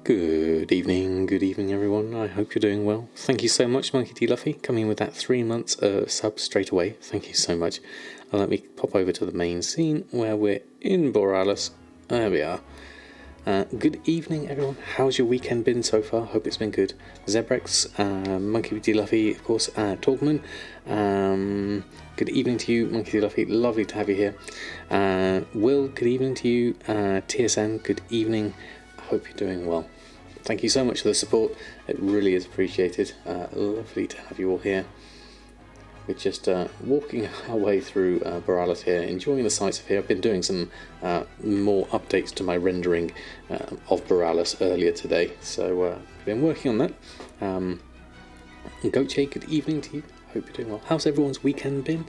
Good evening everyone, I hope you're doing well. Thank you so much Monkey D. Luffy, coming in with that 3 months sub straight away, thank you so much. Let me pop over to the main scene where we're in Borealis. There we are. Good evening everyone, how's your weekend been so far? Hope it's been good. Zebrex, Monkey D. Luffy, of course, Talkman. Good evening to you, Monkey D. Luffy, lovely to have you here. Will, good evening to you. TSN, good evening, I hope you're doing well. Thank you so much for the support, it really is appreciated. Lovely to have you all here. We're just walking our way through Borealis here, enjoying the sights of here. I've been doing some more updates to my rendering of Borealis earlier today, so I've been working on that. Goche, good evening to you, hope you're doing well. How's everyone's weekend been?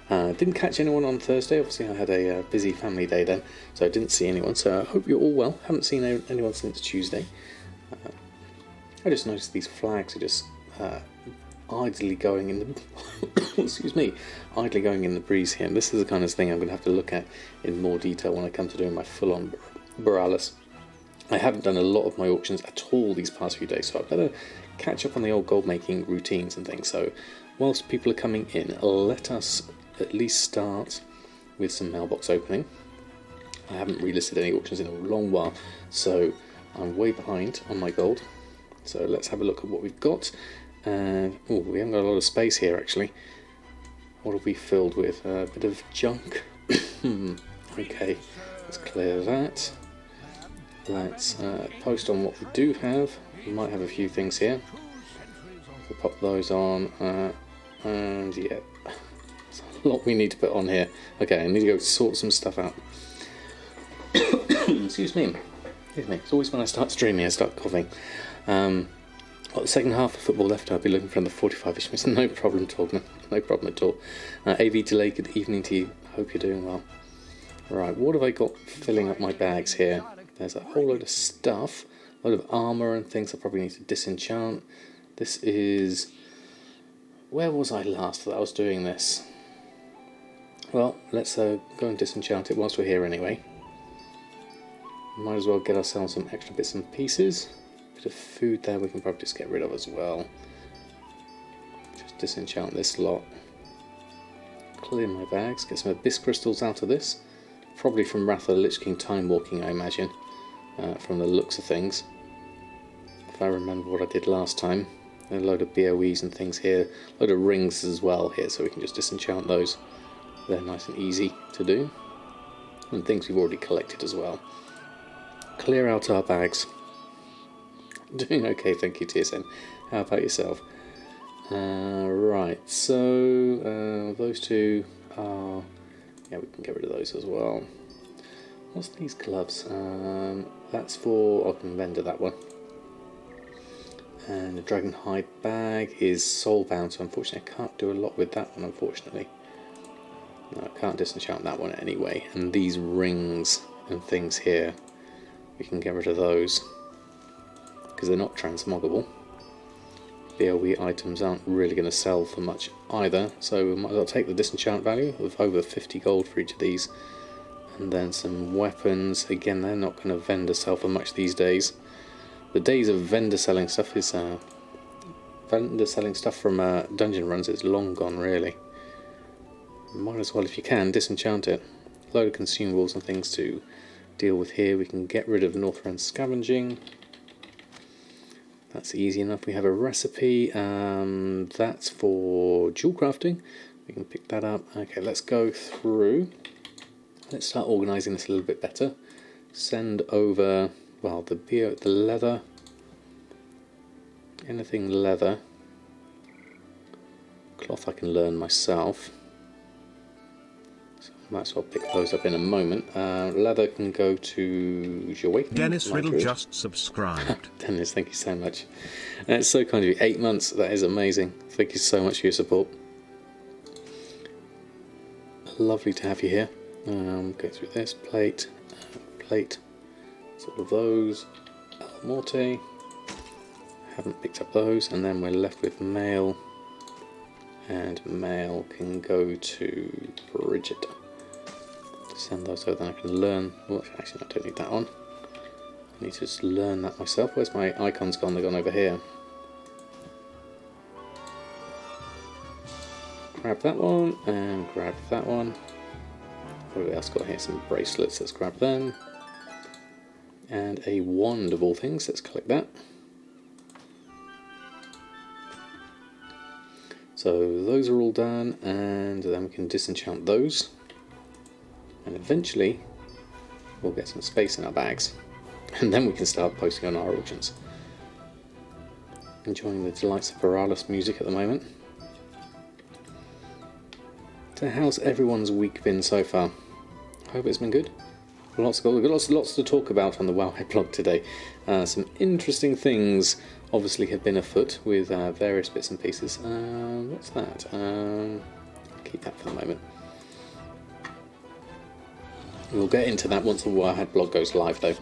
Didn't catch anyone on Thursday, obviously I had a busy family day then, so I didn't see anyone, so I hope you're all well. Haven't seen anyone since Tuesday. I just noticed these flags are just idly going in the excuse me, idly going in the breeze here, and this is the kind of thing I'm going to have to look at in more detail when I come to doing my full-on Borealis. I haven't done a lot of my auctions at all these past few days, so I better catch up on the old gold making routines and things. So whilst people are coming in, let us at least start with some mailbox opening. I haven't relisted any auctions in a long while, so I'm way behind on my gold. So let's have a look at what we've got. Oh, we haven't got a lot of space here actually. What have we filled with? A bit of junk. Okay, let's clear that. Let's post on what we do have. We might have a few things here. We'll pop those on. And yeah, there's a lot we need to put on here. Okay, I need to go sort some stuff out. Excuse me. It's always when I start streaming I start coughing. Well, the second half of football left, I'll be looking for the 45-ish minutes. No problem at all, no problem at all. AV Delay, good evening to you. Hope you're doing well. Right, what have I got filling up my bags here? There's a whole load of stuff, a load of armour and things I probably need to disenchant. This is... Where was I last that I was doing this? Well, let's go and disenchant it whilst we're here anyway. Might as well get ourselves some extra bits and pieces. Bit of food there we can probably just get rid of as well. Just disenchant this lot. Clear my bags, get some abyss crystals out of this. Probably from Wrath of the Lich King time walking, I imagine, from the looks of things. If I remember what I did last time. A load of BOEs and things here. A load of rings as well here, so we can just disenchant those. They're nice and easy to do. And things we've already collected as well. Clear out our bags. Doing okay, thank you TSN. How about yourself? Right, so those two are... Yeah, we can get rid of those as well. What's these gloves? That's for... I can render that one. And the dragon hide bag is soul bound, so unfortunately I can't do a lot with that one, unfortunately. No, I can't disenchant that one anyway. And these rings and things here, we can get rid of those because they're not transmoggable. BOE items aren't really going to sell for much either, so we might as well take the disenchant value of over 50 gold for each of these. And then some weapons, again they're not going to vendor sell for much these days. The days of vendor selling stuff is vendor selling stuff from dungeon runs is long gone really. Might as well, if you can, disenchant it. A load of consumables and things to deal with here. We can get rid of Northrend scavenging. That's easy enough. We have a recipe. That's for jewel crafting. We can pick that up. Okay, let's go through. Let's start organising this a little bit better. Send over, well, the leather. Anything leather. Cloth I can learn myself. Might as well pick those up in a moment. Leather can go to Goldmaking. Dennis Riddle just subscribed. Dennis, thank you so much. It's so kind of you. 8 months, that is amazing. Thank you so much for your support. Lovely to have you here. Go through this. Plate. Sort of those. El Morte. Haven't picked up those. And then we're left with mail. And mail can go to Bridget. Send those so then I can learn. Well, actually, I don't need that one. I need to just learn that myself. Where's my icons gone? They've gone over here. Grab that one and grab that one. What have we else got here? Some bracelets, let's grab them. And a wand of all things, let's collect that. So those are all done, and then we can disenchant those. And eventually we'll get some space in our bags. And then we can start posting on our auctions. Enjoying the delights of Virales music at the moment. So how's everyone's week been so far? I hope it's been good. We've got lots to talk about on the Wowhead blog today. Some interesting things obviously have been afoot with various bits and pieces. What's that? Keep that for the moment. We'll get into that once the Wowhead blog goes live though.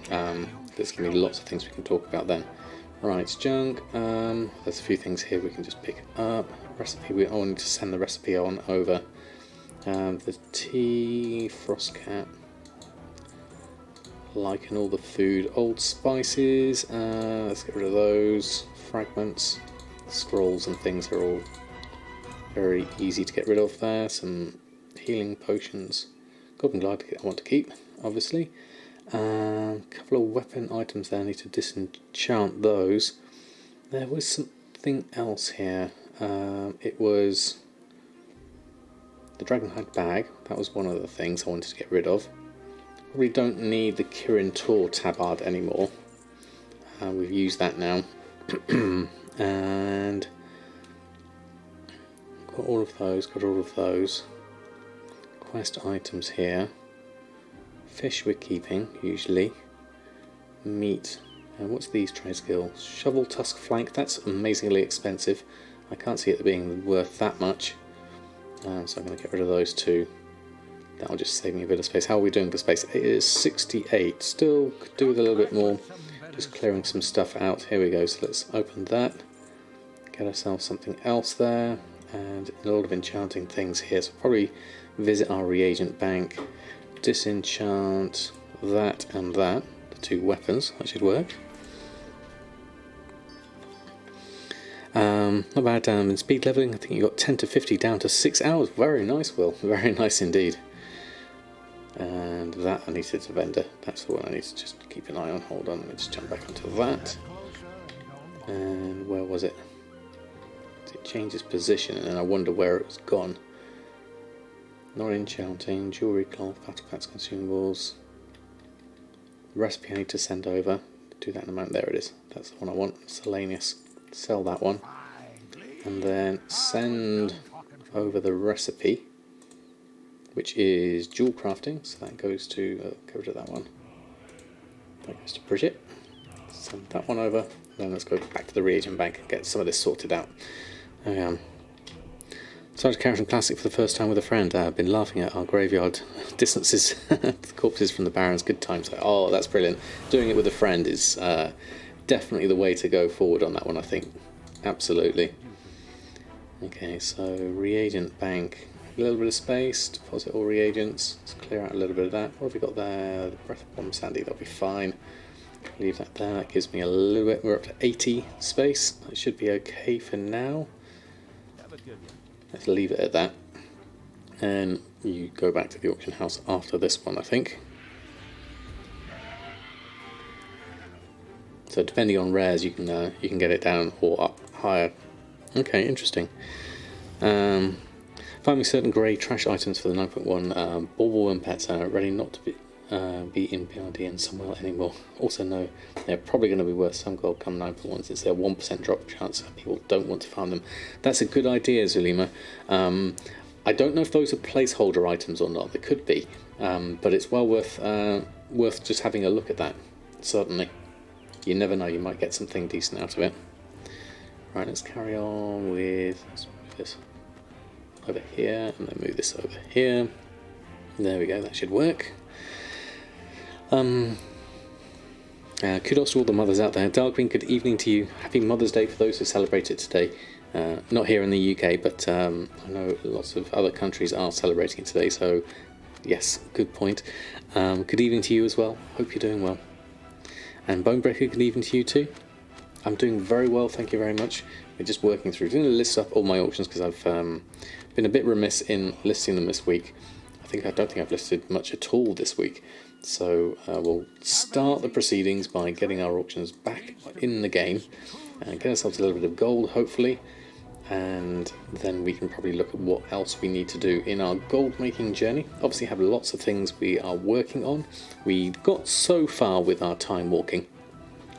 There's going to be lots of things we can talk about then. Right, junk. There's a few things here we can just pick up. Recipe, I need to send the recipe on over. The tea, frost cap. Liking all the food, old spices, let's get rid of those. Fragments, scrolls and things are all very easy to get rid of there. Some healing potions, goblin glide I want to keep, obviously. A couple of weapon items there, I need to disenchant those. There was something else here, it was the dragonhide bag, that was one of the things I wanted to get rid of. We don't need the Kirin Tor tabard anymore. We've used that now. And got all of those. Quest items here. Fish we're keeping, usually. Meat. What's these trade skills? Shovel tusk flank, that's amazingly expensive. I can't see it being worth that much. So I'm going to get rid of those two. That'll just save me a bit of space. How are we doing for space? It is 68. Still could do with a little bit more. Just clearing some stuff out. Here we go. So let's open that. Get ourselves something else there. And a lot of enchanting things here. So probably visit our reagent bank. Disenchant that and that. The two weapons. That should work. Not bad in speed leveling. I think you got 10 to 50 down to 6 hours. Very nice, Will. Very nice indeed. And that I need to vendor. That's the one I need to just keep an eye on. Hold on, let me just jump back onto that. And where was it? It changed its position and I wonder where it was gone. Not enchanting, jewellery, cloth, battle packs, consumables. The recipe I need to send over. Do that in a moment. There it is. That's the one I want. Miscellaneous. Sell that one. And then send over the recipe, which is jewel crafting, so that goes to, get rid of that one. That goes to Bridget. Send that one over, then let's go back to the reagent bank and get some of this sorted out. There we are. Started Carrington Classic for the first time with a friend. I've been laughing at our graveyard distances, the corpses from the Barons, good times. Oh, that's brilliant. Doing it with a friend is definitely the way to go forward on that one, I think. Absolutely. Okay, so reagent bank. A little bit of space, deposit all reagents, let's clear out a little bit of that. What have we got there? The breath of bomb sandy, that'll be fine. Leave that there, that gives me a little bit, we're up to 80 space. That should be okay for now. Let's leave it at that. And you go back to the auction house after this one, I think. So depending on rares, you can get it down or up higher. Okay, interesting. Finding certain grey trash items for the 9.1 bauble and pets are ready not to be in BRD and somewhere anymore. Also know they're probably going to be worth some gold come 9.1 since they're 1% drop chance and people don't want to farm them. That's a good idea, Zulima. I don't know if those are placeholder items or not. They could be, but it's well worth just having a look at that. Certainly. You never know, you might get something decent out of it. Right, let's carry on with, let's move this over here and then move this over here. There we go, that should work. Kudos to all the mothers out there. Darkwing, good evening to you. Happy Mother's Day for those who celebrate it today. Not here in the UK, but I know lots of other countries are celebrating it today, so yes, good point. Good evening to you as well. Hope you're doing well. And Bonebreaker, good evening to you too. I'm doing very well, thank you very much. We're just working through, doing a list up all my auctions because I've been a bit remiss in listing them this week. I don't think I've listed much at all this week. So we'll start the proceedings by getting our auctions back in the game and get ourselves a little bit of gold, hopefully. And then we can probably look at what else we need to do in our gold making journey. Obviously have lots of things we are working on. We got so far with our time walking,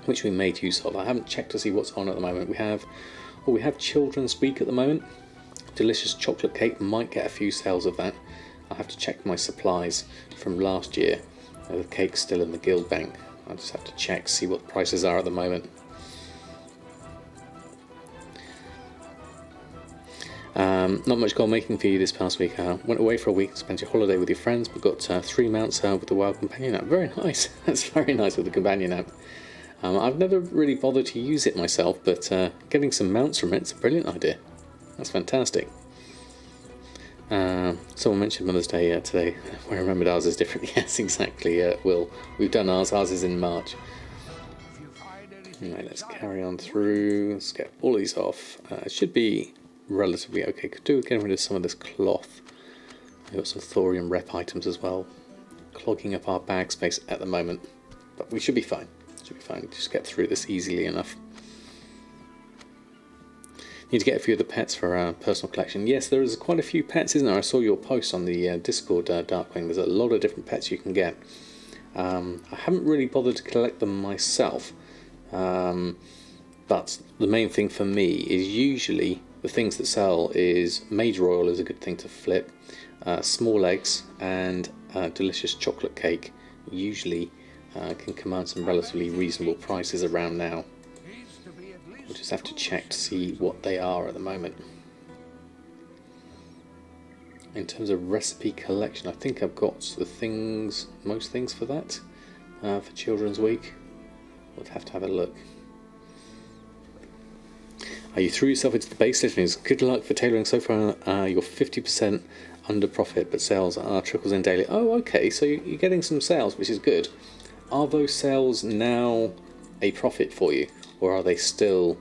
which we made use of. I haven't checked to see what's on at the moment. We have Children's Week at the moment. Delicious chocolate cake, might get a few sales of that. I have to check my supplies from last year. The cake's still in the guild bank. I just have to check, see what the prices are at the moment. Not much gold making for you this past week. Went away for a week, spent your holiday with your friends, but got 3 mounts with the Wild Companion app. Very nice. That's very nice with the Companion app. I've never really bothered to use it myself, but getting some mounts from it's a brilliant idea. That's fantastic. Someone mentioned Mother's Day today. I remembered ours is different. Yes, exactly. Will, we've done ours. Ours is in March. Right, let's carry on through. Let's get all of these off. It should be relatively okay. Could do with getting rid of some of this cloth. We've got some thorium rep items as well, clogging up our bag space at the moment, but we should be fine. Should be fine. Just get through this easily enough. Need to get a few of the pets for our personal collection. Yes, there is quite a few pets, isn't there? I saw your post on the Discord, Darkwing. There's a lot of different pets you can get. I haven't really bothered to collect them myself, but the main thing for me is usually the things that sell is Major Oil is a good thing to flip, small eggs and delicious chocolate cake usually can command some relatively reasonable prices around now. We'll just have to check to see what they are at the moment. In terms of recipe collection, I think I've got the things, most things for that, for Children's Week. We'll have to have a look. You threw yourself into the base listings. Good luck for tailoring so far. You're 50% under profit, but sales are trickles in daily. Oh, okay, so you're getting some sales, which is good. Are those sales now a profit for you, or are they still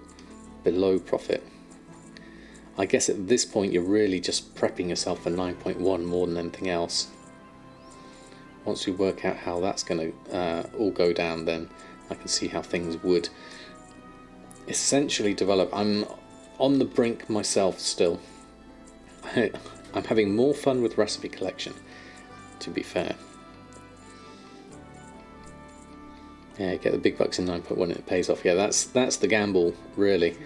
below profit? I guess at this point you're really just prepping yourself for 9.1 more than anything else. Once we work out how that's going to all go down, then I can see how things would essentially develop. I'm on the brink myself still. I'm having more fun with recipe collection, to be fair. Yeah, get the big bucks in 9.1 and it pays off. Yeah, that's the gamble, really.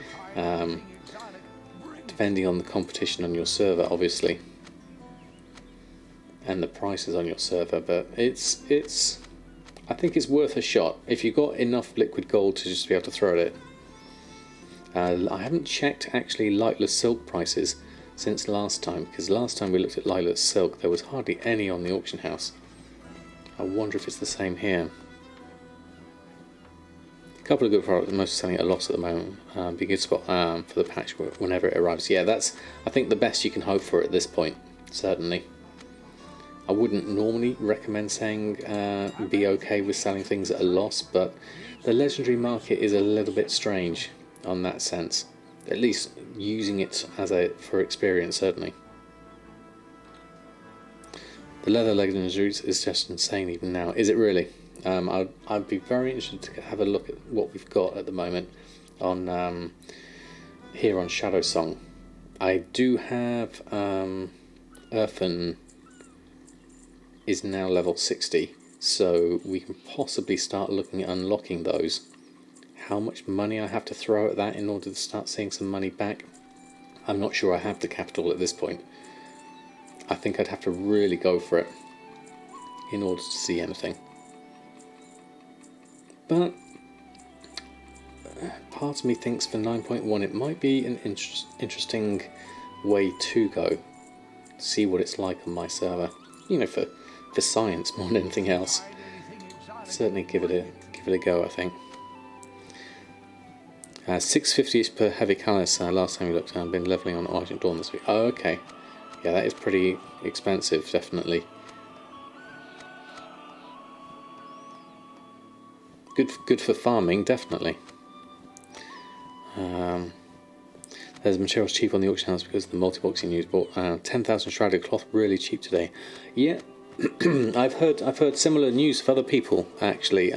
Depending on the competition on your server, obviously, and the prices on your server, but it's I think it's worth a shot if you've got enough liquid gold to just be able to throw at it. I haven't checked actually lightless silk prices since last time, because last time we looked at lightless silk there was hardly any on the auction house. I wonder if it's the same here. A couple of good products, most are selling at a loss at the moment. Be a good spot for the patch whenever it arrives. Yeah, that's I think the best you can hope for at this point, certainly. I wouldn't normally recommend saying be okay with selling things at a loss, but the legendary market is a little bit strange on that sense. At least using it as for experience, certainly. The leather legendaries is just insane even now. Is it really? I'd be very interested to have a look at what we've got at the moment on here on Shadow Song. I do have Earthen is now level 60, so we can possibly start looking at unlocking those. How much money I have to throw at that in order to start seeing some money back, I'm not sure I have the capital at this point. I think I'd have to really go for it in order to see anything. But part of me thinks for 9.1 it might be an interesting way to go. See what it's like on my server. You know, for science more than anything else. Certainly give it a go, I think. 650 per heavy callus. Last time we looked, I've been levelling on Argent Dawn this week. Oh, okay. Yeah, that is pretty expensive, definitely. Good for farming, definitely. There's materials cheap on the auction house because of the multi-boxing news. Bought 10,000 shrouded cloth, really cheap today. Yeah, I've heard similar news of other people actually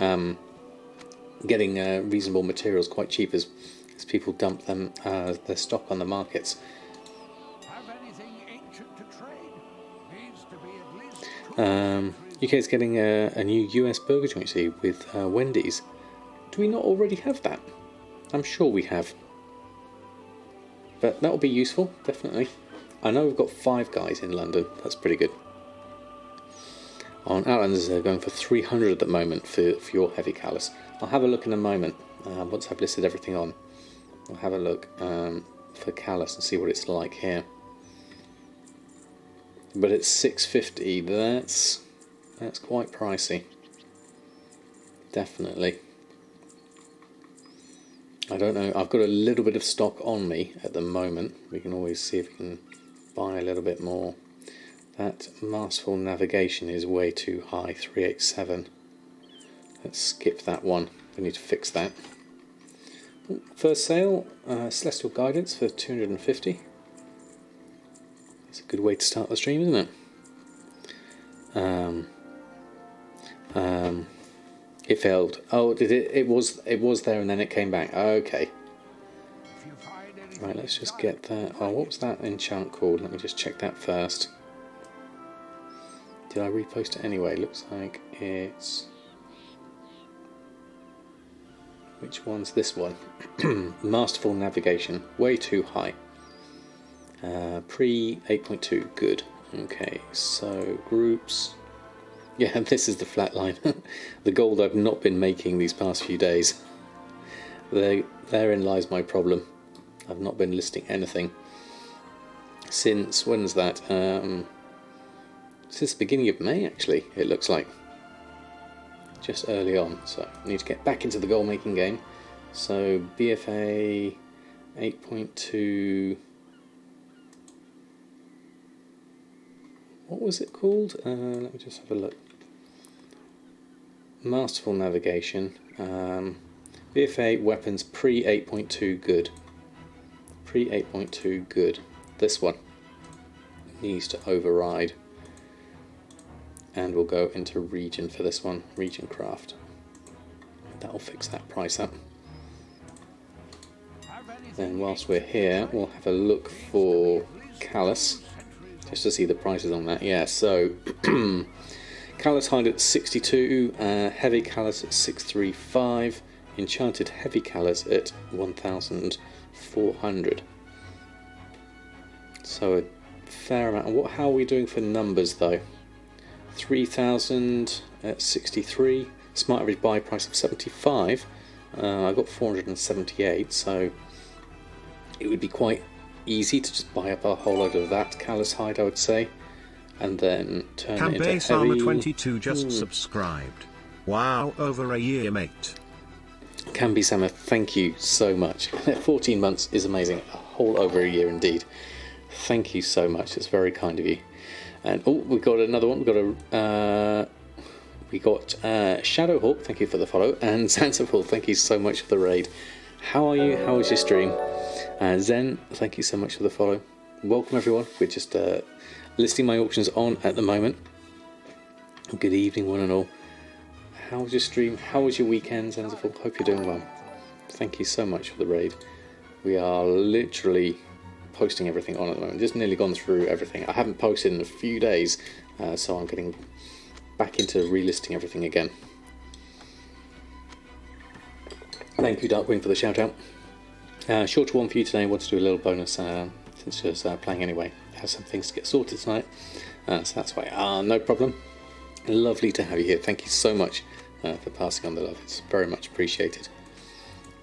getting reasonable materials quite cheap as people dump them their stock on the markets. UK is getting a new US burger joint, see, with Wendy's. Do we not already have that? I'm sure we have. But that will be useful, definitely. I know we've got Five Guys in London. That's pretty good. On Outlanders, they're going for 300 at the moment for your heavy callus. I'll have a look in a moment once I've listed everything on. I'll have a look for callus and see what it's like here. But it's 650. That's quite pricey. Definitely. I don't know. I've got a little bit of stock on me at the moment. We can always see if we can buy a little bit more. That masterful navigation is way too high. 387. Let's skip that one. We need to fix that. First sale, Celestial Guidance for 250. It's a good way to start the stream, isn't it? It failed. Oh, did it? It was there and then it came back. Okay. Right, let's just get that. Oh, what was that enchant called? Let me just check that first. Did I repost it anyway? Looks like it's... Which one's this one? Masterful Navigation. Way too high. Pre 8.2. Good. Okay, so groups... Yeah, and this is the flat line. The gold I've not been making these past few days. Therein lies my problem. I've not been listing anything. Since, when's that? Since the beginning of May, actually, it looks like. Just early on, so I need to get back into the gold making game. So, BFA 8.2... What was it called? Let me just have a look. Masterful Navigation. BFA Weapons pre 8.2 good. Pre 8.2 good. This one needs to override. And we'll go into region for this one. Region craft. That'll fix that price up. Then whilst we're here, we'll have a look for callus. Just to see the prices on that. Yeah, so callus hide at 62, heavy callus at 635, enchanted heavy callus at 1,400. So a fair amount. How are we doing for numbers though? 3,000 at 63, smart average buy price of 75. I got 478, so it would be quite easy to just buy up a whole load of that callus hide, I would say, and then turn it into heavy. 22 just subscribed. Wow, over a year, mate. Can be Sama, thank you so much. 14 months is amazing. A whole over a year indeed. Thank you so much. It's very kind of you. And oh, we've got another one. We got Shadowhawk. Thank you for the follow. And Zanzibar, thank you so much for the raid. How are you? How was your stream? Zen, thank you so much for the follow. Welcome everyone. We're just listing my auctions on at the moment. Good evening, one and all. How was your stream? How was your weekend, Zanzibar? Hope you're doing well. Thank you so much for the raid. We are literally posting everything on at the moment. Just nearly gone through everything. I haven't posted in a few days, so I'm getting back into relisting everything again. Thank you, Darkwing, for the shout out. Shorter one for you today. I want to do a little bonus since just playing anyway. I have some things to get sorted tonight, so that's why. No problem. Lovely to have you here. Thank you so much for passing on the love. It's very much appreciated.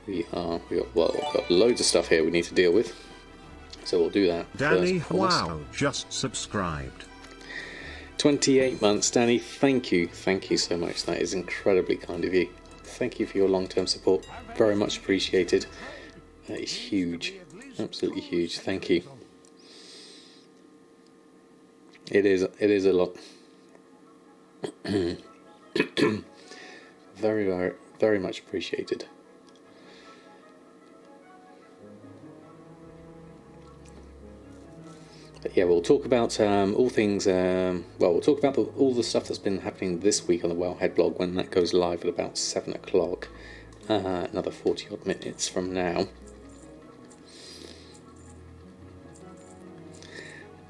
We've got loads of stuff here we need to deal with, so we'll do that. Danny, wow, just subscribed. 28 months, Danny. Thank you so much. That is incredibly kind of you. Thank you for your long-term support. Very much appreciated. That is huge. Absolutely huge. Thank you. It is a lot. very, very, Very much appreciated. But yeah, we'll talk about all things. Well, we'll talk about all the stuff that's been happening this week on the Wowhead blog when that goes live at about 7 o'clock. Another 40 odd minutes from now.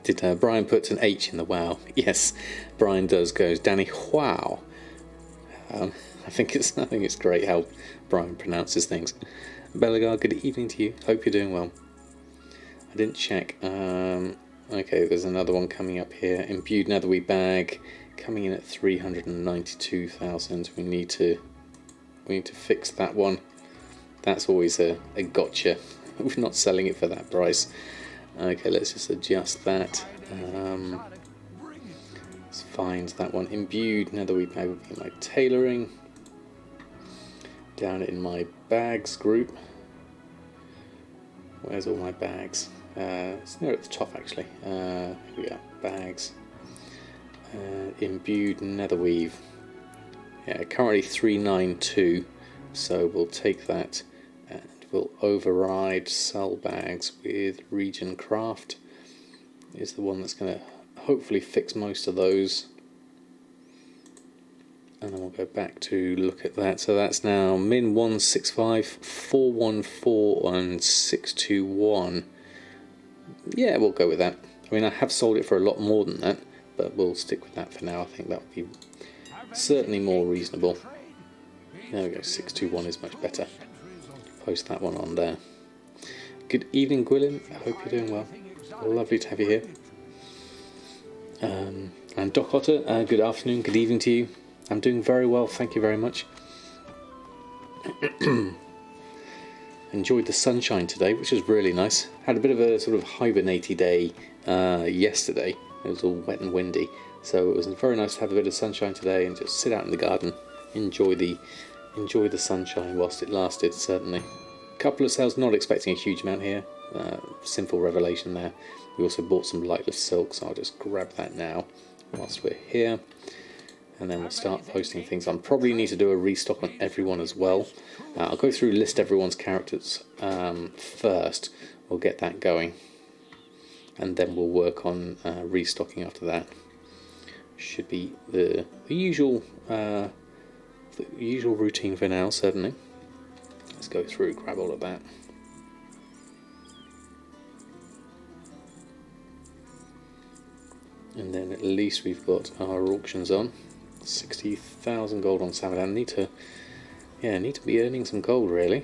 Did Brian put an H in the wow? Yes, Brian goes Danny wow. I think it's great how Brian pronounces things. Belagar, good evening to you. Hope you're doing well. I didn't check. Okay, there's another one coming up here. Imbued Netherweed bag coming in at 392,000. We need to fix that one. That's always a gotcha. We're not selling it for that price. Okay, let's just adjust that. Let's find that one. Imbued Netherweed bag will be my tailoring. Down in my bags group. Where's all my bags? It's near at the top actually. Here we go. Bags. Imbued Netherweave. Yeah, currently 392. So we'll take that and we'll override sell bags with Region Craft. Is the one that's going to hopefully fix most of those. And then we'll go back to look at that. So that's now min 165, 414 and 621. Yeah, we'll go with that. I mean, I have sold it for a lot more than that, but we'll stick with that for now. I think that would be certainly more reasonable. There we go, 621 is much better. Post that one on there. Good evening, Gwilym. I hope you're doing well. Lovely to have you here. And Doc Otter, good afternoon, good evening to you. I'm doing very well, thank you very much. Enjoyed the sunshine today, which was really nice. Had a bit of a sort of hibernate-y day yesterday. It was all wet and windy, so it was very nice to have a bit of sunshine today and just sit out in the garden, enjoy the sunshine whilst it lasted. Certainly, a couple of sales. Not expecting a huge amount here. Sinful revelation there. We also bought some lightless silk, so I'll just grab that now whilst we're here. And then we'll start posting things on. Probably need to do a restock on everyone as well. I'll go through list everyone's characters first. We'll get that going, and then we'll work on restocking after that. Should be the usual routine for now. Certainly. Let's go through, grab all of that. And then at least we've got our auctions on. 60,000 gold on Samadan. Need to be earning some gold really.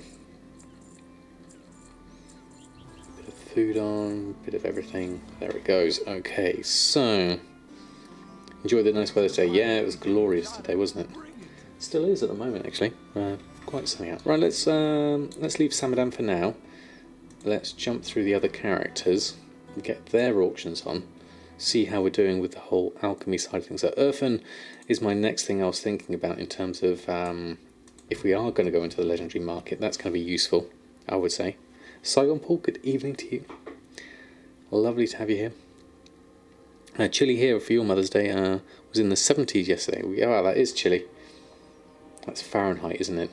Bit of food on, bit of everything. There it goes. Okay, so enjoy the nice weather today. Yeah, it was glorious today, wasn't it? Still is at the moment actually. Quite sunny out. Right, let's leave Samadan for now. Let's jump through the other characters and get their auctions on. See how we're doing with the whole alchemy side of things. So Earthen is my next thing I was thinking about in terms of if we are going to go into the legendary market, that's going to be useful, I would say. Saigon Paul, good evening to you. Lovely to have you here. Chilly here for your Mother's Day was in the 70s yesterday. Wow, that is chilly. That's Fahrenheit, isn't it?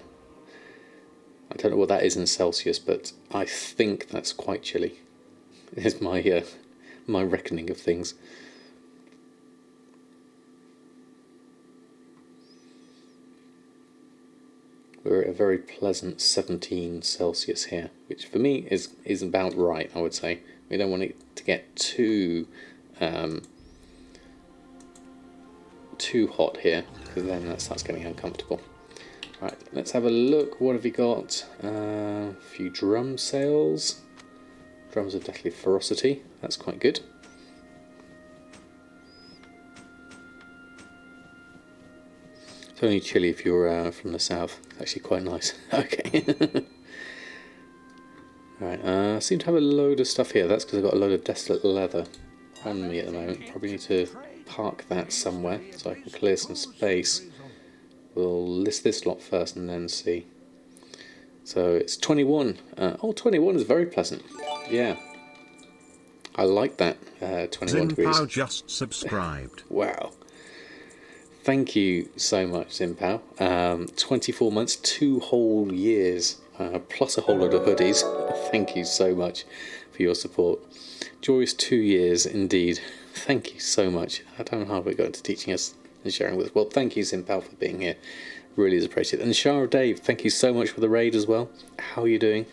I don't know what that is in Celsius, but I think that's quite chilly. Is my reckoning of things. We're at a very pleasant 17 Celsius here, which for me is about right, I would say. We don't want it to get too hot here, because then that starts getting uncomfortable. Right, let's have a look. What have we got? A few drum sales. Drums of Deathly Ferocity, that's quite good. It's only chilly if you're from the south. It's actually quite nice. Okay. Alright, I seem to have a load of stuff here. That's because I've got a load of Desolate Leather on me at the moment. Probably need to park that somewhere so I can clear some space. We'll list this lot first and then see. So it's 21. 21 is very pleasant. Yeah. I like that. 21 degrees. Just subscribed. Wow. thank you so much, Zimpao. 24 months, 2 whole years, plus a whole lot of hoodies. Thank you so much for your support. Joyous 2 years indeed. Thank you so much. I don't know how we got into teaching us and sharing with us. Well, thank you, Zimpao, for being here. Really is appreciated. And Shara Dave, thank you so much for the raid as well. How are you doing?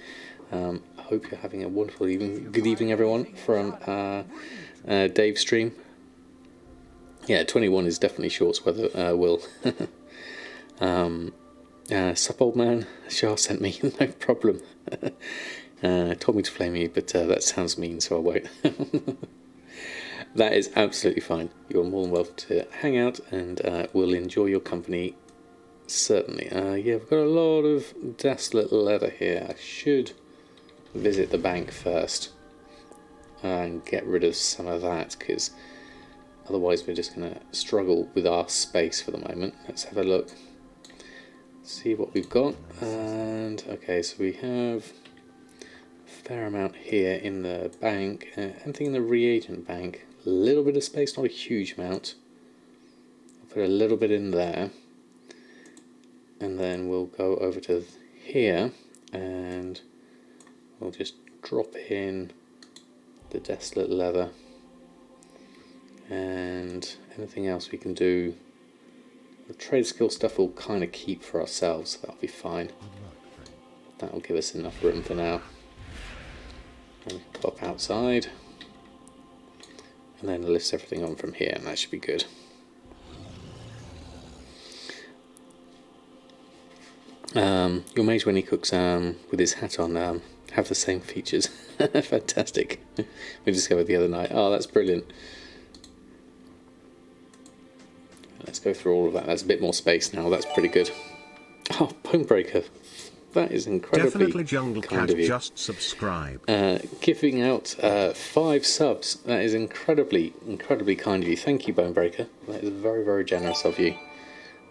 I hope you're having a wonderful evening. Good evening, everyone, from Dave's stream. Yeah, 21 is definitely shorts weather, Will. Sup, old man? Shah sent me, no problem. Told me to flame you, but that sounds mean, so I won't. That is absolutely fine. You're more than welcome to hang out, and we'll enjoy your company, certainly. Yeah, we've got a lot of desolate leather here. I should visit the bank first and get rid of some of that, because otherwise we're just going to struggle with our space for the moment. Let's have a look, see what we've got. And okay, so we have a fair amount here in the bank. Anything in the reagent bank, a little bit of space, not a huge amount. I'll put a little bit in there, and then we'll go over to here and we'll just drop in the desolate leather. And anything else we can do, the trade skill stuff we'll kind of keep for ourselves, so that'll be fine. That'll give us enough room for now. And pop outside, and then list everything on from here, and that should be good. Your mage, when he cooks with his hat on, have the same features. Fantastic. We discovered the other night. Oh, that's brilliant. Let's go through all of that. That's a bit more space now. That's pretty good. Oh, Bonebreaker. That is incredibly Definitely Jungle kind Cat of you. just subscribed. Giving out 5 subs. That is incredibly kind of you. Thank you, Bonebreaker. That is very, very generous of you.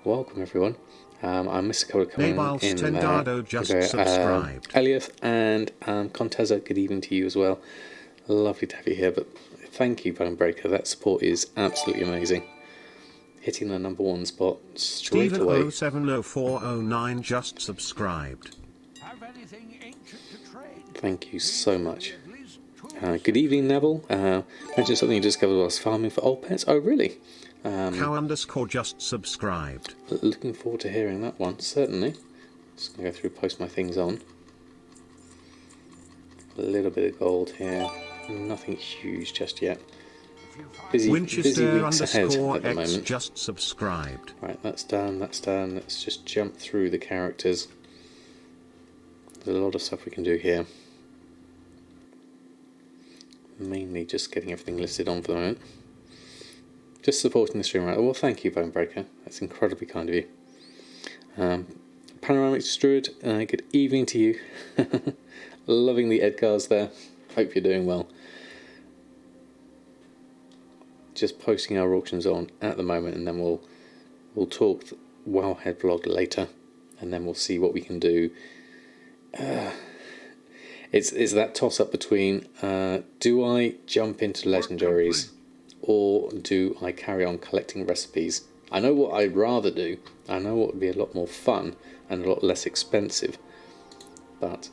Welcome, everyone. I missed a couple of coming in there. Just Okay, subscribed. Eliath and Conteza, good evening to you as well. Lovely to have you here. But thank you, Bonebreaker. That support is absolutely amazing. Hitting the #1 spot straight away. Steven070409 just subscribed. Thank you so much. Good evening, Neville. Mentioned something you discovered whilst farming for old pets. Oh, really? Cow_ just subscribed. Looking forward to hearing that one, certainly. Just going to go through, post my things on. A little bit of gold here. Nothing huge just yet. Busy weeks ahead at the moment. Just subscribed. Right, that's done, that's done. Let's just jump through the characters. There's a lot of stuff we can do here. Mainly just getting everything listed on for the moment. Just supporting the stream, right? Well, thank you, Bonebreaker. That's incredibly kind of you. Panoramic Druid, good evening to you. Loving the Edgars there. Hope you're doing well. Just posting our auctions on at the moment, and then we'll talk Wowhead vlog later, and then we'll see what we can do. It's that toss up between do I jump into legendaries or do I carry on collecting recipes? I know what I'd rather do. I know what would be a lot more fun and a lot less expensive, but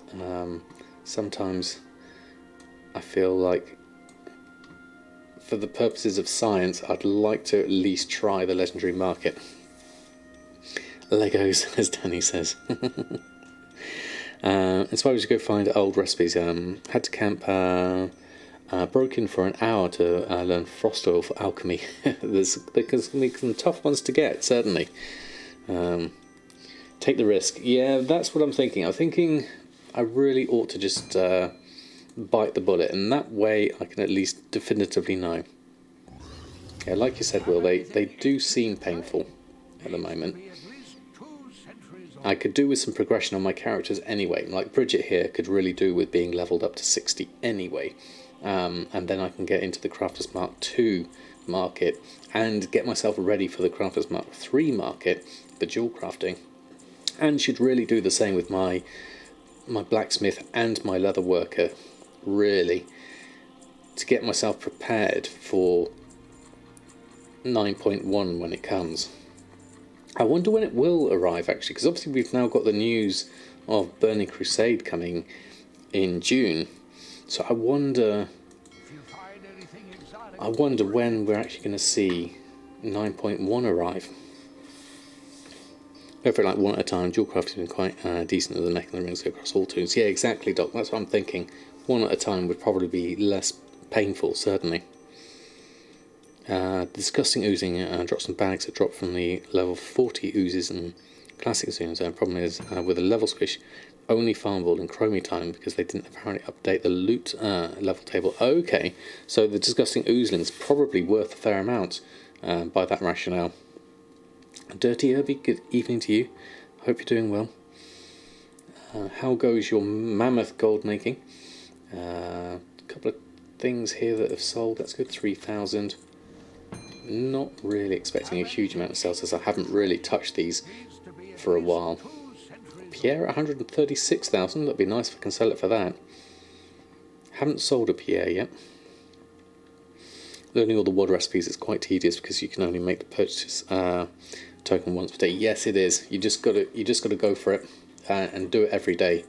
sometimes I feel like, for the purposes of science, I'd like to at least try the legendary market. Legos, as Danny says. Inspired to go find old recipes. Had to camp, broke in for an hour to learn frost oil for alchemy. There's some tough ones to get, certainly. Take the risk. Yeah, that's what I'm thinking. I'm thinking I really ought to just bite the bullet, and that way I can at least definitively know. Yeah, like you said, Will, they do seem painful at the moment. I could do with some progression on my characters anyway. Like Bridget here could really do with being leveled up to 60 anyway. And then I can get into the Crafters Mark II market and get myself ready for the Crafters Mark III market, the dual crafting. And should really do the same with my blacksmith and my leather worker, really, to get myself prepared for 9.1 when it comes. I wonder when it will arrive, actually, because obviously we've now got the news of Burning Crusade coming in June. So I wonder when we're actually going to see 9.1 arrive. Go for it like one at a time. Dual crafting has been quite decent with the neck and the rings go across all tunes. Yeah, exactly, Doc. That's what I'm thinking. One at a time would probably be less painful, certainly. Disgusting oozing. Dropped some bags that dropped from the level 40 oozes and classic zooms. The problem is with a level squish, only farmable in Chromie time because they didn't apparently update the loot level table. Okay, so the disgusting oozling's probably worth a fair amount by that rationale. Dirty Herbie, good evening to you. Hope you're doing well. How goes your mammoth gold making? A couple of things here that have sold. That's good. 3,000. Not really expecting a huge amount of sales as I haven't really touched these for a while. Pierre at 136,000. That'd be nice if I can sell it for that. Haven't sold a Pierre yet. Learning all the WOD recipes is quite tedious because you can only make the purchase token once per day. Yes, it is. You just gotta go for it and do it every day.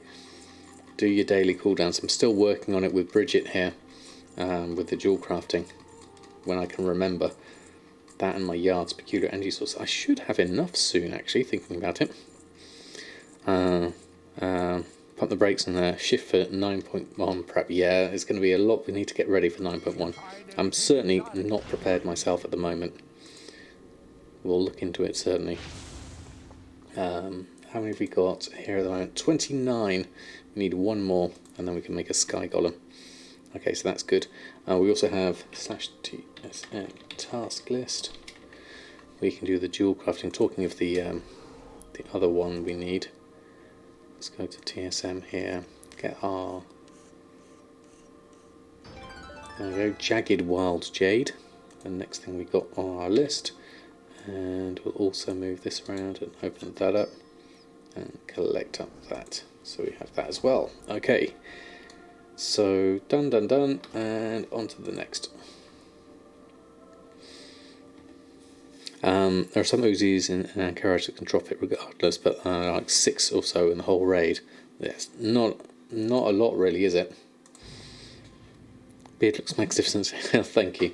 Do your daily cooldowns. I'm still working on it with Bridget here with the dual crafting when I can remember. That and my yard's peculiar energy source. I should have enough soon, actually, thinking about it. Pump the brakes and shift for 9.1 prep. Yeah, it's going to be a lot we need to get ready for 9.1. I'm certainly not prepared myself at the moment. We'll look into it, certainly. How many have we got here at the moment? 29. We need one more, and then we can make a sky golem. Okay, so that's good. We also have /TSM task list. We can do the dual crafting. Talking of the other one we need. Let's go to TSM here. Get our... There we go, Jagged Wild Jade. The next thing we got on our list. And we'll also move this around and open that up. And collect up that. So we have that as well. Okay. So, done, and on to the next. There are some Uzis and Ankaraj that can drop it regardless, but like 6 or so in the whole raid. Yes, not a lot really, is it? Beard looks magnificent. Thank you.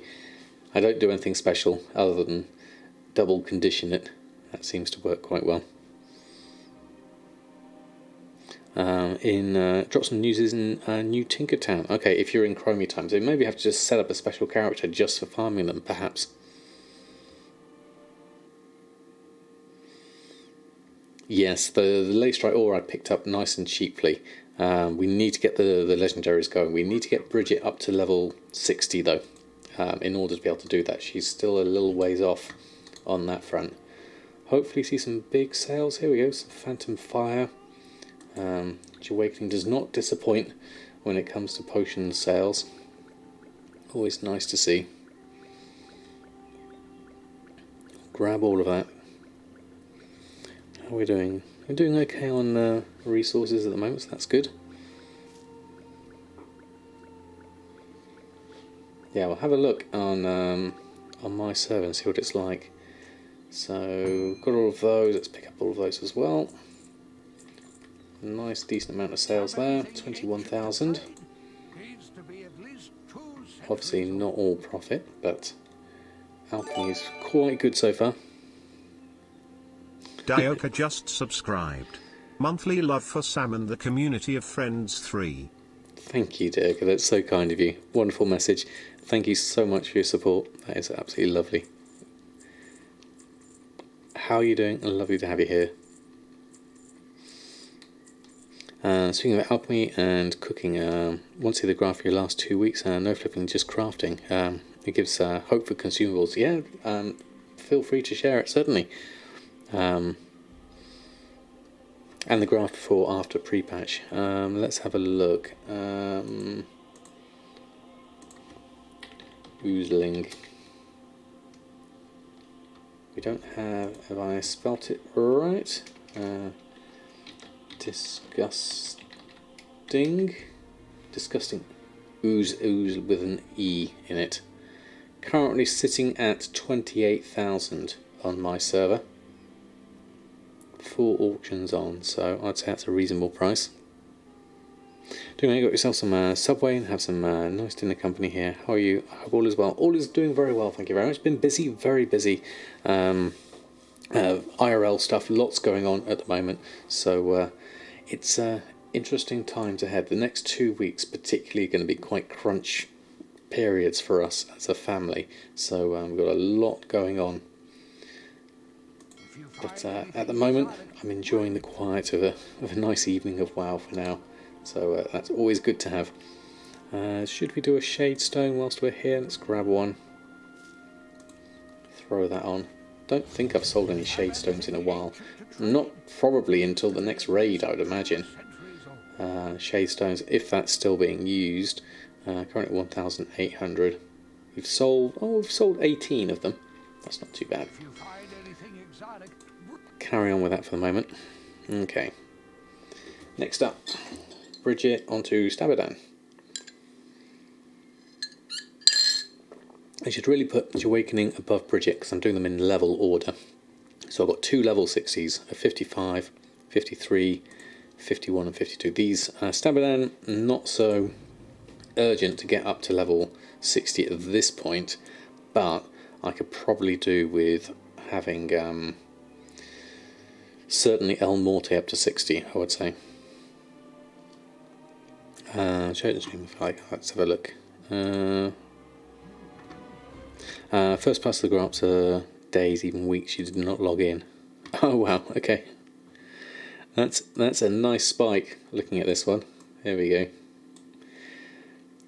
I don't do anything special other than double condition it. That seems to work quite well. Drop some news in New Tinkertown. Okay, if you're in Chromie time, so maybe you have to just set up a special character just for farming them, perhaps. Yes, the Leystrite ore I picked up nice and cheaply. We need to get the legendaries going. We need to get Bridget up to level 60 though, in order to be able to do that. She's still a little ways off on that front. Hopefully see some big sales. Here we go, some Phantom Fire. Awakening does not disappoint when it comes to potion sales. Always nice to see. Grab all of that. How are we doing? We're doing okay on resources at the moment, so that's good. Yeah, we'll have a look on my server and see what it's like. So, got all of those. Let's pick up all of those as well. Nice, decent amount of sales there. 21,000. Obviously, not all profit, but alchemy is quite good so far. Dioka just subscribed. Monthly love for Salmon, the community of friends 3. Thank you, Dioka. That's so kind of you. Wonderful message. Thank you so much for your support. That is absolutely lovely. How are you doing? Lovely to have you here. Speaking of alchemy and cooking, want to see the graph for your last 2 weeks? No flipping, just crafting. It gives hope for consumables. Yeah, feel free to share it, certainly. And the graph before after pre-patch. Let's have a look. Oozling. We don't have I spelt it right? Disgusting ooze with an E in it. Currently sitting at 28,000 on my server. 4 auctions on, so I'd say that's a reasonable price. Doing, you got yourself some Subway and have some nice dinner company here. How are you? I hope all is well. All is doing very well, thank you very much. Been busy, very busy. IRL stuff, lots going on at the moment, so it's interesting times ahead. The next 2 weeks particularly are going to be quite crunch periods for us as a family, so we've got a lot going on. But at the moment I'm enjoying the quiet of a nice evening of WoW for now, so that's always good to have. Should we do a shade stone whilst we're here? Let's grab one, throw that on. Don't think I've sold any shade stones in a while, not probably until the next raid, I would imagine. Shade stones, if that's still being used, currently at 1,800. We've sold 18 of them. That's not too bad. Carry on with that for the moment. Okay. Next up, Bridget onto Samadan. I should really put Awakening above Bridget because I'm doing them in level order. So I've got 2 level 60s, a 55, 53, 51 and 52. These Samadan, not so urgent to get up to level 60 at this point, but I could probably do with having certainly El Morte up to 60, I would say. Show the stream if I like. Let's have a look. First pass of the graphs are days, even weeks. You did not log in. Oh wow, okay. That's a nice spike. Looking at this one, there we go.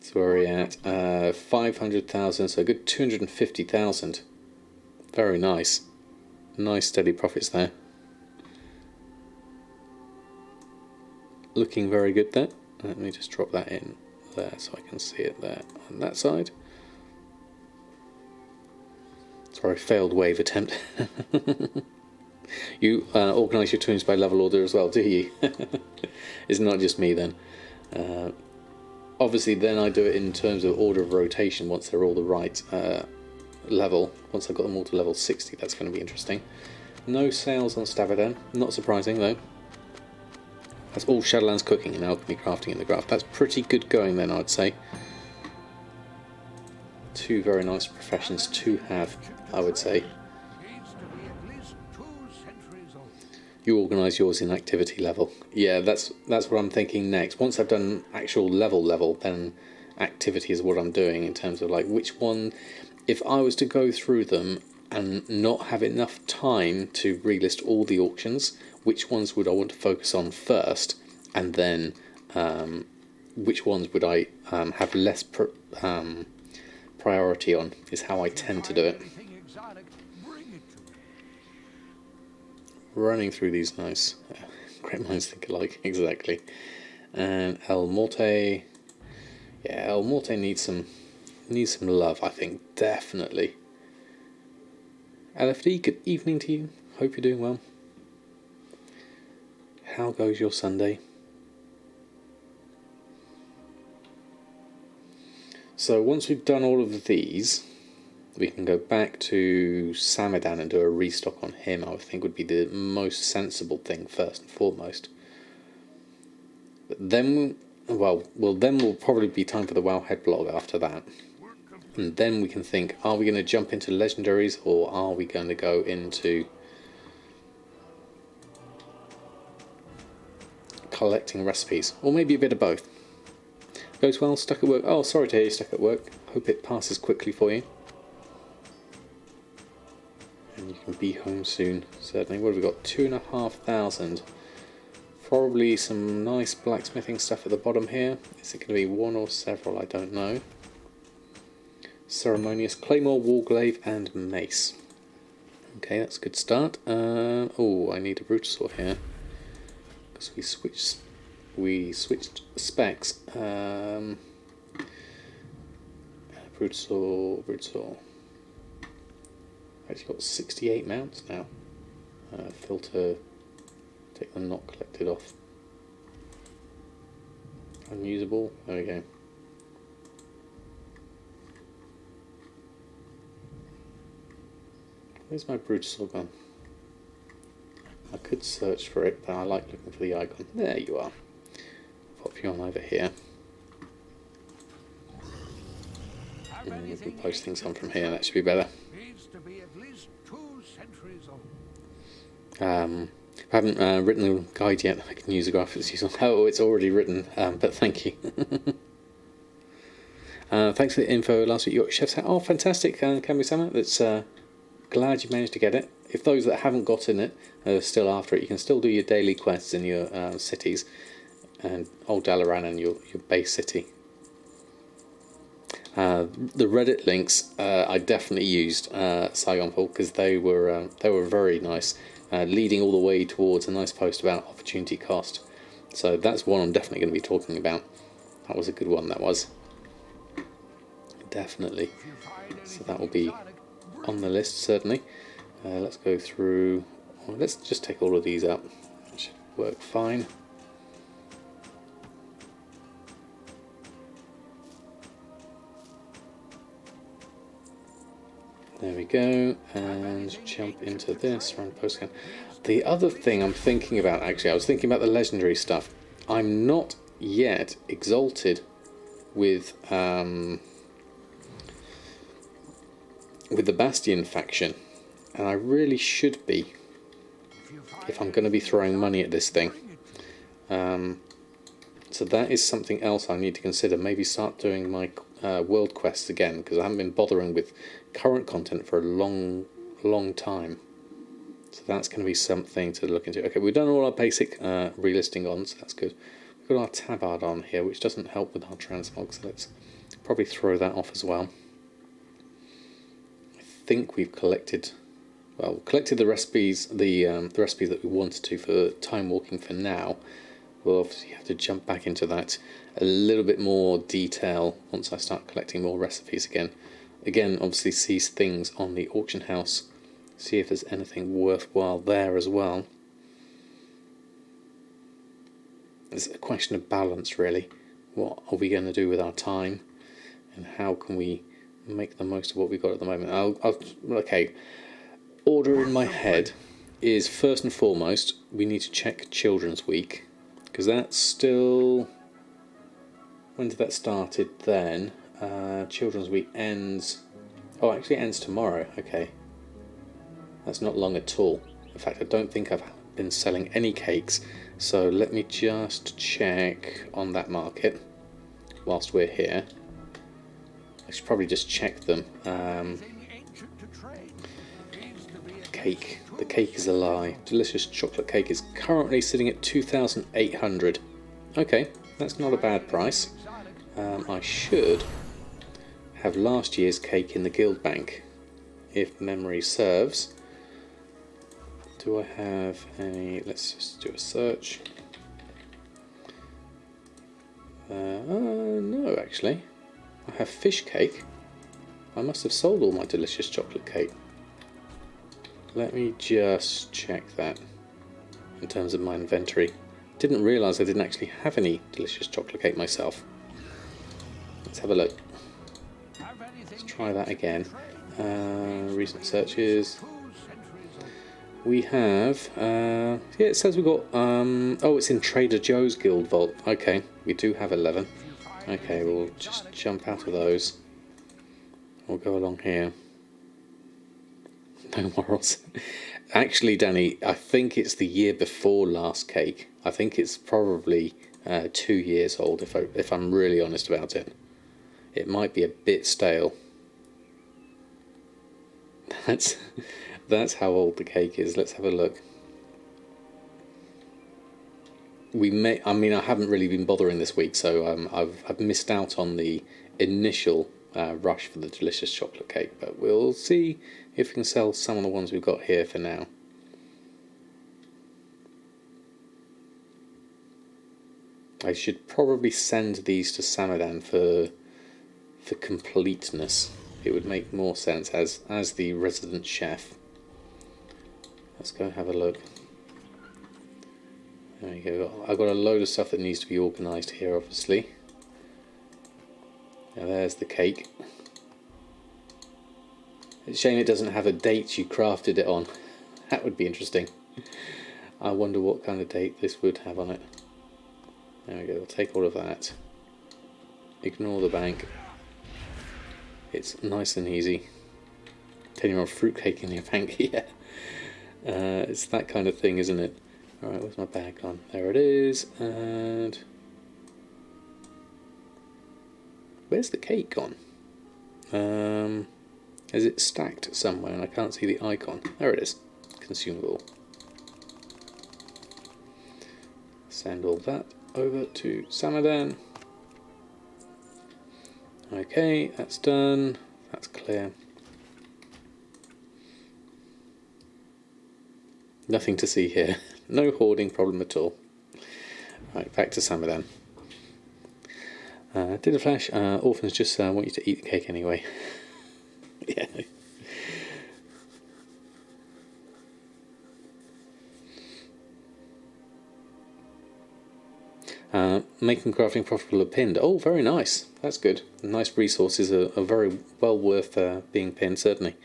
So where are we at? 500,000, so a good 250,000. Very nice. Nice steady profits there. Looking very good there. Let me just drop that in there so I can see it there on that side. Sorry, failed wave attempt. You organise your tunes by level order as well, do you? It's not just me then. Obviously then I do it in terms of order of rotation once they're all the right level. Once I've got them all to level 60, that's going to be interesting. No sales on Samadan, not surprising though. That's all Shadowlands cooking and alchemy crafting in the graph. That's pretty good going then, I'd say. 2 very nice professions to have, I would say. You organise yours in activity level. Yeah, that's what I'm thinking next. Once I've done actual level, then activity is what I'm doing in terms of like which one. If I was to go through them and not have enough time to relist all the auctions, which ones would I want to focus on first, and then which ones would I have less priority on, is how I tend to do it. Running through these nice. Great minds think alike, exactly. And El Morte. Yeah, El Morte needs some love, I think, definitely. LFD, good evening to you. Hope you're doing well. How goes your Sunday? So once we've done all of these, we can go back to Samadan and do a restock on him. I would think would be the most sensible thing first and foremost. But then, then will probably be time for the Wowhead blog after that. And then we can think, are we going to jump into legendaries or are we going to go into collecting recipes? Or maybe a bit of both. Goes well, stuck at work. Oh, sorry to hear you're stuck at work. Hope it passes quickly for you. And you can be home soon, certainly. What have we got? 2,500. Probably some nice blacksmithing stuff at the bottom here. Is it going to be one or several? I don't know. Ceremonious Claymore, Warglaive and Mace. Okay, that's a good start. Oh, I need a Brutosaur here. Because we switched specs. Brutosaur. Actually got 68 mounts now. Filter, take the not collected off. Unusable, there we go. Where's my Brutosaur gone? I could search for it, but I like looking for the icon. There you are. Pop you on over here. And we can post things on from here, that should be better. I haven't written the guide yet. I can use the graphics user. Oh, it's already written, but thank you. Thanks for the info last week. Your chef's hat. Oh, fantastic, Kami-sama. That's glad you managed to get it. If those that haven't gotten it are still after it, you can still do your daily quests in your cities, and Old Dalaran and your base city. The Reddit links I definitely used Saigon Paul, because they were very nice, leading all the way towards a nice post about opportunity cost. So that's one I'm definitely going to be talking about. That was a good one. That was definitely. So that will be on the list certainly. Let's go through. Well, let's just take all of these up. It should work fine. There we go, and jump into this, run postcard. The other thing I'm thinking about, actually, I was thinking about the legendary stuff. I'm not yet exalted with the Bastion faction, and I really should be if I'm going to be throwing money at this thing. So that is something else I need to consider. Maybe start doing my world quests again, because I haven't been bothering with current content for a long time. So that's going to be something to look into. Okay, we've done all our basic relisting on, so that's good. We've got our tabard on here, which doesn't help with our transmog, so let's probably throw that off as well. I think we've collected the recipes, the recipes that we wanted to for time walking for now. We'll obviously have to jump back into that a little bit more detail once I start collecting more recipes again. Again, obviously see things on the auction house, see if there's anything worthwhile there as well. It's a question of balance, really. What are we going to do with our time, and how can we make the most of what we've got at the moment? Okay, order in my head is, first and foremost, we need to check Children's Week, because that's still... When did that started then? Children's Week ends... Oh, actually it ends tomorrow. Okay. That's not long at all. In fact, I don't think I've been selling any cakes. So let me just check on that market whilst we're here. I should probably just check them. Cake. The cake is a lie. Delicious chocolate cake is currently sitting at 2,800. Okay, that's not a bad price. I should have last year's cake in the guild bank, if memory serves. Do I have any? Let's just do a search. No, actually. I have fish cake. I must have sold all my delicious chocolate cake. Let me just check that in terms of my inventory. Didn't realise I didn't actually have any delicious chocolate cake myself. Let's have a look. Let's try that again. Recent searches. We have... yeah, it says we've got... oh, it's in Trader Joe's Guild Vault. Okay, we do have 11. Okay, we'll just jump out of those. We'll go along here. No morals. Actually, Danny, I think it's the year before last cake. I think it's probably 2 years old, if I'm really honest about it. It might be a bit stale. That's how old the cake is. Let's have a look. I haven't really been bothering this week, so I've missed out on the initial rush for the delicious chocolate cake, but we'll see if we can sell some of the ones we've got here for now. I should probably send these to Samadan for completeness. It would make more sense as the resident chef. Let's go have a look. There we go. I've got a load of stuff that needs to be organised here, obviously. Now there's the cake. It's a shame it doesn't have a date you crafted it on. That would be interesting. I wonder what kind of date this would have on it. There we go, we'll take all of that. Ignore the bank. It's nice and easy. 10-year-old fruitcake in your bank, yeah. It's that kind of thing, isn't it? Alright, where's my bag gone? There it is, and... where's the cake gone? Is it stacked somewhere and I can't see the icon? There it is. Consumable. Send all that over to Samadan. Okay, that's done. That's clear. Nothing to see here. No hoarding problem at all. Right, back to Samadan. Did a flash. Orphans just want you to eat the cake anyway. Yeah. Making crafting profitable are pinned. Oh, very nice. That's good. Nice resources are very well worth being pinned, certainly.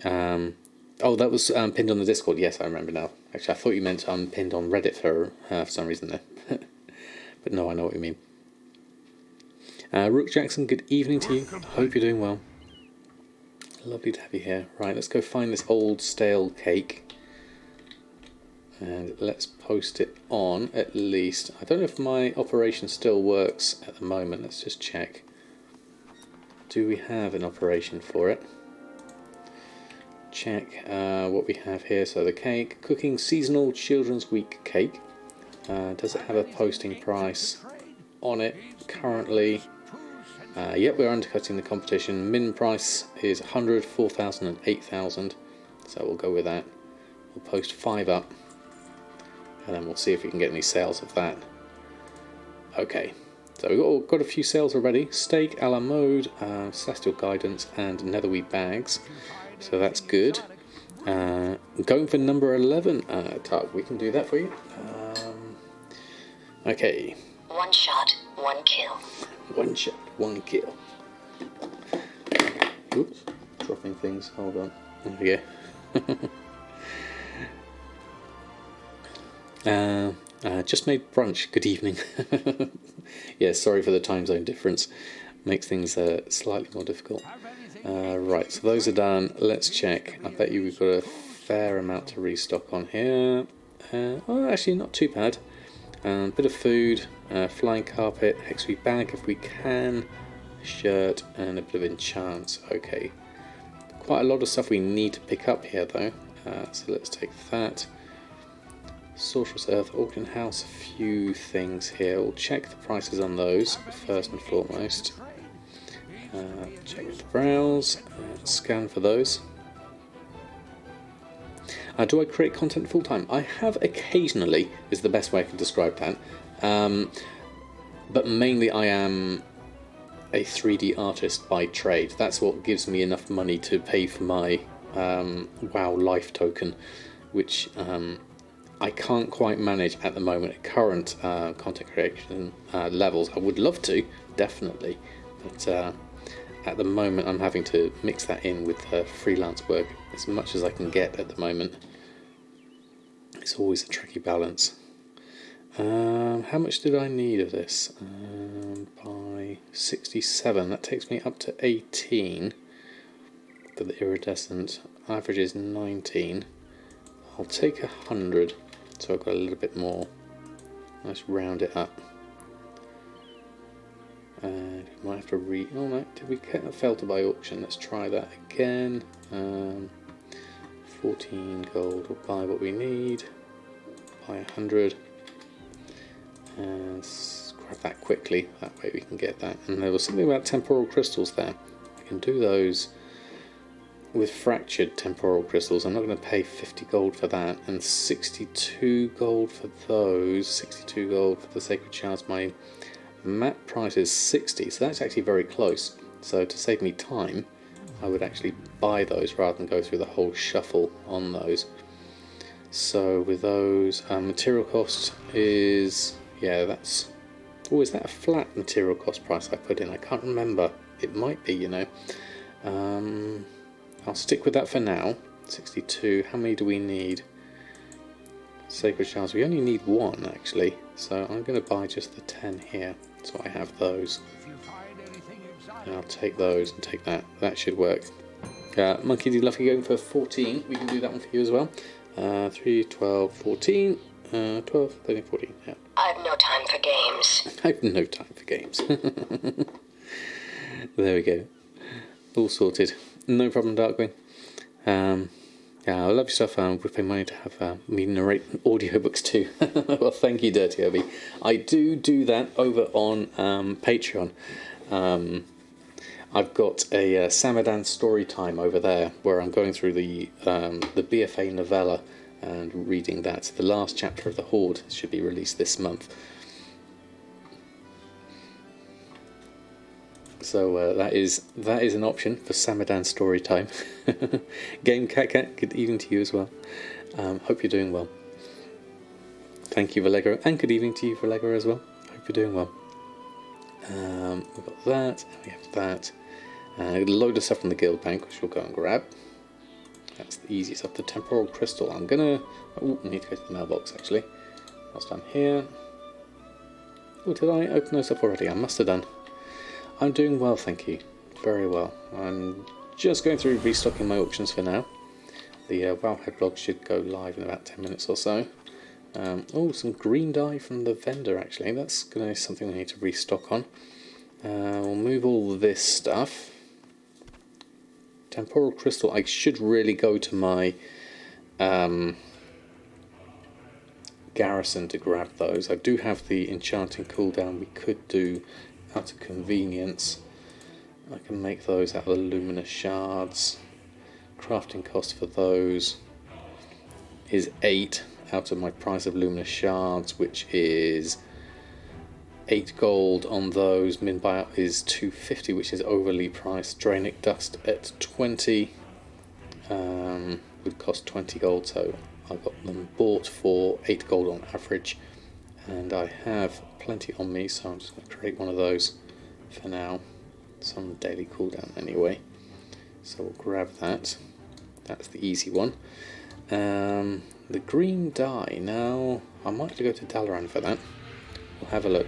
Oh, that was pinned on the Discord. Yes, I remember now. Actually, I thought you meant pinned on Reddit for some reason there. But no, I know what you mean. Rook Jackson, good evening to you. Hope you're doing well. Lovely to have you here. Right, let's go find this old stale cake. And let's post it on, at least. I don't know if my operation still works at the moment. Let's just check. Do we have an operation for it? Check what we have here. So the cake, cooking seasonal Children's Week cake. Does it have a posting price on it currently? Yep, we're undercutting the competition. Min price is 100, 4,000 and 8,000. So we'll go with that. We'll post 5 up. And then we'll see if we can get any sales of that. Okay, so we've got a few sales already. Steak, a la mode, Celestial Guidance, and Netherweed bags. So that's good. Going for number 11, Tug, we can do that for you. Okay. 1 shot, 1 kill. 1 shot, 1 kill. Oops, dropping things. Hold on. There we go. Just made brunch. Good evening. Yeah, sorry for the time zone difference. Makes things slightly more difficult. Right, so those are done. Let's check. I bet you we've got a fair amount to restock on here. Oh, actually, not too bad. Bit of food, flying carpet, hexweed bag if we can, shirt, and a bit of enchants. Okay, quite a lot of stuff we need to pick up here though. So let's take that. Sorcerer's Earth, Auction House, a few things here. We'll check the prices on those first and foremost. Check the browse, scan for those. Do I create content full time? I have occasionally, is the best way I can describe that. But mainly I am a 3D artist by trade. That's what gives me enough money to pay for my WoW Life token, which I can't quite manage at the moment at current content creation levels. I would love to, definitely, but at the moment I'm having to mix that in with freelance work as much as I can get at the moment. It's always a tricky balance. How much did I need of this? By 67, that takes me up to 18 for the iridescent. Average is 19. I'll take 100, so I've got a little bit more. Let's round it up. And we might have to oh no, did we get a fail to buy auction? Let's try that again. 14 gold, we'll buy what we need. Buy 100. And let's grab that quickly, that way we can get that. And there was something about temporal crystals there. I can do those with fractured temporal crystals. I'm not going to pay 50 gold for that, and 62 gold for those. 62 gold for the sacred shards. My map price is 60, so that's actually very close. So to save me time, I would actually buy those rather than go through the whole shuffle on those. So with those, material cost is, yeah, that's, oh, is that a flat material cost price I put in? I can't remember. It might be, you know. I'll stick with that for now. 62. How many do we need? Sacred Shards. We only need one actually, so I'm going to buy just the 10 here, so I have those. And I'll take those and take that. That should work. Monkey D. Luffy going for 14. We can do that one for you as well. 3, 12, 14. 12, 13, 14. Yeah. I've no time for games. I have no time for games. There we go. All sorted. No problem, Darkwing. Yeah, I love your stuff. We've paid money to have me narrate audiobooks too. Well, thank you, Dirty Obi. I do that over on Patreon. I've got a Samadan story time over there where I'm going through the BFA novella and reading that. The last chapter of The Horde should be released this month. So that is an option for Samadan story time. Game Cat, good evening to you as well. Hope you're doing well. Thank you, Vallegra, and good evening to you, Vallegra, as well. Hope you're doing well. We've got that, and we have that. A load of stuff from the Guild Bank, which we'll go and grab. That's the easiest up. The Temporal Crystal. I'm gonna... Oh, I need to go to the mailbox actually. Whilst I'm here. Oh, did I open those up already? I must have done. I'm doing well, thank you. Very well. I'm just going through restocking my auctions for now. The Wowhead blog should go live in about 10 minutes or so. Oh, some green dye from the vendor actually. That's going to be something we need to restock on. We'll move all this stuff. Temporal Crystal. I should really go to my garrison to grab those. I do have the enchanting cooldown we could do out of convenience. I can make those out of the luminous shards. Crafting cost for those is 8 out of my price of luminous shards, which is 8 gold on those. Min buyout is 250, which is overly priced. Drainic dust at 20 would cost 20 gold, so I got them bought for 8 gold on average, and I have plenty on me, so I'm just going to create one of those for now. It's on the daily cooldown anyway, so we'll grab that. That's the easy one. The green dye. Now I might have to go to Dalaran for that. We'll have a look.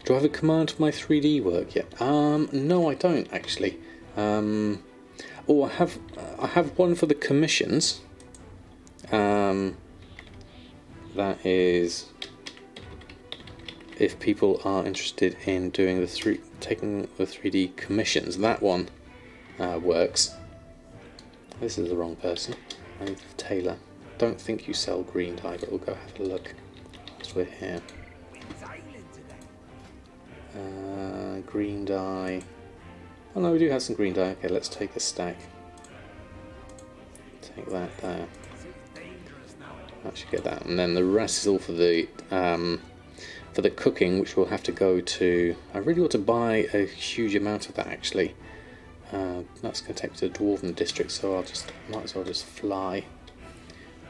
Do I have a command for my 3D work yet? No, I don't actually. Oh, I have one for the commissions. That is if people are interested in doing taking the 3D commissions. That one works. This is the wrong person. I need the tailor. Don't think you sell green dye, but we'll go have a look whilst we're here. Green dye. Oh no, we do have some green dye. Okay, let's take a stack. Take that there. That should get that, and then the rest is all for the cooking, which we'll have to go to. I really ought to buy a huge amount of that actually. That's going to take me to the Dwarven district, so might as well just fly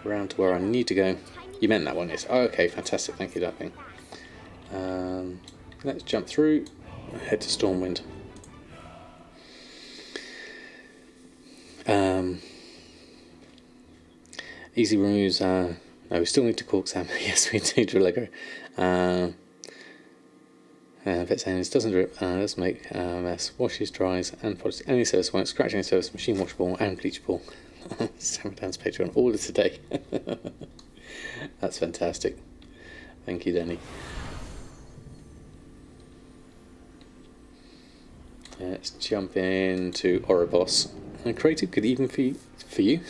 around to where I need to go. You meant that one, yes? Oh, okay, fantastic. Thank you, Duckling. Let's jump through. Head to Stormwind. Easy removes. No, we still need to cork Sam. Yes, we do, Drillego. Vet saying this doesn't drip, doesn't make a mess, washes, dries, and polishes any surface when it's scratching any surface, machine washable and bleachable. Samadan's Patreon order today. That's fantastic. Thank you, Denny. Let's jump into Oribos. And Creative, good evening for you.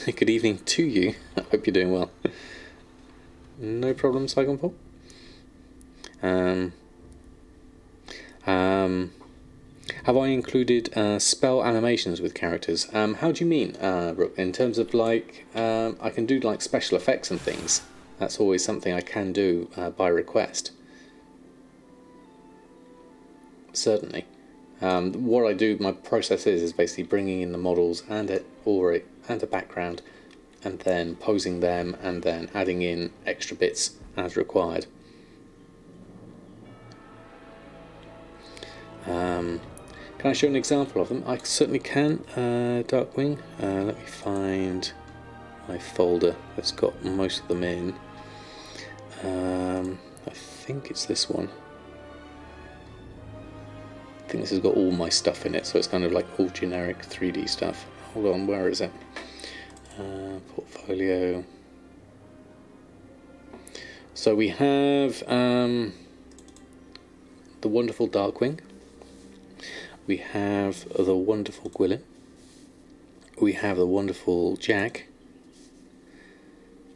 Good evening to you. I hope you're doing well. No problem, Saigon Paul. Have I included spell animations with characters? How do you mean, Brooke? In terms of like, I can do like special effects and things. That's always something I can do by request. Certainly. What I do, my process is basically bringing in the models and a background, and then posing them, and then adding in extra bits as required. Can I show an example of them? I certainly can, Darkwing. Let me find archive folder that's got most of them in. I think it's this one. I think this has got all my stuff in it, so it's kind of like all generic 3D stuff. Hold on, where is it? Portfolio. So we have the wonderful Darkwing. We have the wonderful Gwillem. We have the wonderful Jack.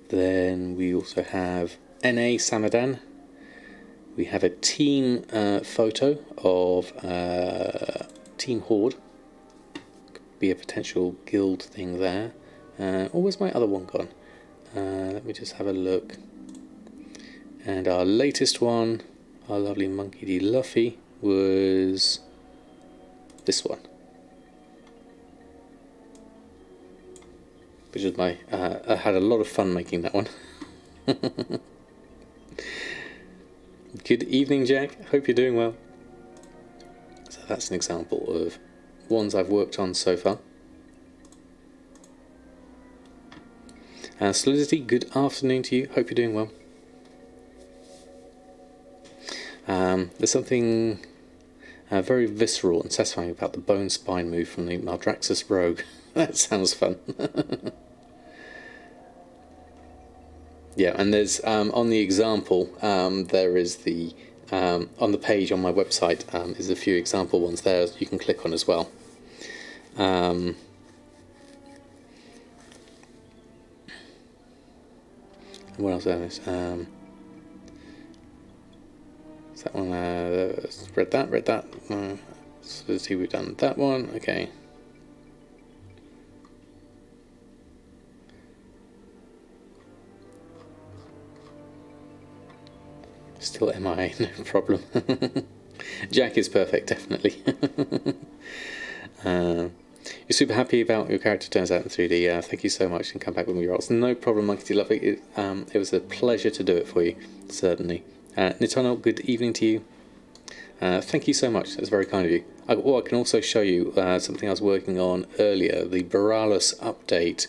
Then we also have NA Samadan. We have a team photo of Team Horde. Could be a potential guild thing there. Where's my other one gone? Let me just have a look. And our latest one, our lovely Monkey D. Luffy, was this one. Which is my, I had a lot of fun making that one. Good evening, Jack. Hope you're doing well. So that's an example of ones I've worked on so far. Solidity, good afternoon to you. Hope you're doing well. There's something very visceral and satisfying about the bone spine move from the Maldraxxus Rogue. That sounds fun. Yeah, and there's on the example there is the on the page on my website is a few example ones there you can click on as well. What else is that one? Read that. So let's see, we've done that one. Okay. Still MIA, no problem. Jack is perfect, definitely. You're super happy about your character turns out in 3D. Thank you so much, and come back with me rolls. No problem, Monkey D. Lovely. It was a pleasure to do it for you, certainly. Nitonal, good evening to you. Thank you so much. That's very kind of you. I can also show you something I was working on earlier. The Borealis update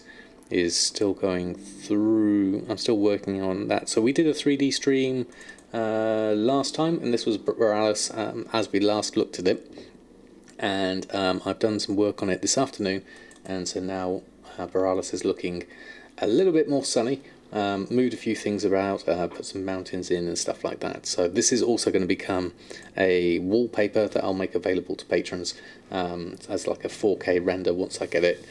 is still going through. I'm still working on that. So we did a 3D stream last time, and this was Borealis as we last looked at it. And I've done some work on it this afternoon, and so now Borealis is looking a little bit more sunny. Moved a few things about, put some mountains in and stuff like that. So this is also going to become a wallpaper that I'll make available to patrons as like a 4K render once I get it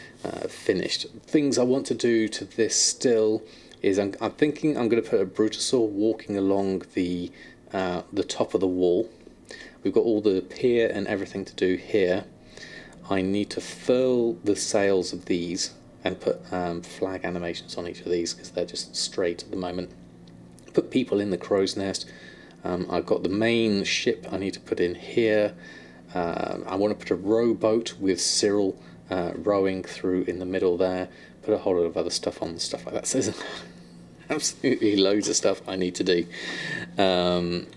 finished. Things I want to do to this still is I'm thinking I'm going to put a Brutosaur walking along the top of the wall. We've got all the pier and everything to do here. I need to furl the sails of these and put flag animations on each of these because they're just straight at the moment. Put people in the crow's nest. I've got the main ship I need to put in here. I want to put a rowboat with Cyril rowing through in the middle there. Put a whole lot of other stuff on, stuff like that. So there's absolutely loads of stuff I need to do.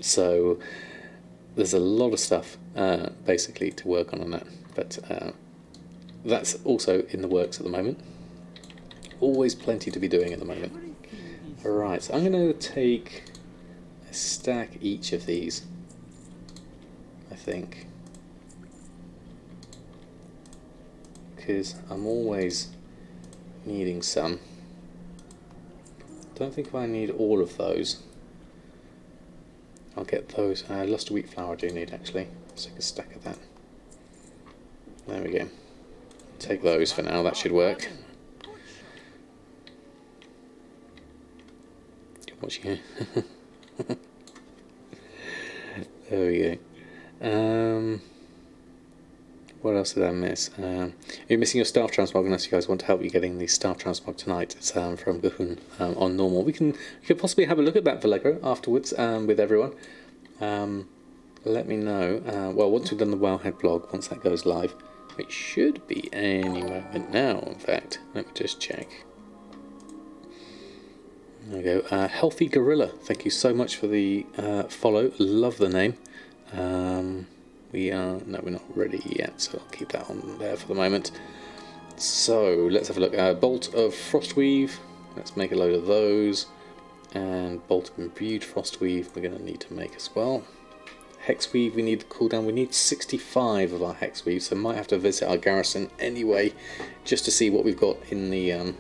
So there's a lot of stuff basically to work on that. But that's also in the works at the moment. Always plenty to be doing at the moment. Alright, so I'm going to take a stack each of these, I think. Because I'm always needing some. Don't think I need all of those. I'll get those. Luster wheat flour I do need actually. Let's take a stack of that. There we go. Take those for now, that should work. Watching here. There we go. What else did I miss? You're missing your staff transmog, unless you guys want to help you getting the staff transmog tonight. It's from Gahun on normal. We could possibly have a look at that Vallejo afterwards with everyone. Let me know. Well, once we've done the Wowhead blog, once that goes live, it should be any moment now, in fact. Let me just check. There we go. Healthy Gorilla, thank you so much for the follow. Love the name. No, we're not ready yet, so I'll keep that on there for the moment. So let's have a look. Bolt of Frostweave. Let's make a load of those. And Bolt and Imbued Frostweave we're going to need to make as well. Hexweave we need the cooldown. We need 65 of our Hexweave, so might have to visit our garrison anyway, just to see what we've got in the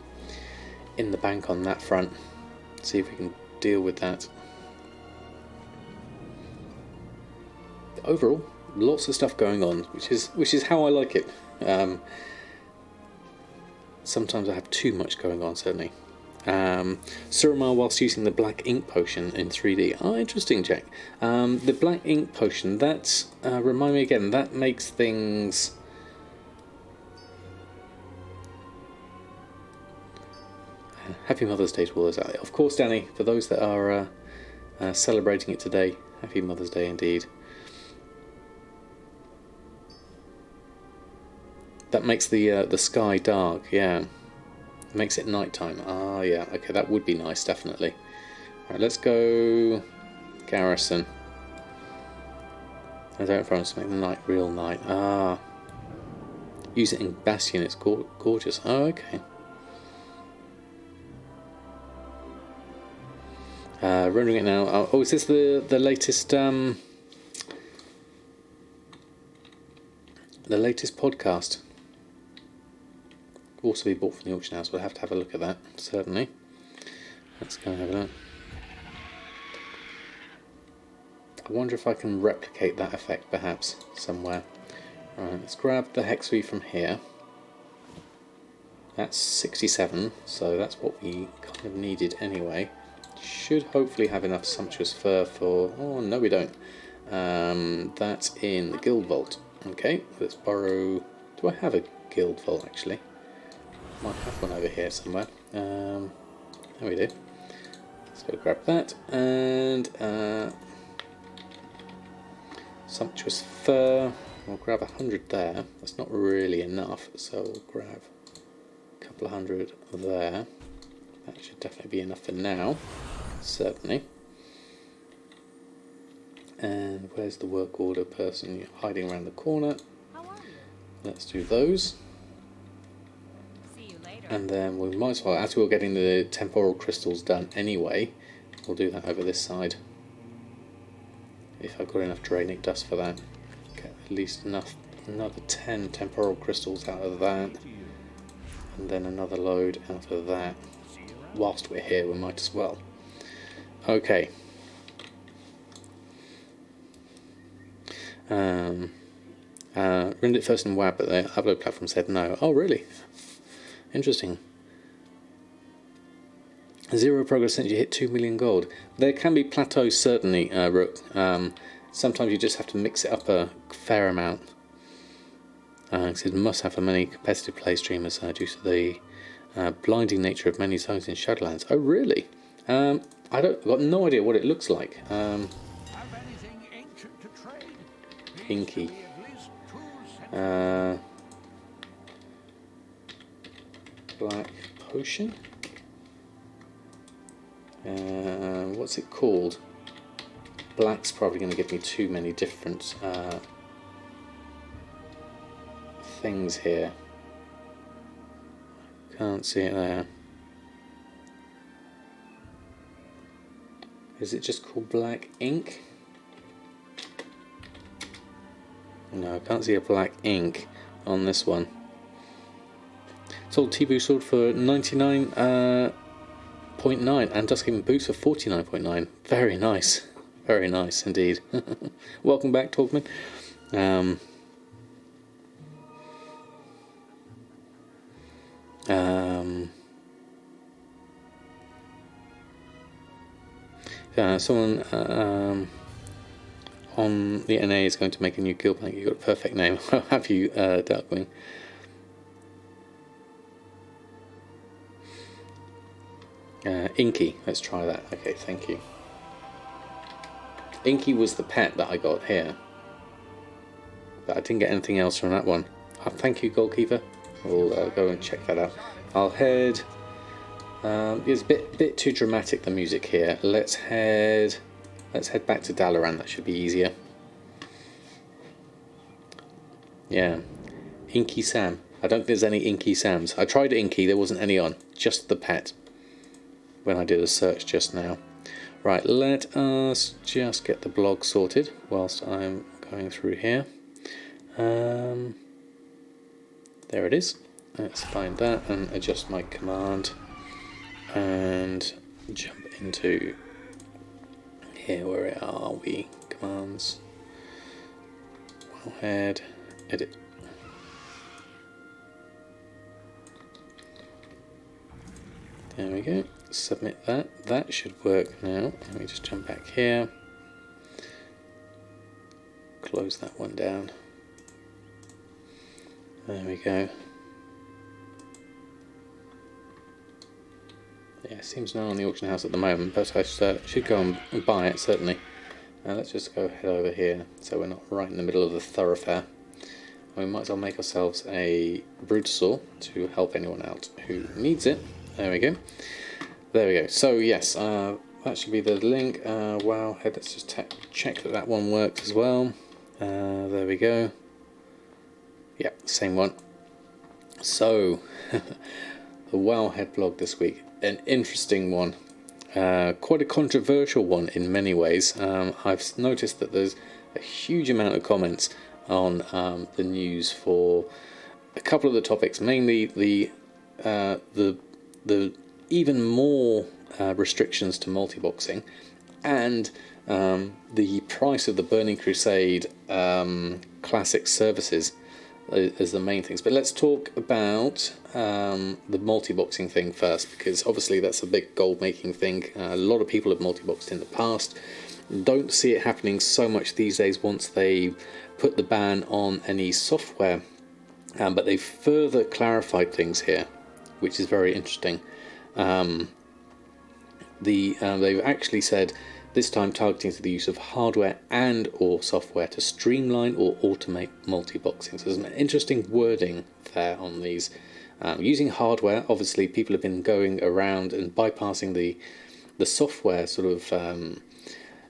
bank on that front. See if we can deal with that. Overall, lots of stuff going on, which is how I like it. Sometimes I have too much going on, certainly. Suramar whilst using the black ink potion in 3D. Oh, interesting, Jack. The black ink potion, that's, remind me again, that makes things... Happy Mother's Day to all those out there. Of course, Danny, for those that are celebrating it today, Happy Mother's Day indeed. That makes the sky dark, yeah. Makes it nighttime. Ah, yeah. Okay, that would be nice, definitely. Right, let's go garrison. I don't promise to make the night real night. Ah, use it in Bastion. It's gorgeous. Oh, okay. Rendering it now. Oh, is this the latest the latest podcast? Also be bought from the auction house. We'll have to have a look at that, certainly. Let's go and have a look. I wonder if I can replicate that effect perhaps somewhere. Right, let's grab the Hexweave from here. That's 67, so that's what we kind of needed anyway. Should hopefully have enough sumptuous fur for... Oh, no we don't. That's in the guild vault. Okay, let's borrow... Do I have a guild vault actually? Might have one over here somewhere. There we do. Let's go grab that. And sumptuous fur. We'll grab 100 there. That's not really enough, so we'll grab a couple of 100 there. That should definitely be enough for now. Certainly. And where's the work order person? You're hiding around the corner. Let's do those. And then we might as well, as we're getting the temporal crystals done anyway, we'll do that over this side. If I've got enough Draenic dust for that. Get at least enough, another 10 temporal crystals out of that. And then another load out of that. Whilst we're here, we might as well. Okay. Render it first in WAB, but the upload platform said no. Oh, really? Interesting. 0 progress since you hit 2 million gold. There can be plateaus, certainly, Rook. Sometimes you just have to mix it up a fair amount. It must have for many competitive play streamers due to the blinding nature of many zones in Shadowlands. Oh, really? I've got no idea what it looks like. Inky. Black potion. What's it called? Black's probably going to give me too many different things here. Can't see it there. Is it just called black ink? No, I can't see a black ink on this one. Sold T-Boo sword for 99.9 and Duskhaven boots for 49.9. Very nice. Very nice indeed. Welcome back, Talkman. Someone on the NA is going to make a new guild bank. You've got a perfect name. Have you, Darkwing? Inky, let's try that. Okay, thank you. Inky was the pet that I got here, but I didn't get anything else from that one. Oh, thank you, Goalkeeper. We'll go and check that out. I'll head. It's a bit too dramatic, the music here. Let's head back to Dalaran. That should be easier. Yeah, Inky Sam. I don't think there's any Inky Sams. I tried Inky, there wasn't any on. Just the pet. when I did a search just now. Right, let us just get the blog sorted whilst I'm going through here. There it is. Let's find that and adjust my command and jump into here. Where are we? Commands. Wowhead. Edit. There we go. Submit that. That should work now. Let me just jump back here. Close that one down. There we go. Yeah, it seems no on the auction house at the moment, but I should go and buy it, certainly. Let's just go head over here so we're not right in the middle of the thoroughfare. We might as well make ourselves a Brutosaur to help anyone out who needs it. There we go. There we go. So yes, that should be the link. Wowhead, let's just check that that one works as well. There we go. Yep, same one. So, the Wowhead blog this week. An interesting one. Quite a controversial one in many ways. I've noticed that there's a huge amount of comments on the news for a couple of the topics, mainly the even more restrictions to multi-boxing, and the price of the Burning Crusade classic services as the main things. But let's talk about the multi-boxing thing first, because obviously that's a big gold-making thing. A lot of people have multi-boxed in the past. Don't see it happening so much these days once they put the ban on any software, but they've further clarified things here, which is very interesting. They've actually said this time targeting to the use of hardware and or software to streamline or automate multi-boxing. So there's an interesting wording there on these. Using hardware, obviously people have been going around and bypassing the software sort of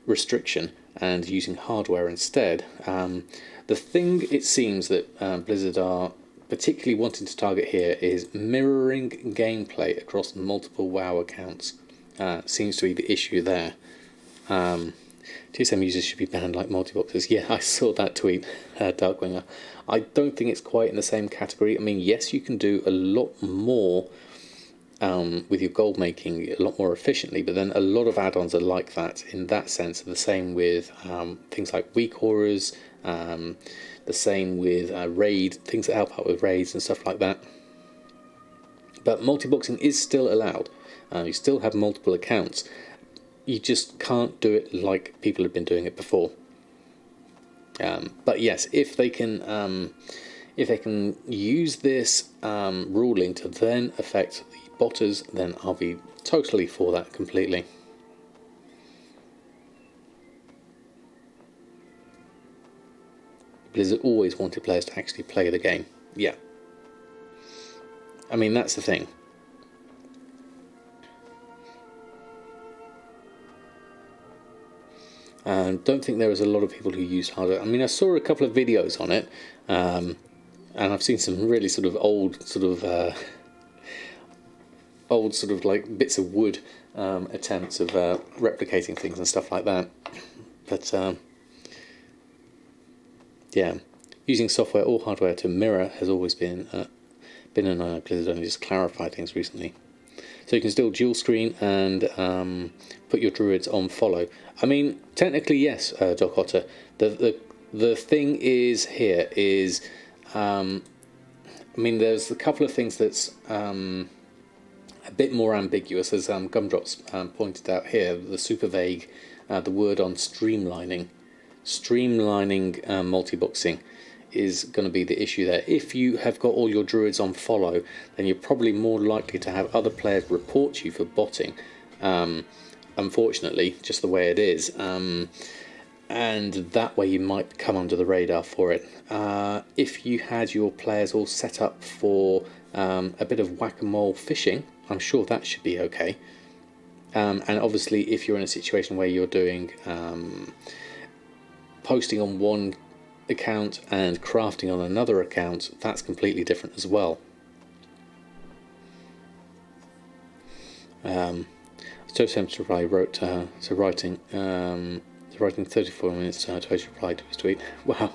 restriction and using hardware instead. The thing it seems that Blizzard are particularly wanting to target here is mirroring gameplay across multiple WoW accounts. Seems to be the issue there. TSM users should be banned like multi-boxers. Yeah, I saw that tweet, Darkwinger. I don't think it's quite in the same category. I mean, yes, you can do a lot more with your gold making a lot more efficiently, but then a lot of add-ons are like that in that sense. The same with things like weak auras, the same with raid, things that help out with raids and stuff like that. But multi-boxing is still allowed. You still have multiple accounts. You just can't do it like people have been doing it before. But yes, if they can use this ruling to then affect the botters, then I'll be totally for that completely. Blizzard always wanted players to actually play the game. Yeah. I mean, that's the thing. Don't think there was a lot of people who used hardware. I mean, I saw a couple of videos on it, and I've seen some really sort of old sort of like bits of wood attempts of replicating things and stuff like that. But yeah, using software or hardware to mirror has always been an Blizzard only just clarified things recently. So you can still dual screen and put your druids on follow. I mean, technically yes, Doc Otter. The thing is here is, I mean, there's a couple of things that's a bit more ambiguous, as Gumdrops pointed out here. The super vague, the word on streamlining multi-boxing is going to be the issue there. If you have got all your druids on follow, then you're probably more likely to have other players report you for botting. Unfortunately, just the way it is. And that way you might come under the radar for it. If you had your players all set up for a bit of whack-a-mole fishing, I'm sure that should be okay. And obviously if you're in a situation where you're doing posting on one account and crafting on another account, that's completely different as well. Joseph reply wrote, writing 34 minutes to reply to his tweet. Wow.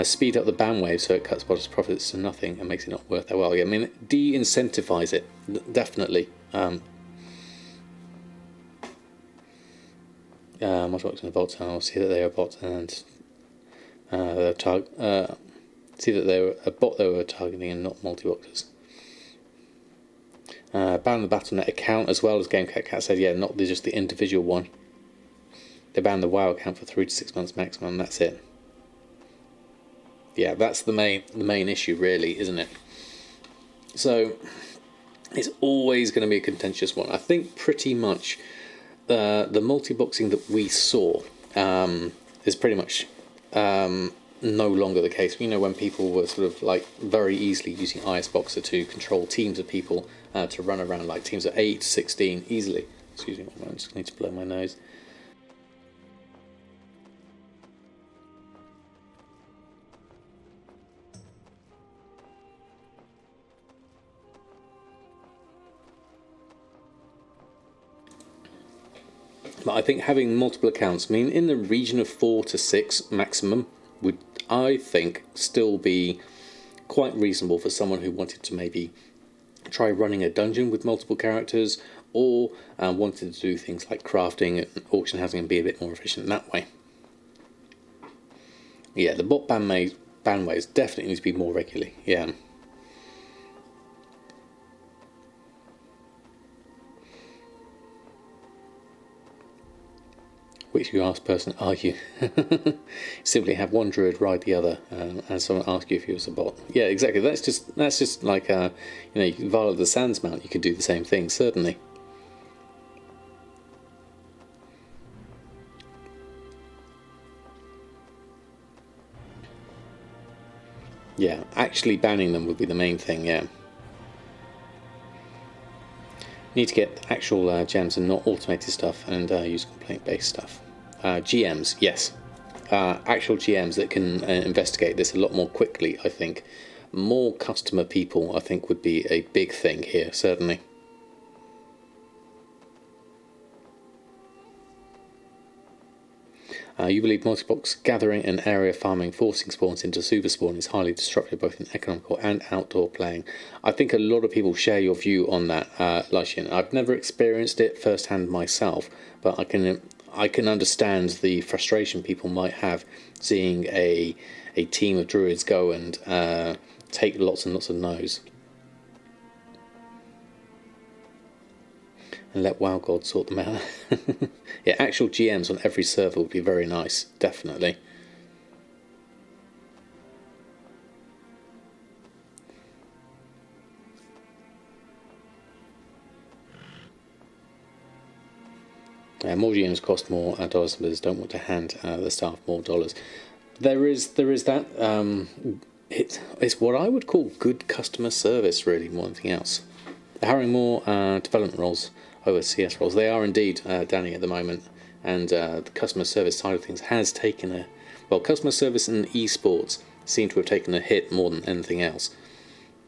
Speed up the ban wave so it cuts Bottas' profits to nothing and makes it not worth their while. Yeah, I mean, de-incentivize it, definitely. What's in the bots? I'll see that they are bots and see that they were a bot they were targeting and not multi-boxers. Ban the Battle.net account as well, as GameCat said. Yeah, not just the individual one. They banned the WoW account for 3 to 6 months maximum. That's it. Yeah, that's the main issue, really, isn't it? So it's always going to be a contentious one. I think pretty much the multi-boxing that we saw is pretty much no longer the case. You know, when people were sort of like very easily using IS Boxer to control teams of people to run around, like teams of 8, 16 easily. Excuse me, I just need to blow my nose. But I think having multiple accounts, I mean, in the region of 4 to 6 maximum, would, I think, still be quite reasonable for someone who wanted to maybe try running a dungeon with multiple characters, or wanted to do things like crafting and auction housing and be a bit more efficient that way. Yeah, the bot ban waves definitely need to be more regularly. Yeah. Which you ask person are you? Simply have one druid ride the other, and someone ask you if you was a bot. Yeah, exactly. That's just like you know, Viola the Sands mount. You could do the same thing, certainly. Yeah, actually banning them would be the main thing. Yeah. Need to get actual gems and not automated stuff, and use complaint-based stuff. GMs, yes. Actual GMs that can investigate this a lot more quickly, I think. More customer people, I think, would be a big thing here, certainly. You believe multi-box gathering and area farming forcing spawns into super spawn is highly disruptive both in economical and outdoor playing. I think a lot of people share your view on that, Lushian. I've never experienced it firsthand myself, but I can understand the frustration people might have seeing a team of druids go and take lots and lots of no's. And let WoW God sort them out. Yeah, actual GMs on every server would be very nice, definitely. More GMs cost more dollars, but don't want to hand the staff more dollars. There is that. It's what I would call good customer service, really, more than anything else. They're hiring more development roles over CS roles. They are indeed, Danny, at the moment, and the customer service side of things has taken customer service and esports seem to have taken a hit more than anything else,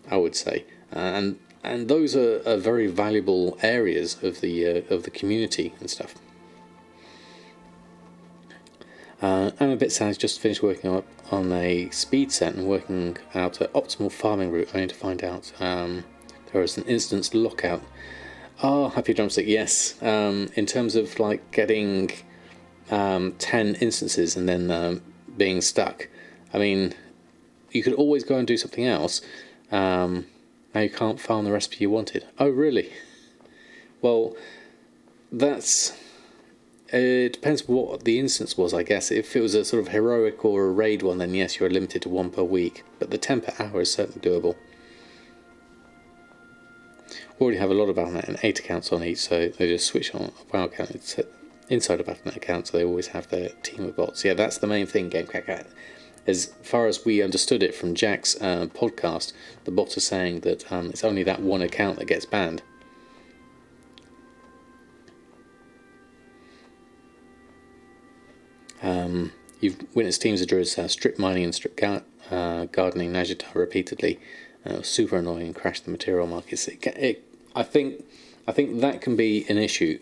I would say, and those are very valuable areas of the community and stuff. I'm a bit sad. Just finished working on a speed set and working out an optimal farming route, only to find out there was an instance lockout. Oh, happy drumstick, yes. In terms of like getting 10 instances and then being stuck. I mean, you could always go and do something else. Now you can't farm the recipe you wanted. Oh, really? Well, it depends what the instance was, I guess. If it was a sort of heroic or a raid one, then yes, you're limited to 1 per week. But the 10 per hour is certainly doable. We already have a lot of Battle.net and 8 accounts on each, so they just switch on a WoW account. It's inside a Battle.net account, so they always have their team of bots. Yeah, that's the main thing, GameCat. As far as we understood it from Jack's podcast, the bots are saying that it's only that one account that gets banned. You've witnessed teams of druids strip mining and strip gardening Najata repeatedly. It was super annoying and crashed the material markets. I think that can be an issue,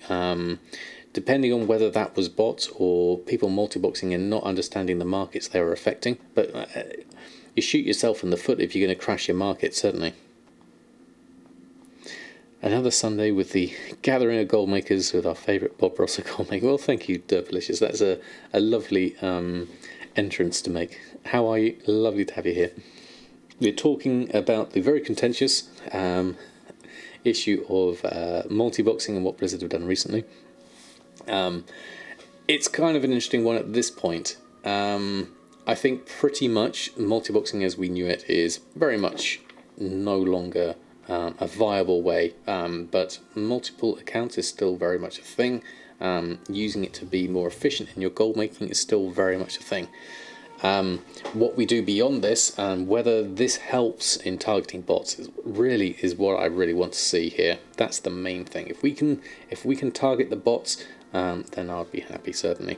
depending on whether that was bots or people multi-boxing and not understanding the markets they were affecting. But you shoot yourself in the foot if you're going to crash your market, certainly. Another Sunday with the gathering of gold makers with our favourite Bob Ross gold maker. Well, thank you, Derpalicious. That's a lovely entrance to make. How are you? Lovely to have you here. We're talking about the very contentious issue of multi-boxing and what Blizzard have done recently. It's kind of an interesting one at this point. I think pretty much multi-boxing as we knew it is very much no longer a viable way, but multiple accounts is still very much a thing. Using it to be more efficient in your gold making is still very much a thing. What we do beyond this and whether this helps in targeting bots is what I really want to see here. That's the main thing. If we can target the bots, then I'd be happy, certainly.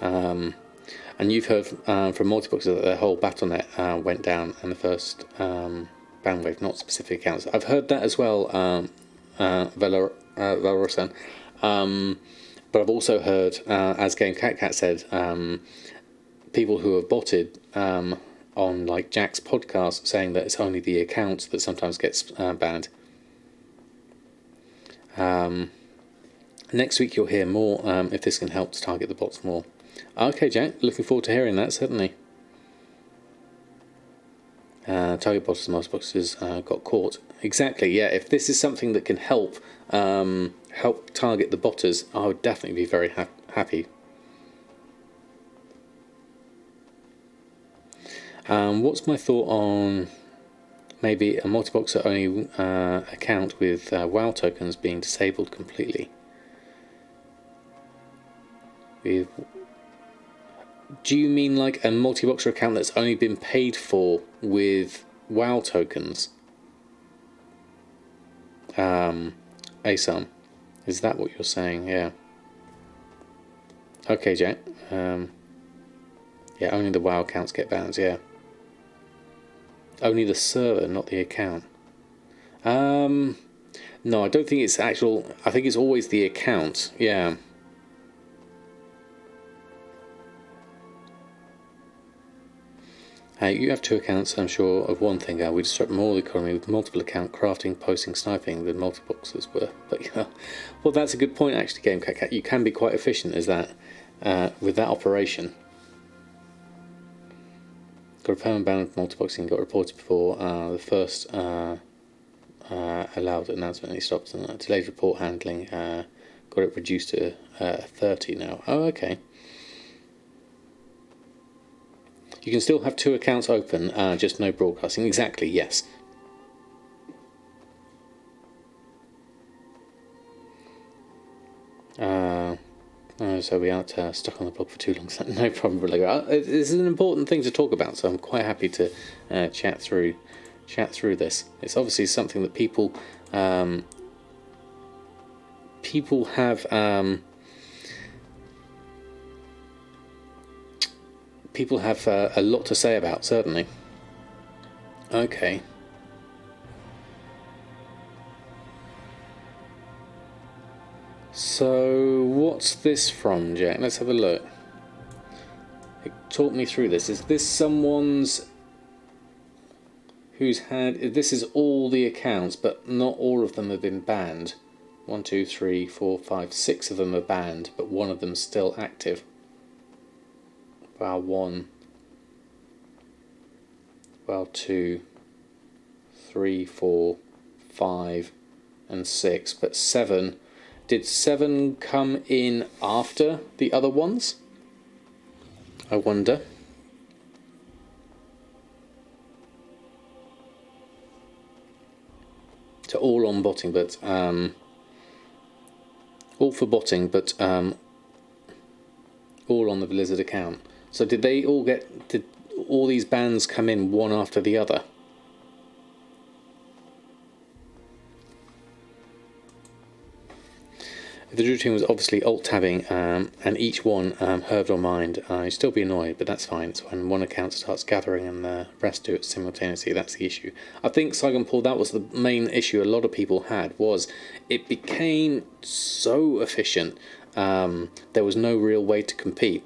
And you've heard from multiboxers that their whole Battle.net went down and the first ban wave, not specific accounts. I've heard that as well, Valorosan. But I've also heard, as Game Cat said, people who have botted on like Jack's podcast saying that it's only the account that sometimes gets banned. Next week you'll hear more if this can help to target the bots more. Okay, Jack, looking forward to hearing that, certainly. Target bots and multi-boxes got caught. Exactly, yeah. If this is something that can help target the botters, I would definitely be very happy. What's my thought on maybe a multi-boxer only account with WoW tokens being disabled completely? Do you mean like a multi-boxer account that's only been paid for with WoW tokens? ASAM, is that what you're saying? Yeah. Okay, Jack. Yeah, only the WoW accounts get banned, yeah. Only the server, not the account. No, I don't think it's actual. I think it's always the account, yeah. You have two accounts, I'm sure, of one thing. We disrupt more the economy with multiple account crafting, posting, sniping than multi-boxers were. But yeah, well, that's a good point, actually, Game Cat. You can be quite efficient as that with that operation. Got a permanent ban of multi-boxing, got reported before the first allowed announcement, he stopped. And delayed report handling, got it reduced to 30 now. Oh, okay. You can still have two accounts open, just no broadcasting. Exactly, yes. So we aren't stuck on the blog for too long. So no problem, Relago. This is an important thing to talk about, so I'm quite happy to chat through this. It's obviously something that people have a lot to say about, certainly. Okay. So, what's this from, Jack? Let's have a look. Talk me through this. Is this someone's who's had... This is all the accounts, but not all of them have been banned. 1, 2, 3, 4, 5, 6 of them are banned, but one of them's still active. WoW 1, WoW 2, 3, 4, 5, and 6, but 7. Did 7 come in after the other ones? I wonder. So all on botting, but all for botting, but all on the Blizzard account. So did all these bans come in one after the other? If the routine was obviously alt-tabbing and each one heard or mined, you'd still be annoyed, but that's fine. It's when one account starts gathering and the rest do it simultaneously, that's the issue. I think Saigon Paul, that was the main issue a lot of people had, was it became so efficient, there was no real way to compete.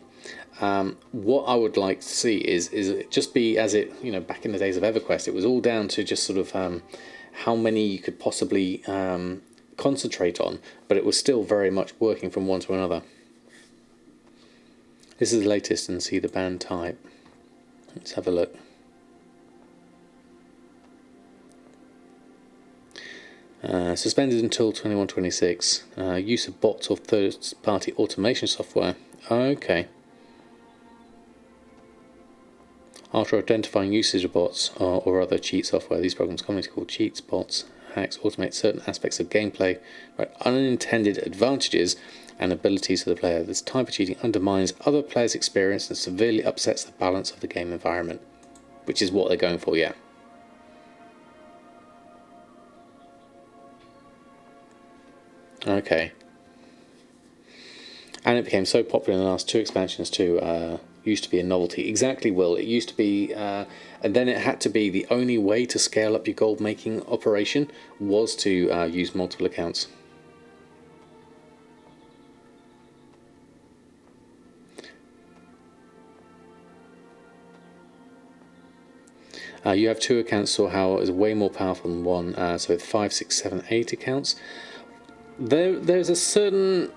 What I would like to see is it just be as it, back in the days of EverQuest, it was all down to just sort of how many you could possibly concentrate on, but it was still very much working from one to another. This is the latest and see the band type. Let's have a look. Suspended until 21/26. Use of bots or third-party automation software. Okay. After identifying usage of bots or other cheat software, these programs commonly called cheats, bots, hacks, automate certain aspects of gameplay, right, unintended advantages and abilities of the player. This type of cheating undermines other players' experience and severely upsets the balance of the game environment, which is what they're going for, yeah. Okay. And it became so popular in the last two expansions too. Used to be a novelty. Exactly, Will. It used to be, and then it had to be the only way to scale up your gold making operation was to use multiple accounts. You have two accounts, so how is way more powerful than one. So with 5, 6, 7, 8 accounts, there's a certain.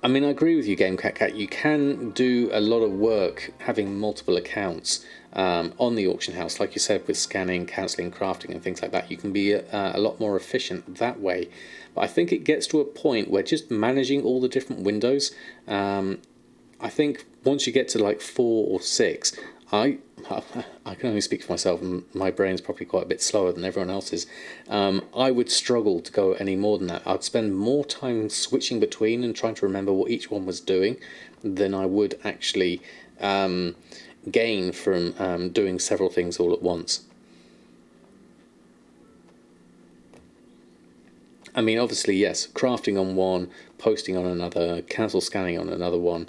I mean, I agree with you, GameCat. You can do a lot of work having multiple accounts on the auction house, like you said, with scanning, cancelling, crafting, and things like that. You can be a lot more efficient that way. But I think it gets to a point where just managing all the different windows, I think once you get to like 4 or 6, I can only speak for myself, and my brain's probably quite a bit slower than everyone else's. I would struggle to go any more than that. I'd spend more time switching between and trying to remember what each one was doing than I would actually gain from doing several things all at once. I mean, obviously, yes, crafting on one, posting on another, cancel scanning on another one.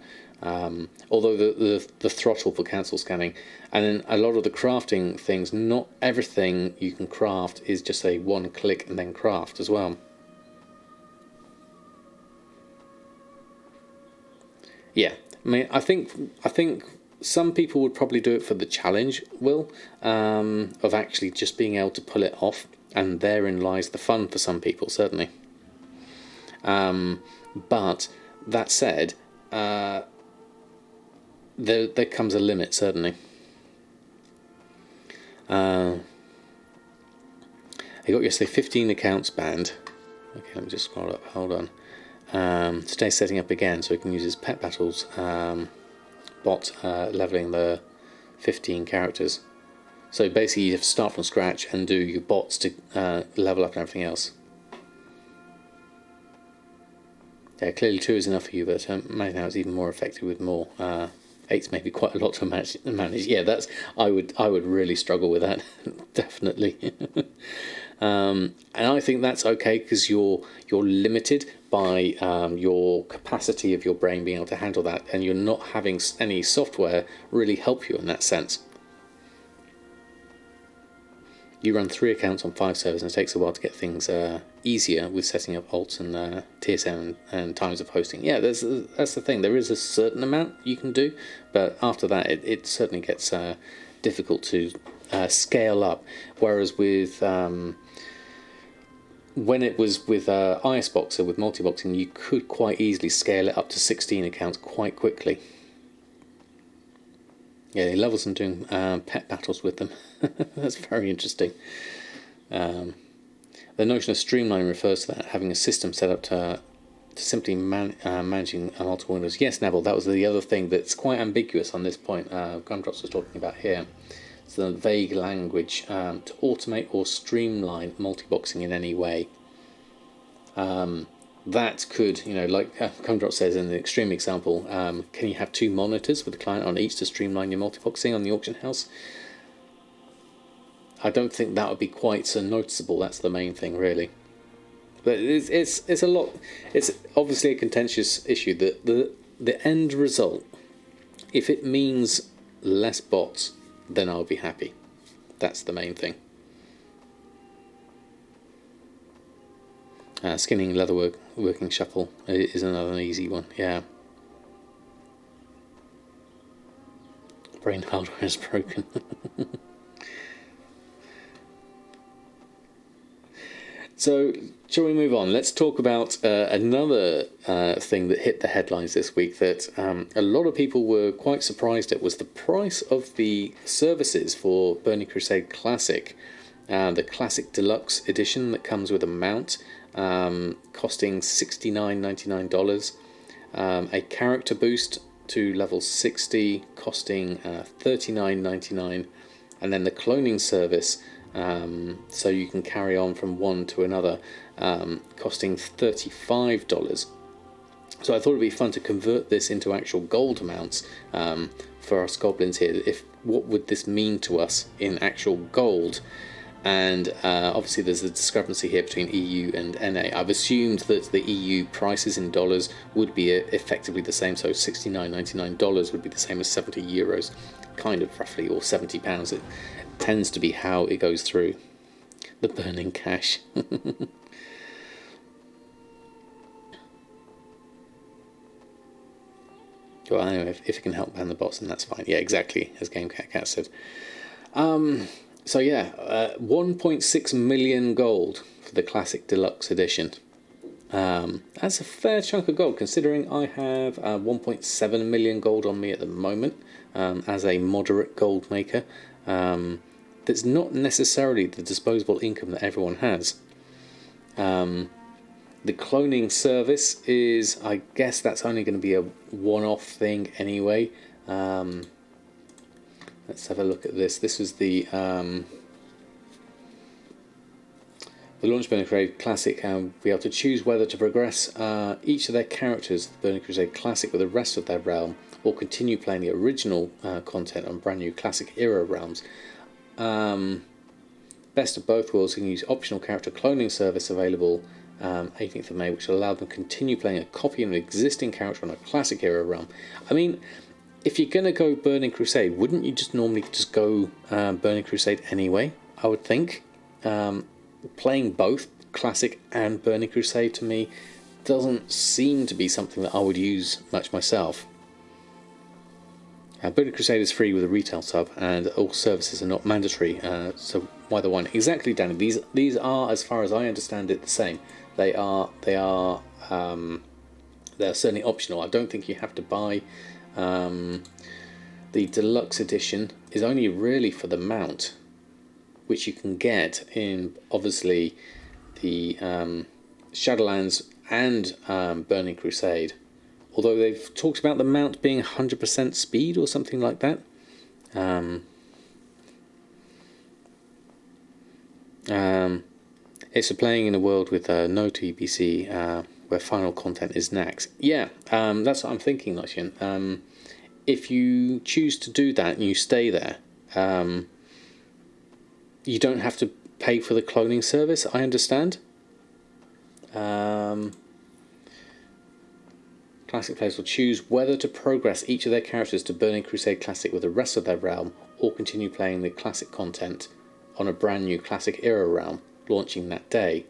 Although the throttle for cancel scanning, and then a lot of the crafting things, not everything you can craft is just a one click and then craft as well. Yeah, I mean, I think some people would probably do it for the challenge, Will, of actually just being able to pull it off, and therein lies the fun for some people, certainly. But that said, there comes a limit, certainly. I got yesterday 15 accounts banned. Okay, let me just scroll up, hold on. Today setting up again, so we can use his pet battles bot, leveling the 15 characters. So basically you have to start from scratch and do your bots to level up and everything else. Yeah, clearly 2 is enough for you, but now it's even more effective with more. 8's maybe quite a lot to manage. Yeah, that's I would really struggle with that, definitely. And I think that's okay because you're limited by your capacity of your brain being able to handle that, and you're not having any software really help you in that sense. You run 3 accounts on 5 servers, and it takes a while to get things easier with setting up alts and TSM and times of hosting. Yeah, that's the thing. There is a certain amount you can do, but after that, it certainly gets difficult to scale up. Whereas with when it was with ISBoxer, with multiboxing, you could quite easily scale it up to 16 accounts quite quickly. Yeah, he levels and doing pet battles with them. That's very interesting. The notion of streamlining refers to that, having a system set up to simply managing multiple windows. Yes, Neville, that was the other thing that's quite ambiguous on this point. Gumdrops was talking about here. It's the vague language to automate or streamline multiboxing in any way. That could, like Gumdrop says in the extreme example, can you have 2 monitors with the client on each to streamline your multiboxing on the auction house? I don't think that would be quite so noticeable. That's the main thing, really. But it's a lot. It's obviously a contentious issue. The end result, if it means less bots, then I'll be happy. That's the main thing. Skinning leather working shuffle is another easy one. Yeah. Brain hardware is broken. So, shall we move on? Let's talk about another thing that hit the headlines this week that a lot of people were quite surprised at, was the price of the services for Burning Crusade Classic. The Classic Deluxe Edition that comes with a mount, costing $69.99. A character boost to level 60, costing $39.99. And then the cloning service, so you can carry on from one to another, costing $35. So I thought it'd be fun to convert this into actual gold amounts for us goblins here. What would this mean to us in actual gold? And obviously there's a discrepancy here between EU and NA. I've assumed that the EU prices in dollars would be effectively the same, so $69.99 would be the same as €70, kind of roughly, or £70. It tends to be how it goes through. The burning cash. Well, anyway, if it can help ban the bots, then that's fine. Yeah, exactly, as GameCat said. So yeah, 1.6 million gold for the Classic Deluxe Edition. That's a fair chunk of gold, considering I have 1.7 million gold on me at the moment as a moderate gold maker. That's not necessarily the disposable income that everyone has. The cloning service is, I guess that's only going to be a one-off thing anyway. Let's have a look at this. This was the launch Burning Crusade Classic, be able to choose whether to progress each of their characters, the Burning Crusade Classic, with the rest of their realm, or continue playing the original content on brand new Classic era realms. Best of both worlds can use optional character cloning service available 18th of May, which will allow them to continue playing a copy of an existing character on a Classic era realm. I mean, if you're going to go Burning Crusade, wouldn't you just normally just go Burning Crusade anyway, I would think? Playing both Classic and Burning Crusade, to me, doesn't seem to be something that I would use much myself. Burning Crusade is free with a retail sub, and all services are not mandatory, so why the one? Exactly, Danny. These are, as far as I understand it, the same. They're certainly optional. I don't think you have to buy. The deluxe edition is only really for the mount, which you can get in obviously the Shadowlands and Burning Crusade, although they've talked about the mount being 100% speed or something like that. It's playing in a world with no TBC, where final content is Nax. Yeah, that's what I'm thinking, Lucian. If you choose to do that and you stay there, you don't have to pay for the cloning service, I understand. Classic players will choose whether to progress each of their characters to Burning Crusade Classic with the rest of their realm, or continue playing the Classic content on a brand new Classic era realm, launching that day.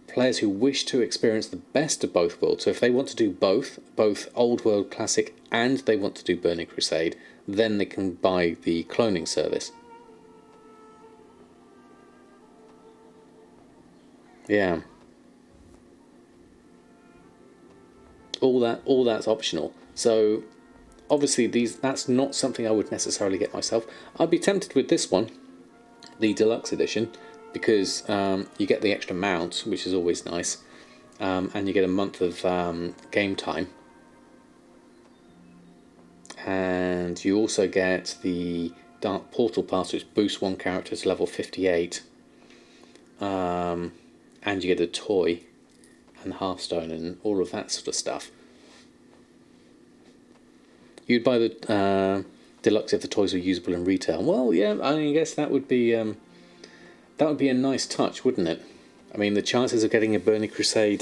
Players who wish to experience the best of both worlds, so if they want to do both Old World Classic and they want to do Burning Crusade, then they can buy the cloning service. Yeah. All that's optional. So obviously that's not something I would necessarily get myself. I'd be tempted with this one, the deluxe edition, because you get the extra mount, which is always nice, and you get a month of game time, and you also get the Dark Portal Pass, which boosts one character to level 58, and you get a toy and Hearthstone and all of that sort of stuff. You'd buy the deluxe if the toys were usable in retail. Well, yeah, I guess that would be a nice touch, wouldn't it? I mean, the chances of getting a Burning Crusade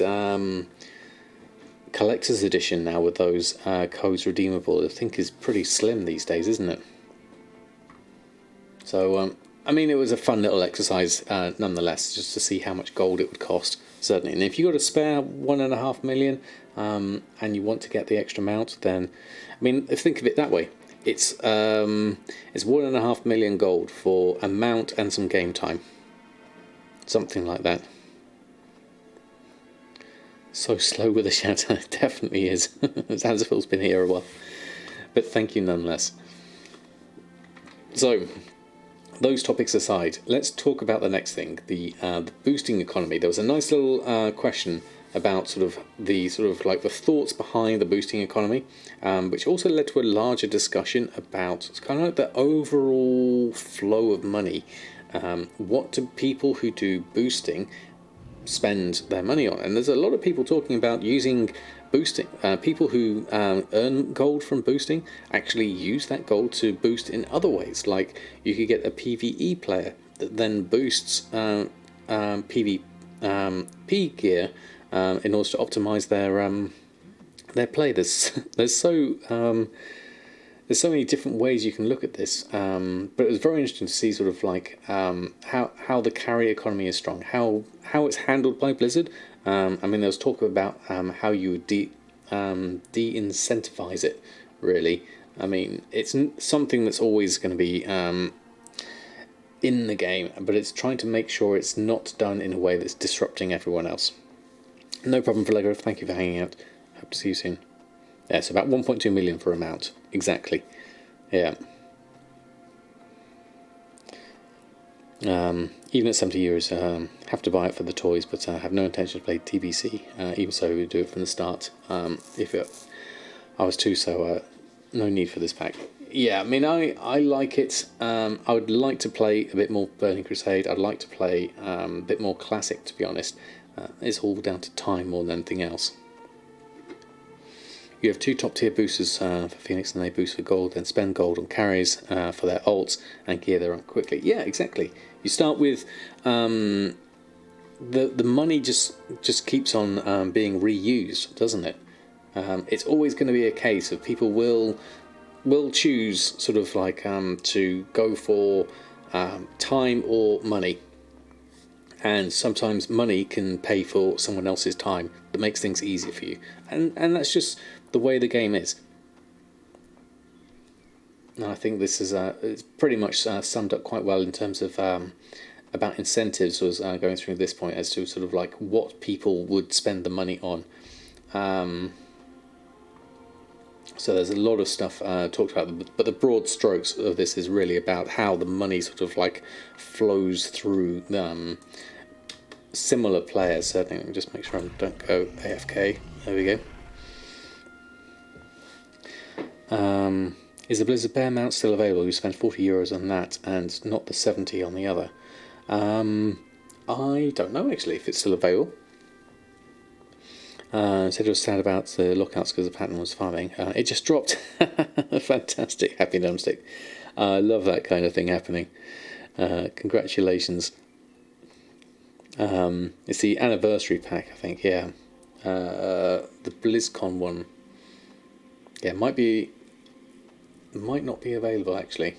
collector's edition now with those codes redeemable, I think, is pretty slim these days, isn't it? So, I mean, it was a fun little exercise nonetheless, just to see how much gold it would cost, certainly. And if you've got a spare 1.5 million and you want to get the extra mount, then, I mean, think of it that way. It's 1.5 million gold for a mount and some game time. Something like that. So slow with the shadow, it definitely is. Zanzifil's been here a while. But thank you nonetheless. So, those topics aside, let's talk about the next thing, the boosting economy. There was a nice little question about the thoughts behind the boosting economy, which also led to a larger discussion about kind of like the overall flow of money. What do people who do boosting spend their money on? And there's a lot of people talking about using boosting. People who earn gold from boosting actually use that gold to boost in other ways. Like you could get a PvE player that then boosts PvP gear in order to optimize their play. There's so many different ways you can look at this, but it was very interesting to see sort of like how the carry economy is strong, how it's handled by Blizzard. I mean, there was talk about how you would de-incentivize it, really. I mean, it's something that's always going to be in the game, but it's trying to make sure it's not done in a way that's disrupting everyone else. No problem, Valego. Thank you for hanging out. Hope to see you soon. Yeah, it's about 1.2 million for a mount. Exactly. Yeah. Even at 70 euros, have to buy it for the toys, but have no intention to play TBC. Even so, we do it from the start. I was too, so no need for this pack. Yeah, I mean, I like it. I would like to play a bit more Burning Crusade. I'd like to play a bit more Classic, to be honest. It's all down to time more than anything else. You have 2 top-tier boosters for Phoenix, and they boost for gold, then spend gold on carries for their ults and gear their own quickly. Yeah, exactly. You start with the money just keeps on being reused, doesn't it? It's always going to be a case of people will choose sort of like to go for time or money. And sometimes money can pay for someone else's time that makes things easier for you. And that's just the way the game is. And I think this is it's pretty much summed up quite well in terms of about incentives was going through this point as to sort of like what people would spend the money on. So there's a lot of stuff talked about, but the broad strokes of this is really about how the money sort of like flows through similar players. Certainly, let me just make sure I don't go AFK. There we go. Is the Blizzard Bear mount still available? You spend 40 euros on that and not the 70 on the other. I don't know actually if it's still available. Said it was sad about the lockouts because the pattern was farming. It just dropped. Fantastic. Happy Dumbstick. I love that kind of thing happening. Congratulations. It's the anniversary pack, I think, yeah. The BlizzCon one. Yeah, might not be available actually.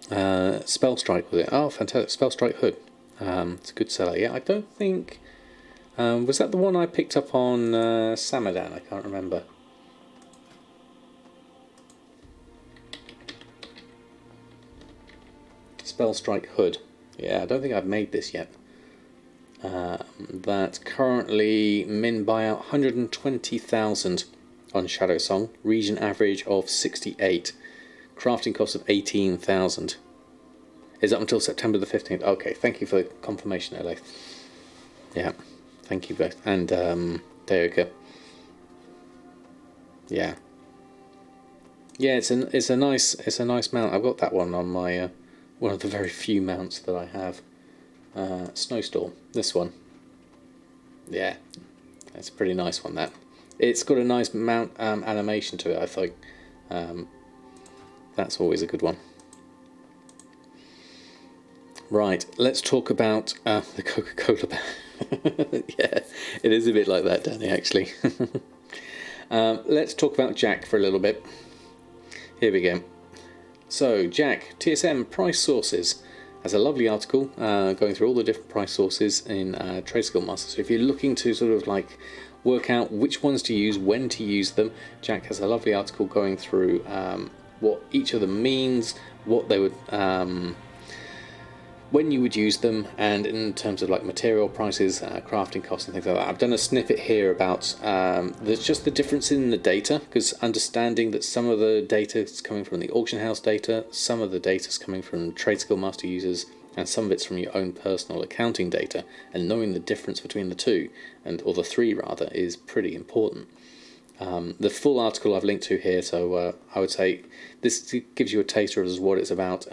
Spellstrike was it? Oh, fantastic! Spellstrike Hood. It's a good seller. Yeah, I don't think. Was that the one I picked up on Samadan? I can't remember. Spellstrike Hood. Yeah, I don't think I've made this yet. That currently min buyout 120,000 on Shadow Song. Region average of 68. Crafting cost of 18,000. Is up until September the 15th. Okay, thank you for the confirmation, LA. Yeah, thank you both. And Deoka. Yeah. Yeah, it's a nice mount. I've got that one on my one of the very few mounts that I have. Snowstorm, this one. Yeah, that's a pretty nice one. That it's got a nice mount animation to it. I think that's always a good one. Right, let's talk about the Coca-Cola ban. Yeah, it is a bit like that, Danny, actually. Let's talk about Jack for a little bit. Here we go. So, Jack, TSM price sources, has a lovely article going through all the different price sources in Trade Skill Master. So if you're looking to sort of like work out which ones to use, when to use them, Jack has a lovely article going through what each of them means, what they would, when you would use them, and in terms of like material prices, crafting costs and things like that. I've done a snippet here about there's just the difference in the data, because understanding that some of the data is coming from the auction house data, some of the data is coming from Trade Skill Master users, and some of it's from your own personal accounting data, and knowing the difference between the two, or the three rather, is pretty important. The full article I've linked to here, so I would say this gives you a taster of what it's about.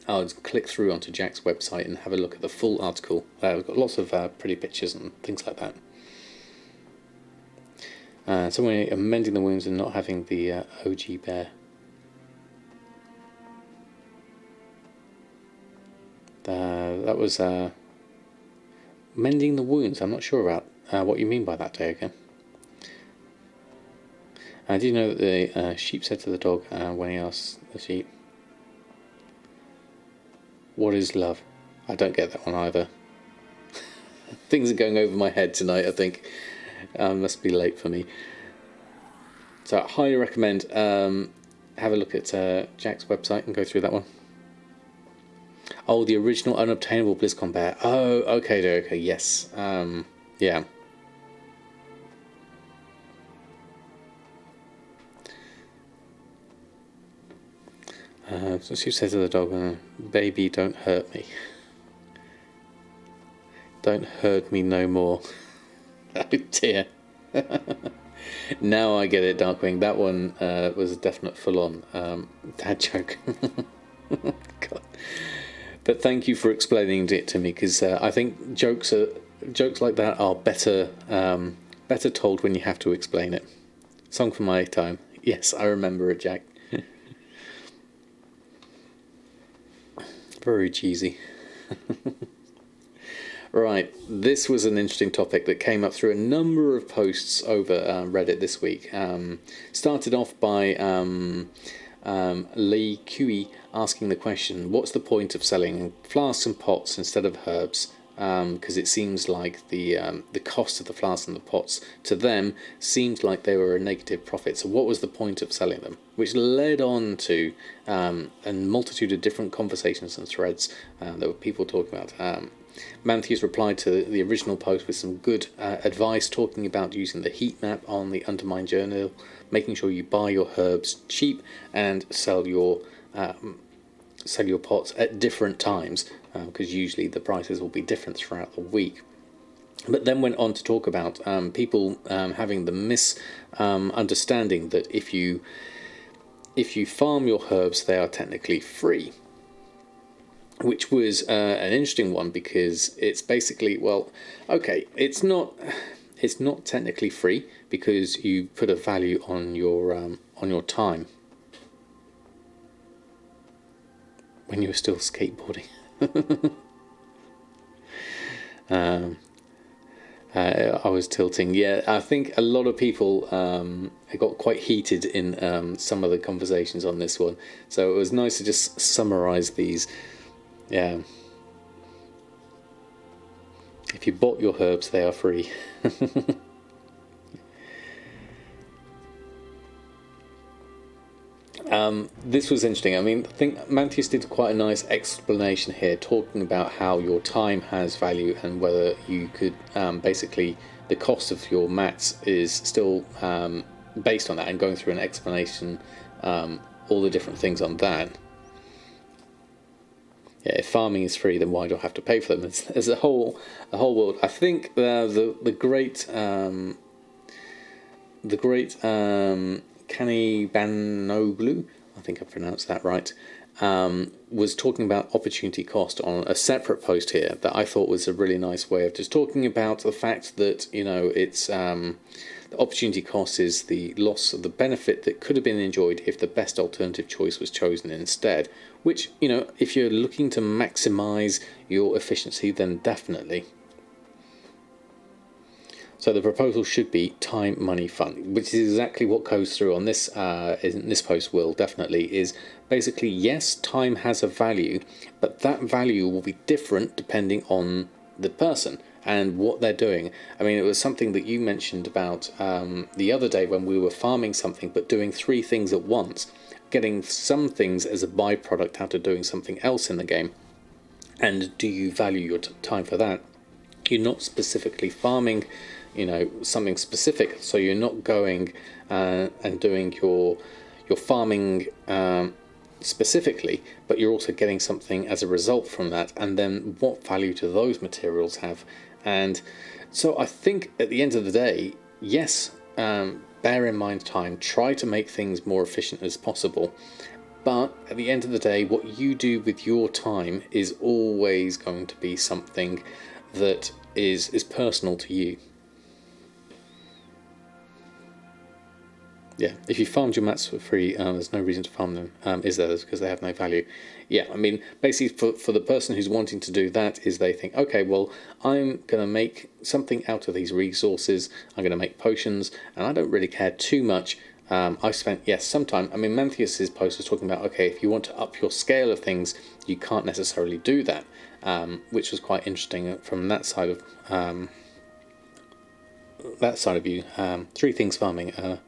I'll click through onto Jack's website and have a look at the full article. We've got lots of pretty pictures and things like that. So we're amending the wounds and not having the OG bear. That was mending the wounds. I'm not sure about what you mean by that, Diego. Did you know that the sheep said to the dog when he asked the sheep, "What is love?" I don't get that one either. Things are going over my head tonight, I think. Must be late for me. So I highly recommend have a look at Jack's website and go through that one. Oh, the original unobtainable BlizzCon bear. Oh, okay, yes. Yeah. So she said to the dog, "Baby, don't hurt me. Don't hurt me no more." Oh dear. Now I get it, Darkwing. That one was a definite full-on dad joke. God. But thank you for explaining it to me, because I think jokes like that are better told when you have to explain it. Song for my time. Yes, I remember it, Jack. Very cheesy. Right, this was an interesting topic that came up through a number of posts over Reddit this week. Started off by Lee Cui asking the question, what's the point of selling flasks and pots instead of herbs? Because it seems like the cost of the flasks and the pots to them seemed like they were a negative profit. So what was the point of selling them? Which led on to a multitude of different conversations and threads that were people talking about. Mantheus replied to the original post with some good advice, talking about using the heat map on the Undermine Journal, making sure you buy your herbs cheap and sell your pots at different times, because usually the prices will be different throughout the week. But then went on to talk about people having the misunderstanding that if you farm your herbs, they are technically free, which was an interesting one, because it's basically, well, okay, it's not technically free because you put a value on your time when you were still skateboarding. I was tilting. Yeah, I think a lot of people got quite heated in some of the conversations on this one, so it was nice to just summarize these. Yeah. If you bought your herbs, they are free. This was interesting. I mean, I think Mantheus did quite a nice explanation here, talking about how your time has value and whether you could basically, the cost of your mats is still based on that, and going through an explanation, all the different things on that. Yeah, if farming is free, then why do I have to pay for them? There's a whole world. I think the great Kanibanoglu, I think I pronounced that right, was talking about opportunity cost on a separate post here that I thought was a really nice way of just talking about the fact that, you know, it's The opportunity cost is the loss of the benefit that could have been enjoyed if the best alternative choice was chosen instead. Which, if you're looking to maximise your efficiency, then definitely. So the proposal should be time, money, fun, which is exactly what goes through on this in this post. Will definitely is basically, yes, time has a value, but that value will be different depending on the person and what they're doing. I mean, it was something that you mentioned about the other day when we were farming something, but doing 3 things at once, getting some things as a byproduct out of doing something else in the game. And do you value your time for that? You're not specifically farming something specific, so you're not going and doing your farming specifically, but you're also getting something as a result from that. And then what value do those materials have? And so I think at the end of the day, yes, bear in mind time, try to make things more efficient as possible, but at the end of the day, what you do with your time is always going to be something that is personal to you. Yeah, if you farmed your mats for free, there's no reason to farm them, is there? Because they have no value. Yeah, I mean, basically for the person who's wanting to do that is they think, okay, well, I'm going to make something out of these resources, I'm going to make potions, and I don't really care too much. I've spent, yes, some time. I mean, Mantheus's post was talking about, okay, if you want to up your scale of things, you can't necessarily do that, which was quite interesting from that side of view. 3 things farming.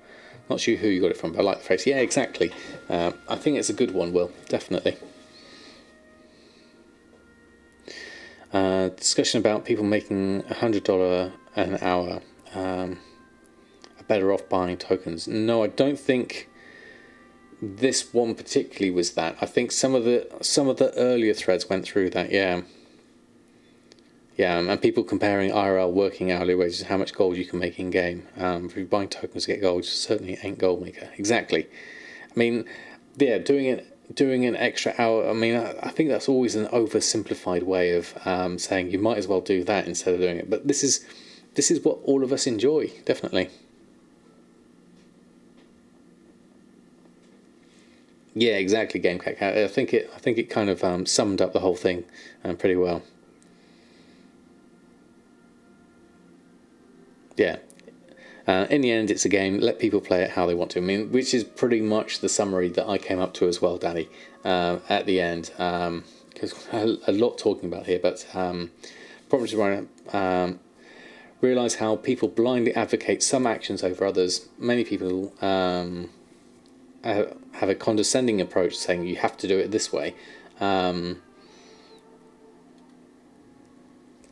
Not sure who you got it from, but I like the phrase. Yeah, exactly. I think it's a good one, Will, definitely. Discussion about people making $100 an hour are better off buying tokens. No, I don't think this one particularly was that. I think some of the earlier threads went through that. Yeah. Yeah, and people comparing IRL working hourly wages to how much gold you can make in game. If you're buying tokens to get gold, you certainly ain't Goldmaker. Exactly. I mean, yeah, doing an extra hour. I mean, I think that's always an oversimplified way of saying you might as well do that instead of doing it. But this is what all of us enjoy, definitely. Yeah, exactly. Game Cat. I think it kind of summed up the whole thing pretty well. Yeah. In the end, it's a game. Let people play it how they want to. I mean, which is pretty much the summary that I came up to as well, Danny, at the end. Because a lot talking about here, but probably to realise how people blindly advocate some actions over others. Many people have a condescending approach, saying you have to do it this way.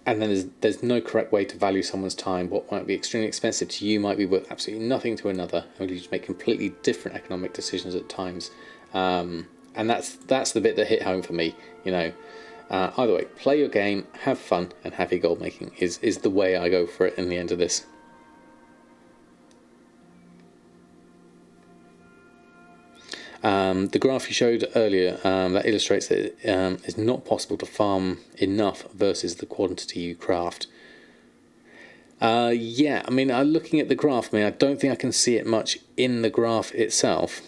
And then there's no correct way to value someone's time. What might be extremely expensive to you might be worth absolutely nothing to another. And you just make completely different economic decisions at times. And that's the bit that hit home for me. Either way, play your game, have fun, and have your gold making is the way I go for it in the end of this. The graph you showed earlier that illustrates that it's not possible to farm enough versus the quantity you craft. Yeah, I mean, looking at the graph, I don't think I can see it much in the graph itself.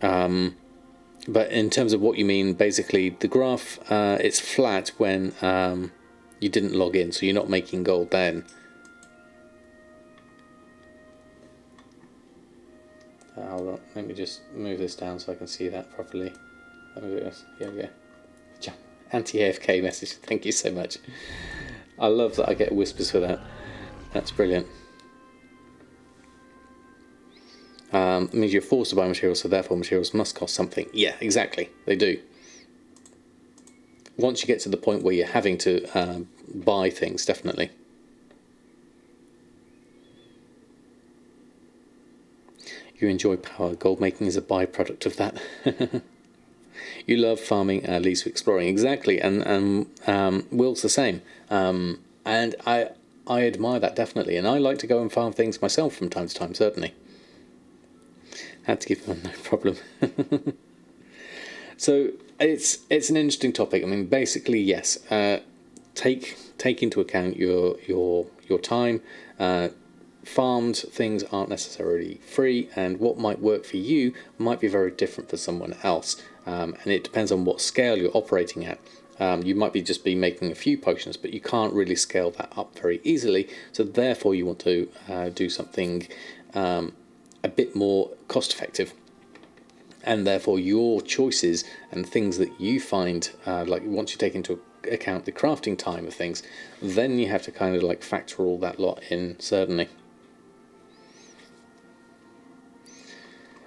But in terms of what you mean, basically, the graph, it's flat when you didn't log in, so you're not making gold then. Hold on, let me just move this down so I can see that properly. Let me do this. Here we go. Anti-AFK message. Thank you so much. I love that I get whispers for that. That's brilliant. It means you're forced to buy materials, so therefore materials must cost something. Yeah, exactly. They do. Once you get to the point where you're having to buy things, definitely. You enjoy power. Gold making is a byproduct of that. You love farming and leads to exploring. Exactly, and Will's the same. And I admire that, definitely. And I like to go and farm things myself from time to time, certainly. Had to give them no problem. So it's an interesting topic. I mean, basically, yes. take into account your time. Farmed things aren't necessarily free, and what might work for you might be very different for someone else, and it depends on what scale you're operating at. You might just be making a few potions, but you can't really scale that up very easily, so therefore you want to do something a bit more cost effective, and therefore your choices and things that you find, like once you take into account the crafting time of things, then you have to kind of like factor all that lot in, certainly.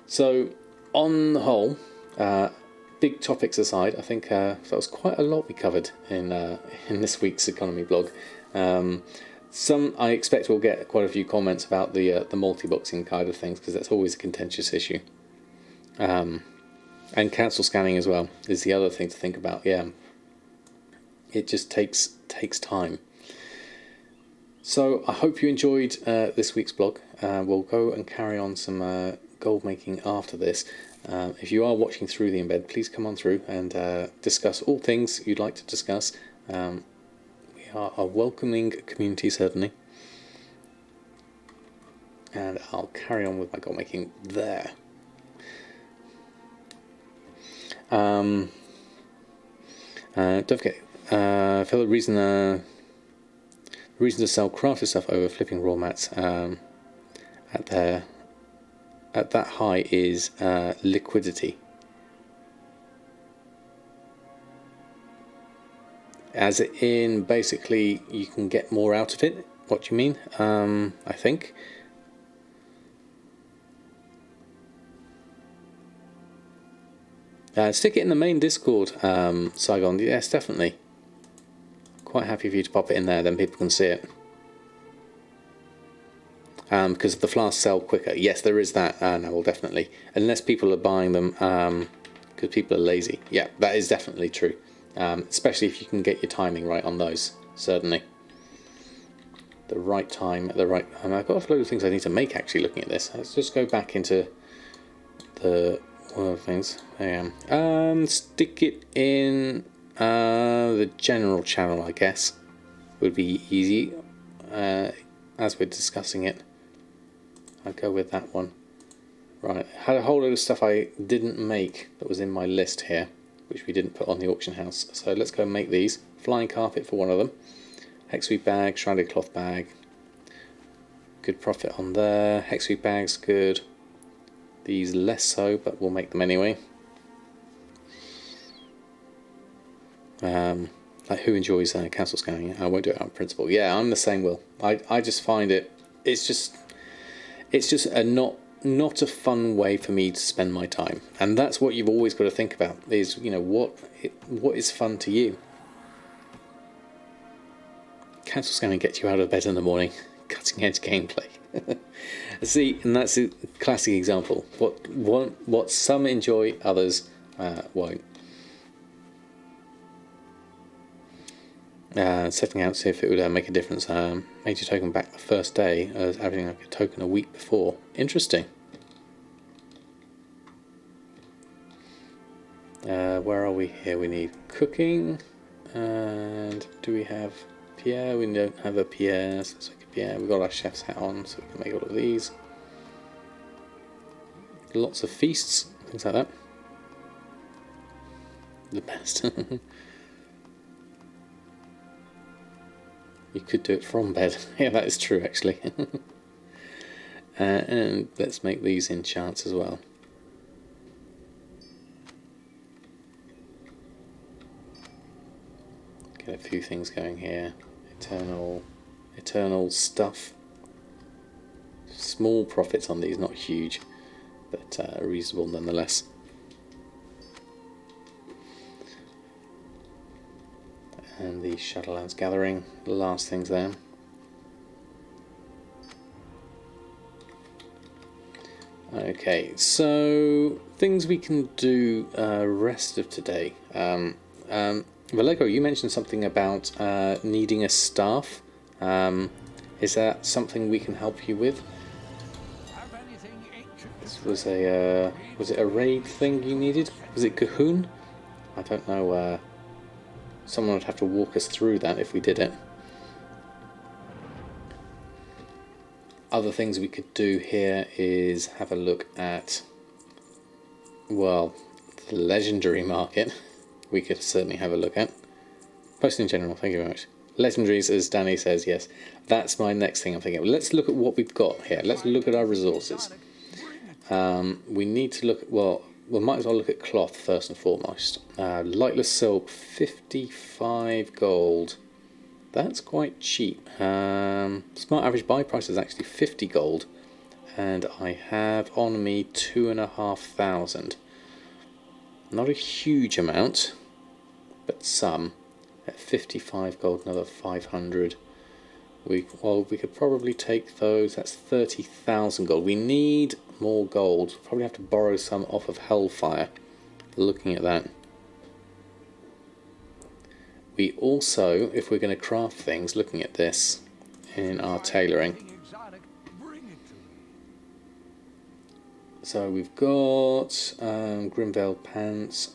So, on the whole, big topics aside, I think that was quite a lot we covered in this week's economy blog. Some I expect we'll get quite a few comments about the multi-boxing kind of things, because that's always a contentious issue. And cancel scanning as well is the other thing to think about. Yeah, it just takes time. So I hope you enjoyed this week's blog. We'll go and carry on some gold making after this. If you are watching through the embed, please come on through and discuss all things you'd like to discuss. We are a welcoming community, certainly. And I'll carry on with my gold making there. Don't forget, for the reason to sell crafted stuff over flipping raw mats at that high is liquidity. As in, basically, you can get more out of it. What do you mean? I think. Stick it in the main Discord, Saigon. Yes, definitely. Quite happy for you to pop it in there, then people can see it. Because the flasks sell quicker. Yes, there is that. No, well, definitely. Unless people are buying them because people are lazy. Yeah, that is definitely true. Especially if you can get your timing right on those. Certainly. The right time, the right... I've got a load of things I need to make, actually, looking at this. Let's just go back into the... one of the things. There I am. Stick it in the general channel, I guess. Would be easy. As we're discussing it. I'll go with that one. Right, had a whole load of stuff I didn't make that was in my list here, which we didn't put on the auction house. So let's go and make these. Flying carpet for one of them. Hexweed bag, shrouded cloth bag. Good profit on there. Hexweed bag's good. These less so, but we'll make them anyway. Like, who enjoys cancel scanning? I won't do it out of principle. Yeah, I'm the same, Will. I just find it's just a not a fun way for me to spend my time, and that's what you've always got to think about. Is, you know, what is fun to you? Cancel scanning gets you out of bed in the morning. Cutting edge gameplay. See, and that's a classic example. What some enjoy, others won't. Setting out to see if it would make a difference. Made your token back the first day, averaging like a token a week before. Interesting. Where are we here? We need cooking, and do we have Pierre? We don't have a Pierre, so let's make a Pierre. We've got our chef's hat on, so we can make all of these. Lots of feasts, things like that. The best. You could do it from bed. Yeah, that is true, actually. And let's make these in charts as well. Get a few things going here. Eternal stuff. Small profits on these, not huge, but reasonable nonetheless. And the Shadowlands Gathering, the last things there. Okay, so things we can do rest of today. Valego, you mentioned something about needing a staff. Is that something we can help you with? This was was it a raid thing you needed? Was it Cahoon? I don't know. Someone would have to walk us through that if we did it. Other things we could do here is have a look at, well, the legendary market. We could certainly have a look at. Post in general, thank you very much. Legendaries, as Danny says, yes. That's my next thing I'm thinking of. Let's look at what we've got here. Let's look at our resources. We need to look at, well, we might as well look at cloth first and foremost. Lightless silk, 55 gold. That's quite cheap. Smart average buy price is actually 50 gold. And I have on me 2,500. Not a huge amount, but some. At 55 gold, another 500. We could probably take those. That's 30,000 gold. We need more gold. Probably have to borrow some off of Hellfire. Looking at that. We also, if we're going to craft things, looking at this in our tailoring. So we've got Grimvale pants.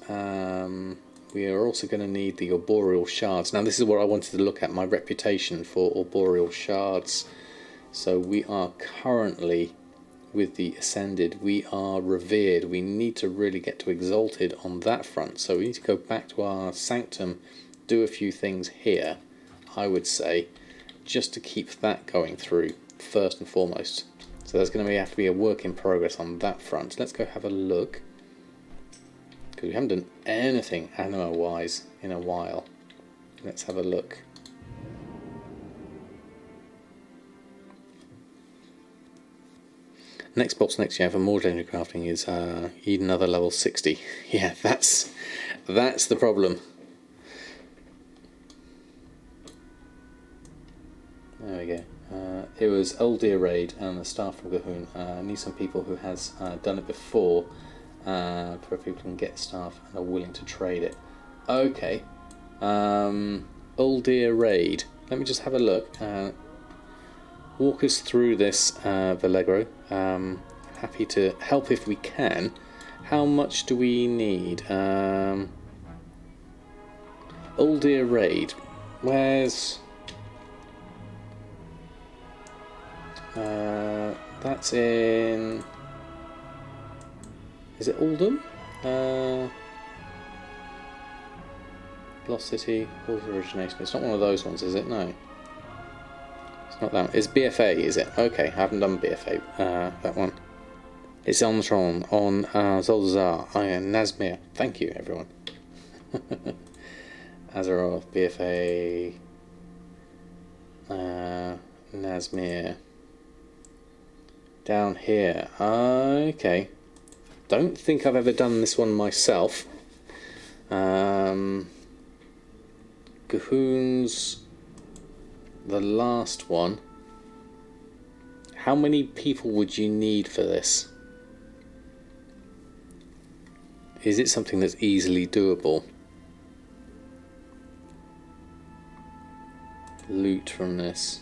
We are also going to need the arboreal shards. Now this is what I wanted to look at, my reputation for arboreal shards. So we are currently, with the Ascended, we are revered. We need to really get to Exalted on that front. So we need to go back to our Sanctum, do a few things here, I would say, just to keep that going through first and foremost. So there's going to have to be a work in progress on that front. Let's go have a look, because we haven't done anything anima wise in a while. Let's have a look. Next boss next year for more legendary crafting is need another level 60. Yeah, that's the problem. There we go. It was Uldir Raid and the staff from Gahoon. I need some people who has done it before, for people who can get staff and are willing to trade it. Okay. Uldir Raid. Let me just have a look. Walk us through this, Vallegro. Happy to help if we can. How much do we need? Uldir Raid. Where's... that's in... Is it Oldham? Lost City, Falls of Origination. It's not one of those ones, is it? No. It's not that one. It's BFA, is it? Okay, I haven't done BFA, that one. It's on Tron, on Zoldazar, Nazmir. Thank you, everyone. Azeroth, BFA, Nazmir. Down here. Okay. Don't think I've ever done this one myself. Gahoon's the last one. How many people would you need for this? Is it something that's easily doable? Loot from this.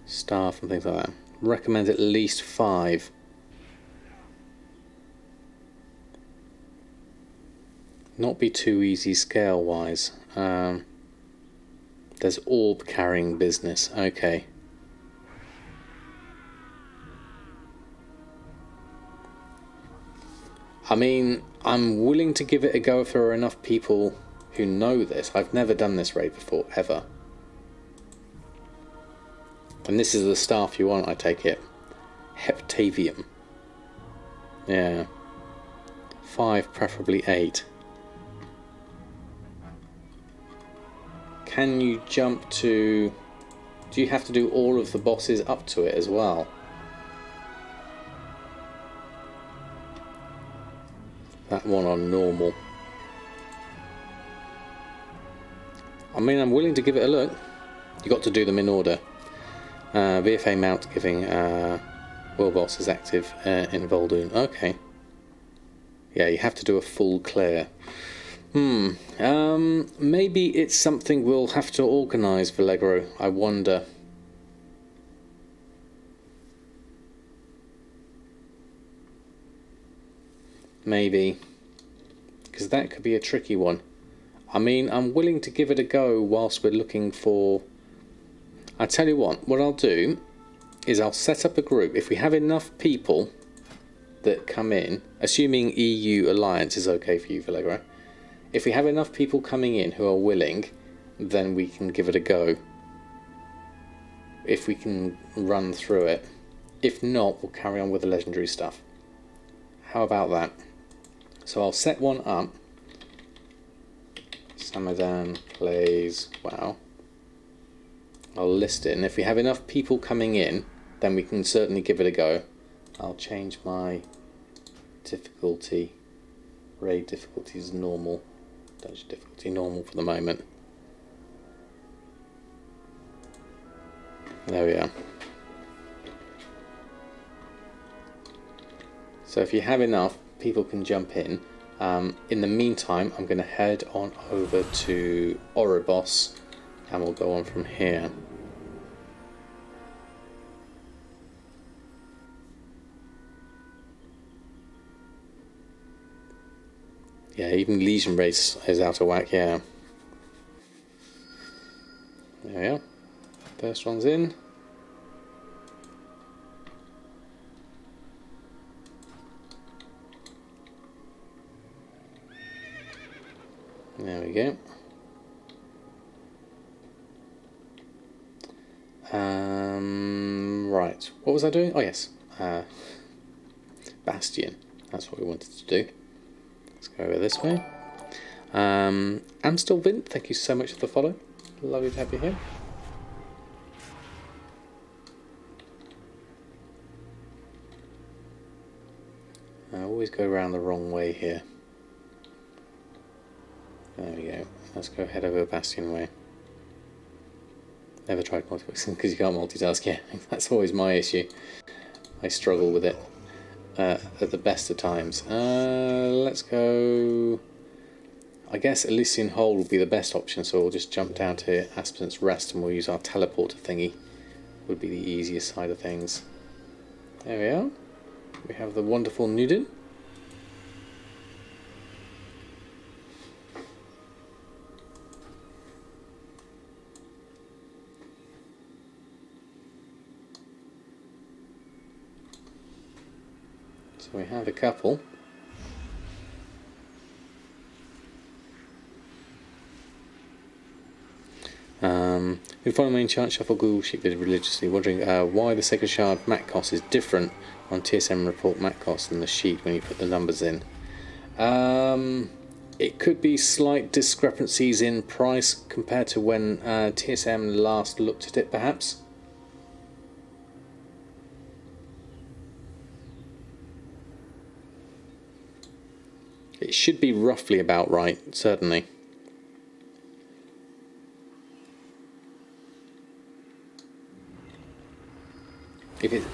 Staff and things like that. Recommend at least 5. Not be too easy scale wise. There's orb carrying business. Okay. I mean, I'm willing to give it a go if there are enough people who know this. I've never done this raid before, ever. And this is the staff you want, I take it. Heptavium. Yeah. 5, preferably 8. Can you jump to... Do you have to do all of the bosses up to it as well? That one on normal. I mean, I'm willing to give it a look. You got to do them in order. VFA mount giving world boss is active in Voldoon. Okay. Yeah, you have to do a full clear. Maybe it's something we'll have to organise, Vallegro. I wonder. Maybe. Because that could be a tricky one. I mean, I'm willing to give it a go whilst we're looking for... I tell you what I'll do is I'll set up a group. If we have enough people that come in, assuming EU alliance is okay for you, Vallegra, if we have enough people coming in who are willing, then we can give it a go. If we can run through it. If not, we'll carry on with the legendary stuff. How about that? So I'll set one up. Samadan plays WoW. I'll list it, and if we have enough people coming in, then we can certainly give it a go. I'll change my difficulty. Raid difficulty is normal. Dungeon difficulty normal for the moment. There we are. So if you have enough, people can jump in. In the meantime, I'm going to head on over to Oribos, and we'll go on from here. Yeah, even Legion race is out of whack, yeah. There we are. First one's in. There we go. Right, what was I doing? Oh yes, Bastion. That's what we wanted to do. Let's go over this way. Amstel Vint, thank you so much for the follow. Lovely to have you here. I always go around the wrong way here. There we go. Let's go head over Bastion way. Never tried multitasking because you can't multitask. Yeah, that's always my issue. I struggle with it at the best of times. Let's go... I guess Elysian Hole will be the best option, so we'll just jump down to Aspidant's Rest and we'll use our teleporter thingy. Would be the easiest side of things. There we are. We have the wonderful Nuden. So we have a couple. We follow main chart shuffle Google Sheet vid religiously, wondering why the Sacred Shard MAC cost is different on TSM report MAC cost than the sheet when you put the numbers in. It could be slight discrepancies in price compared to when TSM last looked at it, perhaps. It should be roughly about right, certainly.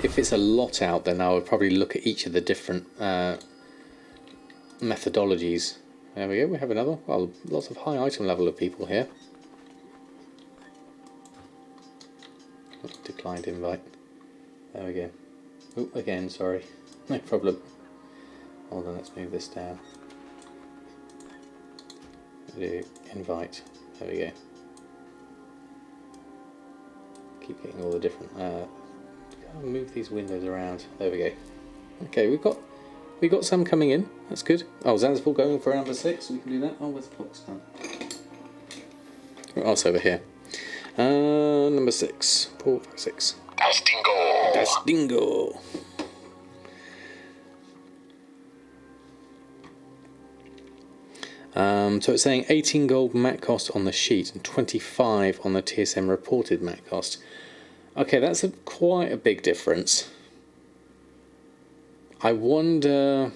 If it's a lot out, then I would probably look at each of the different methodologies. There we go, we have another. Well, lots of high item level of people here. Oh, declined invite. There we go. Oh, again, sorry. No problem. Hold on, let's move this down. Do invite. There we go. Keep getting all the different. Move these windows around. There we go. Okay, we got some coming in. That's good. Oh, Zanzibar going for number 6. We can do that. Oh, where's the box gone? Oh, it's over here. Number 6. 4, 5, 6. Castingo. Castingo. So it's saying 18 gold MAC cost on the sheet and 25 on the TSM reported MAC cost. Okay, that's quite a big difference. I wonder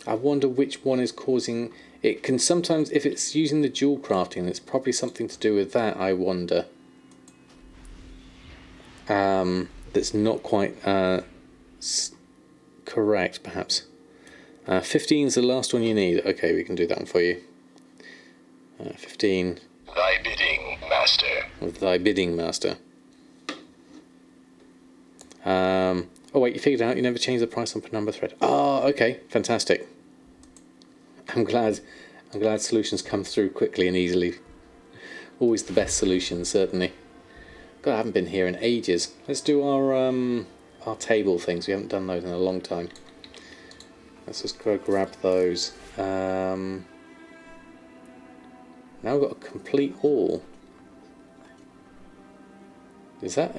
which one is causing it. Can sometimes, if it's using the dual crafting, it's probably something to do with that. I wonder. That's not quite correct, perhaps. 15 is the last one you need. Okay, we can do that one for you. 15. Thy bidding, master. With thy bidding, master. Oh wait, you figured out you never changed the price on per number thread. Oh, okay, fantastic. I'm glad I'm glad solutions come through quickly and easily. Always the best solution, certainly. God, I haven't been here in ages. Let's do our table things. We haven't done those in a long time. Let's just go grab those. Now we've got a complete all. Is that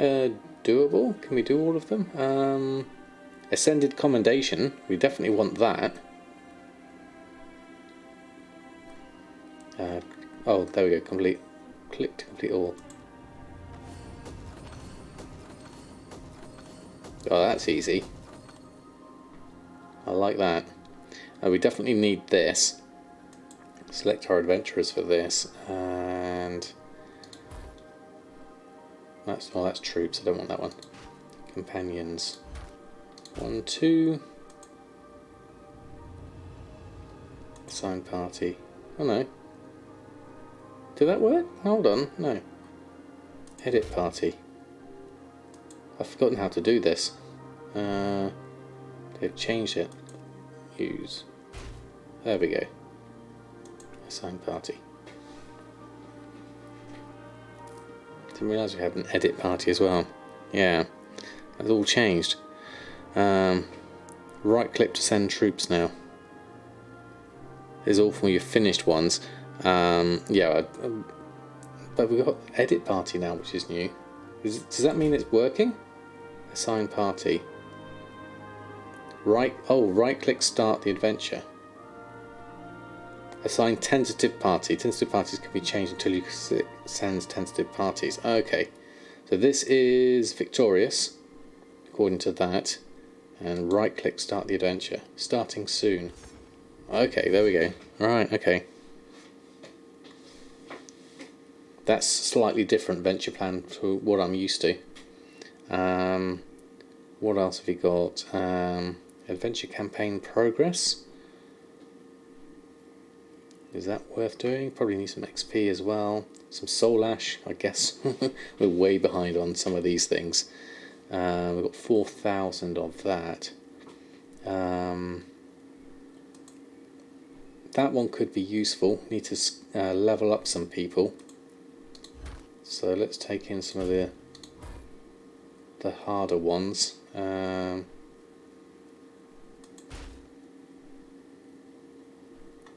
doable? Can we do all of them? Ascended commendation. We definitely want that. Oh, there we go. Complete. Click to complete all. Oh, that's easy. I like that. We definitely need this. Select our adventurers for this, and that's troops. I don't want that one. Companions. 1, 2. Assign party. Oh no. Did that work? Hold on. No. Edit party. I've forgotten how to do this. They've changed it. Use. There we go. Assign party. Didn't realise we had an edit party as well. Yeah. That's all changed. Right click to send troops now. This is all from your finished ones. Yeah, but we've got edit party now, which is new. Does that mean it's working? Assign party. Right click start the adventure. Assign tentative party. Tentative parties can be changed until you send tentative parties. Okay, so this is victorious, according to that. And right click start the adventure. Starting soon. Okay, there we go. Right, okay. That's slightly different venture plan to what I'm used to. What else have we got? Adventure campaign progress. Is that worth doing? Probably need some XP as well. Some soul ash, I guess. We're way behind on some of these things. We've got 4,000 of that. That one could be useful. Need to level up some people. So let's take in some of the harder ones.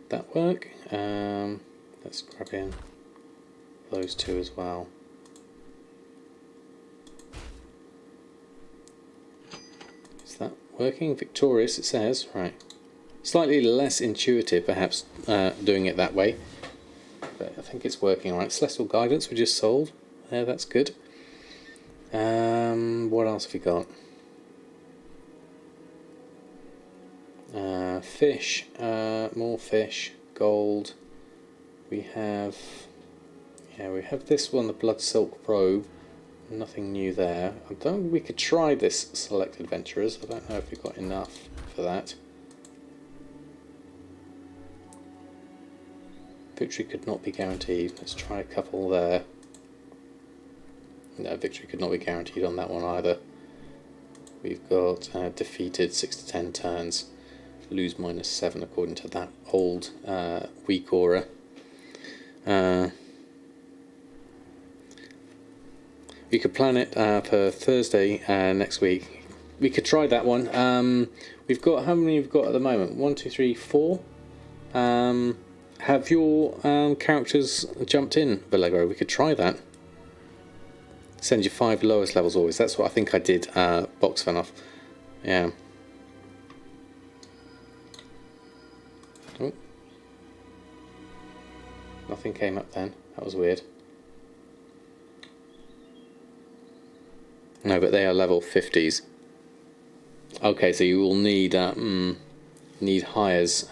That work? Let's grab in those two as well. Is that working? Victorious, it says. Right. Slightly less intuitive, perhaps, doing it that way. But I think it's working alright. Celestial Guidance we just sold. Yeah, that's good. What else have we got? Fish. More fish. Gold. We have this one, the Blood Silk Robe. Nothing new there. I don't think we could try this Select Adventurers. I don't know if we've got enough for that. Victory could not be guaranteed. Let's try a couple there. No, victory could not be guaranteed on that one either. We've got defeated 6 to 10 turns. Lose -7 according to that old weak aura. We could plan it for Thursday next week. We could try that one. We've got, how many we've got at the moment? 1, 2, 3, 4. Have your characters jumped in, Vallegro? We could try that. Send you 5 lowest levels always. That's what I think I did box fan off. Yeah. Oh. Nothing came up then. That was weird. No, but they are level 50s. Okay, so you will need hires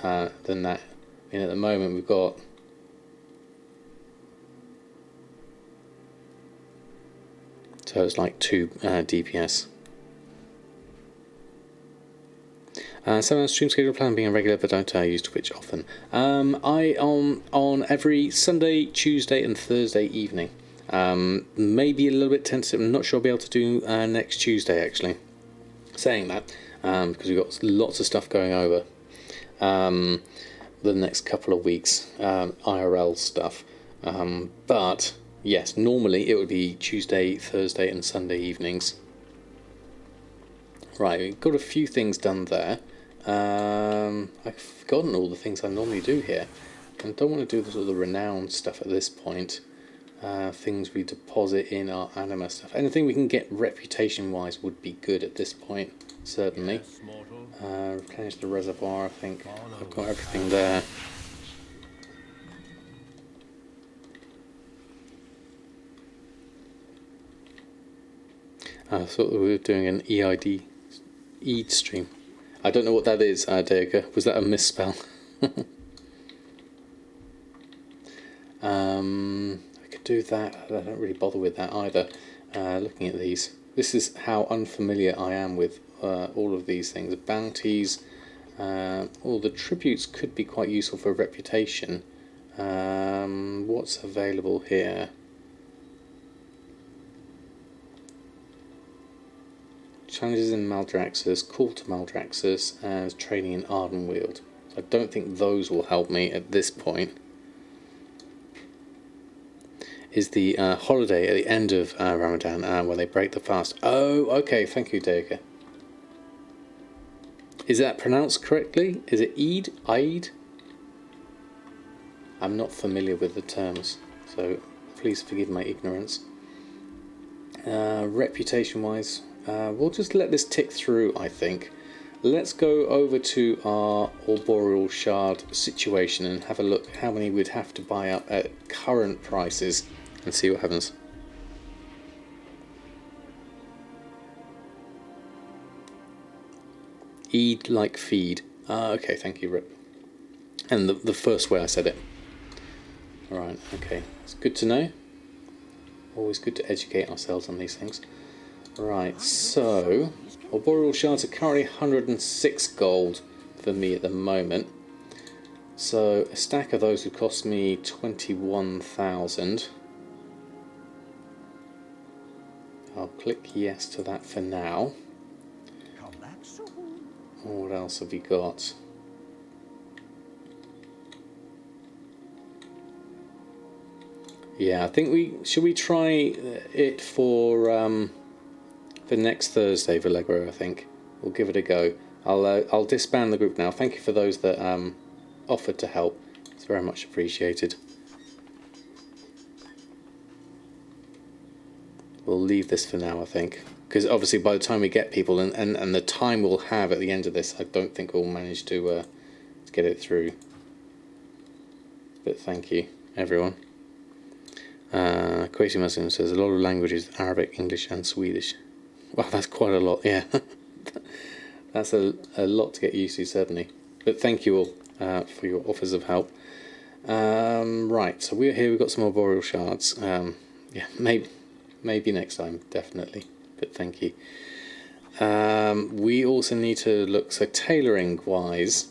than that. I mean, at the moment we've got so it's like 2 DPS. So stream schedule plan being irregular, but don't use Twitch often. I on every Sunday, Tuesday, and Thursday evening. Maybe a little bit tentative. I'm not sure I'll be able to do next Tuesday actually. Saying that because we've got lots of stuff going over. the next couple of weeks, IRL stuff. But yes, normally it would be Tuesday, Thursday and Sunday evenings. Right, we've got a few things done there. I've forgotten all the things I normally do here. And don't want to do the sort of the renowned stuff at this point. Things we deposit in our anima stuff. Anything we can get reputation-wise would be good at this point, certainly. Replenish the reservoir, I think. I've got everything there. I thought we were doing an EID stream. I don't know what that is, Dega. Was that a misspell? I could do that. I don't really bother with that either. Looking at these. This is how unfamiliar I am with all of these things. Bounties. All the tributes could be quite useful for reputation. What's available here? Challenges in Maldraxxus, Call to Maldraxxus, and training in Ardenweald. So I don't think those will help me at this point. Is the holiday at the end of Ramadan where they break the fast. Oh, okay, thank you, Dega. Is that pronounced correctly? Is it Eid? Eid? I'm not familiar with the terms, so please forgive my ignorance. Reputation-wise, we'll just let this tick through, I think. Let's go over to our Arboreal Shard situation and have a look how many we'd have to buy up at current prices and see what happens. Eat like feed. Okay, thank you, Rip. And the first way I said it. Alright, okay. It's good to know. Always good to educate ourselves on these things. Right, so Arboreal Shards are currently 106 gold for me at the moment. So a stack of those would cost me 21,000. I'll click yes to that for now. What else have we got? Yeah, I think should we try it for next Thursday, Vallegro. I think we'll give it a go. I'll disband the group now. Thank you for those that offered to help. It's very much appreciated. We'll leave this for now, I think, because obviously by the time we get people and the time we'll have at the end of this, I don't think we'll manage to get it through. But thank you, everyone. Crazy Muslim says a lot of languages: Arabic, English, and Swedish. Wow, that's quite a lot. Yeah, that's a lot to get used to, certainly. But thank you all for your offers of help. Right, so we're here. We've got some Arboreal Shards. Yeah, maybe next time, definitely. But thank you. We also need to look, so tailoring wise,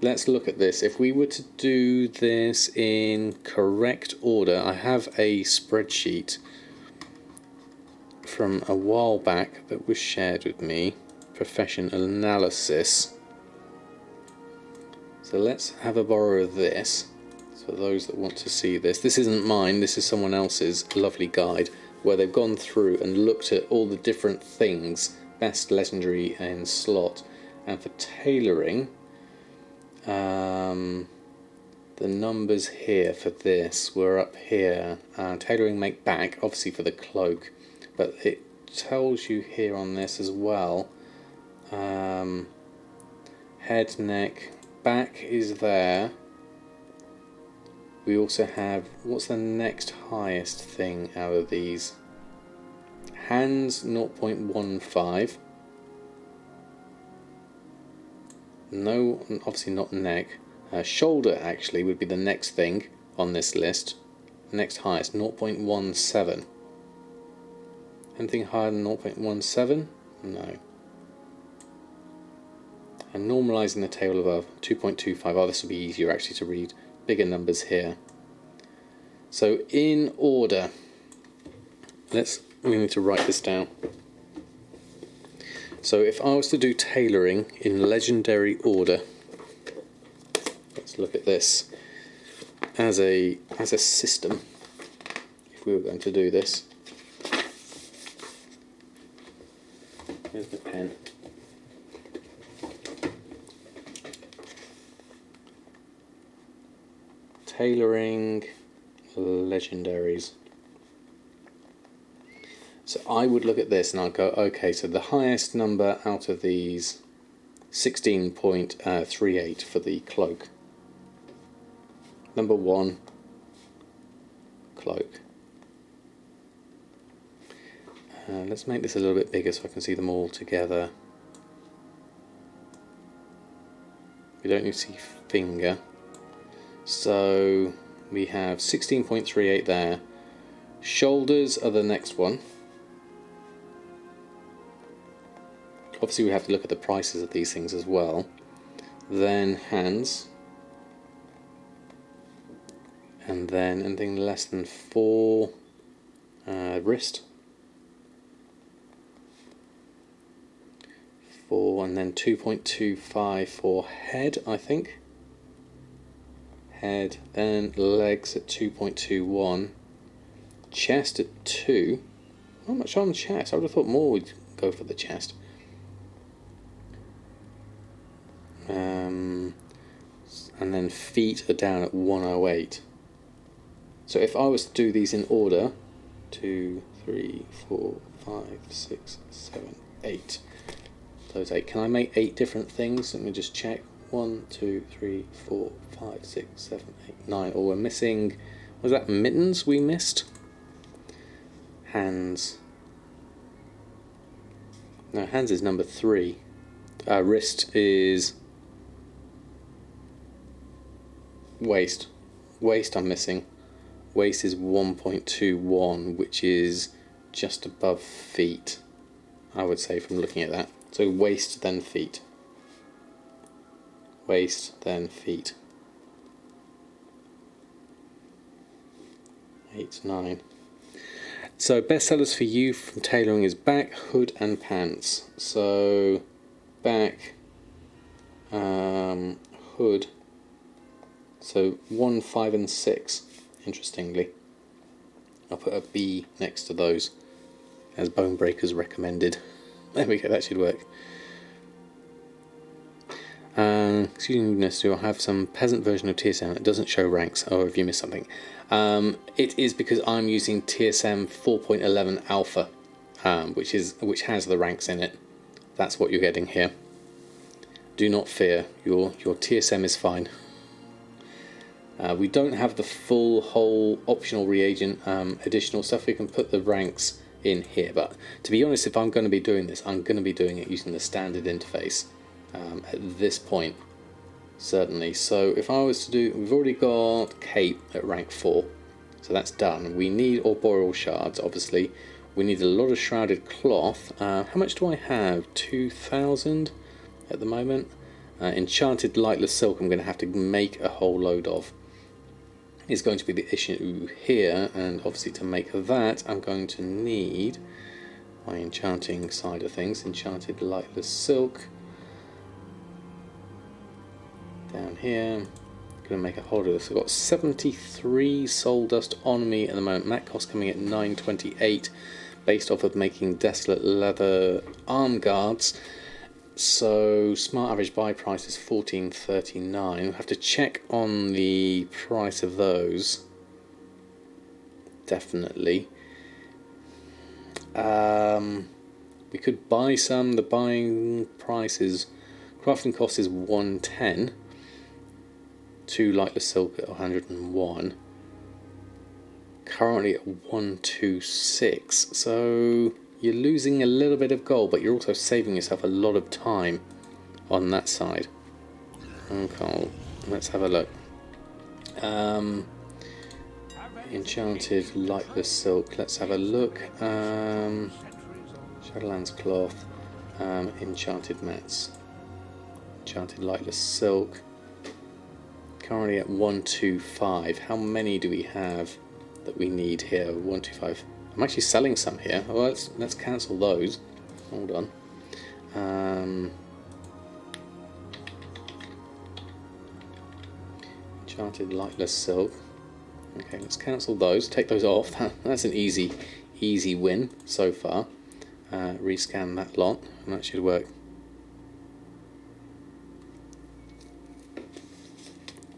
let's look at this. If we were to do this in correct order, I have a spreadsheet from a while back that was shared with me, profession analysis. So let's have a borrow of this. So those that want to see this, this isn't mine, this is someone else's lovely guide, where they've gone through and looked at all the different things, best legendary and slot. And for tailoring, the numbers here for this were up here. Tailoring make back, obviously for the cloak, but it tells you here on this as well. Head, neck, back is there. We also have, what's the next highest thing out of these? Hands 0.15. No, obviously not neck. Shoulder actually would be the next thing on this list. Next highest, 0.17. Anything higher than 0.17? No. And normalising the table above, 2.25. Oh, this will be easier actually to read. Bigger numbers here. So in order, we need to write this down. So if I was to do tailoring in legendary order, let's look at this as a system. If we were going to do this, here's the pen. Tailoring legendaries. So I would look at this and I'd go, okay, so the highest number out of these, 16.38 for the cloak. Number 1, cloak. Let's make this a little bit bigger so I can see them all together. We don't need to see finger. So we have 16.38 there. Shoulders are the next one. Obviously we have to look at the prices of these things as well. Then hands. And then anything less than 4, wrist. 4, and then 2.25 for head, I think. Head, then legs at 2.21. Chest at 2. Not much on chest. I would have thought more would go for the chest. And then feet are down at 108. So if I was to do these in order, 2, 3, 4, 5, 6, 7, 8. Those 8. Can I make 8 different things? Let me just check. 1, 2, 3, 4, 5, 6, 7, 8, 9. Oh, we're missing. Was that mittens we missed? Hands. No, hands is number 3. Wrist is waist. Waist I'm missing. Waist is 1.21, which is just above feet, I would say, from looking at that. So waist, then feet. Waist, then feet. 8, 9. So bestsellers for you from tailoring is back, hood and pants. So back, hood. So 1, 5 and 6, interestingly. I'll put a B next to those as Bone Breakers recommended. There we go, that should work. Excuse me, do I have some peasant version of TSM that doesn't show ranks? Oh, have you missed something? It is because I'm using TSM 4.11 alpha, which has the ranks in it. That's what you're getting here. Do not fear, your TSM is fine. We don't have the full whole optional reagent additional stuff. We can put the ranks in here, but to be honest, if I'm going to be doing this, I'm going to be doing it using the standard interface at this point, certainly. So if I was to do, we've already got cape at rank 4, so that's done. We need arboreal shards, obviously. We need a lot of shrouded cloth. How much do I have? 2,000 at the moment. Enchanted lightless silk I'm going to have to make a whole load of. Is going to be the issue here, and obviously to make that I'm going to need my enchanting side of things. Enchanted lightless silk down here. I'm going to make a whole lot of this. I've got 73 soul dust on me at the moment. Mat cost coming at 928 based off of making desolate leather arm guards. So smart average buy price is 14.39. We'll have to check on the price of those. Definitely. We could buy some. The buying price is, crafting cost is 110. 2 lightless silk at 101. Currently at 126. So you're losing a little bit of gold, but you're also saving yourself a lot of time on that side. Okay, let's have a look. Enchanted lightless silk. Let's have a look. Shadowlands cloth. Enchanted mats. Enchanted lightless silk. Currently at 125. How many do we have that we need here? 125. I'm actually selling some here. Well, let's cancel those. Hold on. Enchanted lightless silk. Okay, let's cancel those. Take those off. That's an easy win so far. Rescan that lot, and that should work.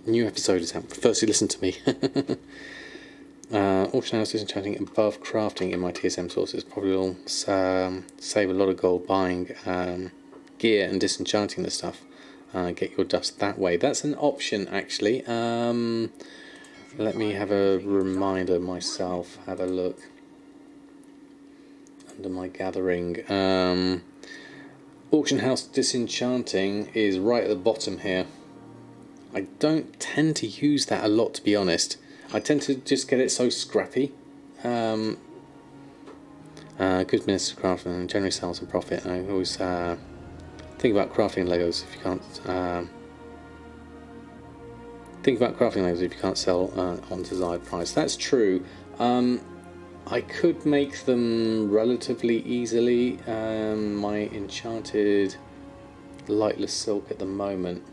New episode is out. Firstly, listen to me. Auction house disenchanting above crafting in my TSM sources. Probably will save a lot of gold buying gear and disenchanting the stuff. Get your dust that way. That's an option, actually. Let me have a reminder myself. Have a look under my gathering. Auction house disenchanting is right at the bottom here. I don't tend to use that a lot, to be honest. I tend to just get it so scrappy. Good minutes to craft and generally sells and profit. I always think about crafting Legos if you can't. Think about crafting Legos if you can't sell on desired price. That's true. I could make them relatively easily. My enchanted lightless silk at the moment.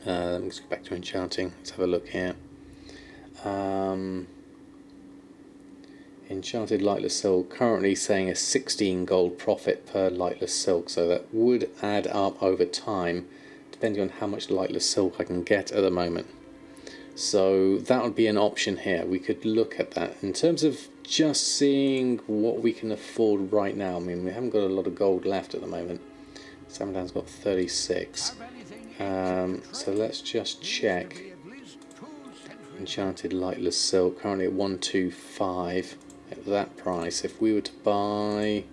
Let me just go back to enchanting. Let's have a look here. Enchanted lightless silk currently saying a 16 gold profit per lightless silk, so that would add up over time depending on how much lightless silk I can get at the moment. So that would be an option here. We could look at that. In terms of just seeing what we can afford right now, I mean, we haven't got a lot of gold left at the moment. Samadan's got 36. So let's just check. Enchanted lightless silk currently at 125 at that price. If we were to buy,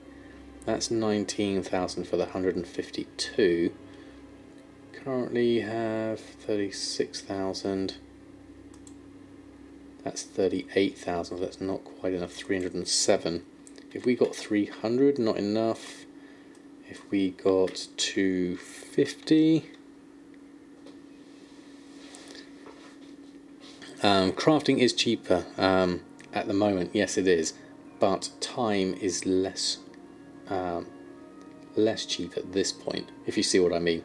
that's 19,000 for the 152. Currently have 36,000. That's 38,000. That's not quite enough. 307. If we got 300, not enough. If we got 250. Crafting is cheaper at the moment, yes it is, but time is less cheap at this point, if you see what I mean,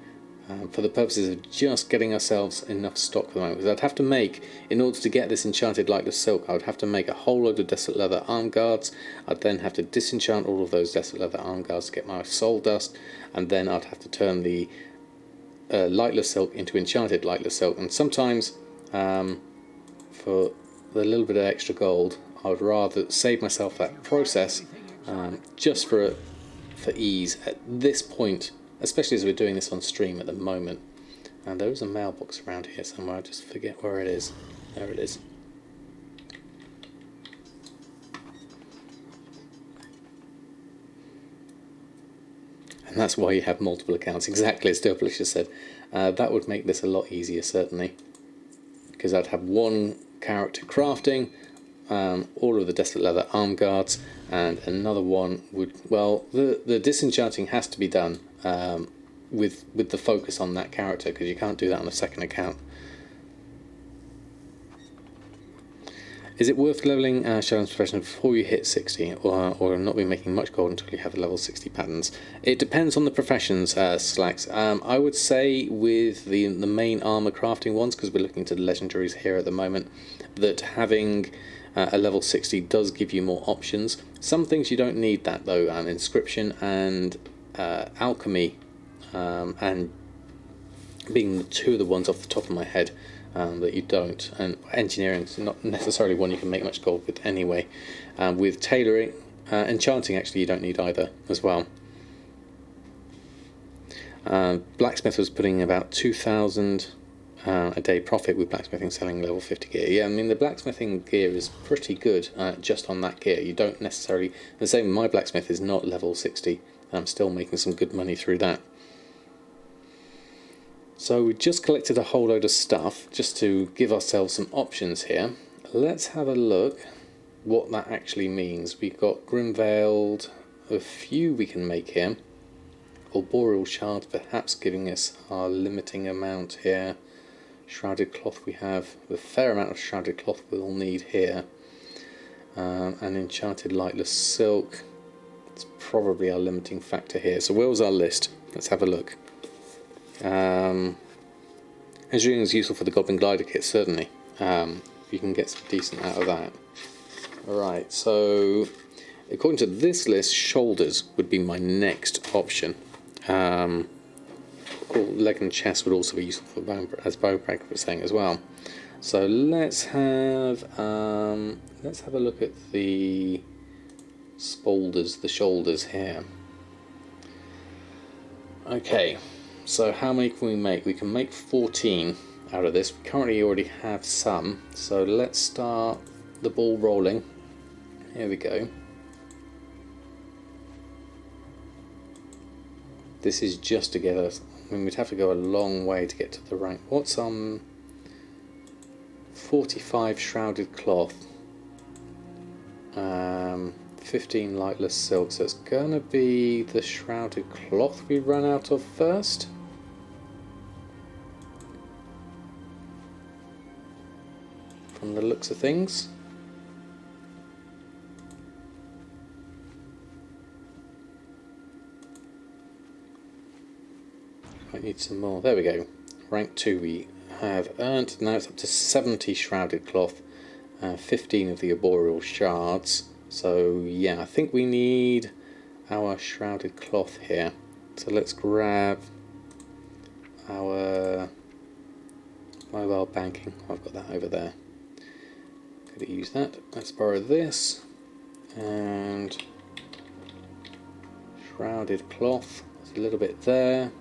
for the purposes of just getting ourselves enough stock for the moment. Because I'd have to make, in order to get this enchanted lightless silk, I would have to make a whole load of desolate leather arm guards. I'd then have to disenchant all of those desolate leather arm guards to get my soul dust, and then I'd have to turn the lightless silk into enchanted lightless silk. And sometimes for the little bit of extra gold, I would rather save myself that process just for ease at this point, especially as we're doing this on stream at the moment. And there is a mailbox around here somewhere. I just forget where it is. There it is. And that's why you have multiple accounts. Exactly as Derblish said. That would make this a lot easier, certainly, because I'd have one character crafting all of the desolate leather arm guards, and another one would, well, the disenchanting has to be done with the focus on that character, because you can't do that on a second account. Is it worth leveling Shadow's Profession before you hit 60, or not be making much gold until you have level 60 patterns? It depends on the professions, Slacks. I would say with the main armor crafting ones, because we're looking to the legendaries here at the moment, that having a level 60 does give you more options. Some things you don't need that though, inscription and alchemy, and being the two of the ones off the top of my head that you don't, and engineering is not necessarily one you can make much gold with anyway. With tailoring, enchanting actually you don't need either as well. Blacksmith was putting about 2,000 a day profit with blacksmithing, selling level 50 gear. Yeah, I mean the blacksmithing gear is pretty good just on that gear. You don't necessarily, the same with my blacksmith is not level 60. I'm still making some good money through that. So we just collected a whole load of stuff just to give ourselves some options here. Let's have a look what that actually means. We've got Grimveiled, a few we can make here. Arboreal shards perhaps giving us our limiting amount here. Shrouded cloth we have, a fair amount of shrouded cloth we'll need here. And enchanted lightless silk, it's probably our limiting factor here. So where was our list? Let's have a look. Engineering is useful for the Goblin Glider kit, certainly. You can get some decent out of that. Alright, so according to this list, shoulders would be my next option. Leg and chest would also be useful for as bow practicing as well. So let's have a look at the the shoulders here. Okay, so how many can we make? We can make 14 out of this. We currently already have some, so let's start the ball rolling. Here we go. This is just to get us. I mean, we'd have to go a long way to get to the rank. What's 45 shrouded cloth, 15 lightless silk, so it's gonna be the shrouded cloth we run out of first. From the looks of things. Might need some more. There we go. Rank 2 we have earned. Now it's up to 70 shrouded cloth, 15 of the arboreal shards. So yeah, I think we need our shrouded cloth here. So let's grab our mobile banking. I've got that over there. Could use that. Let's borrow this and shrouded cloth. There's a little bit there.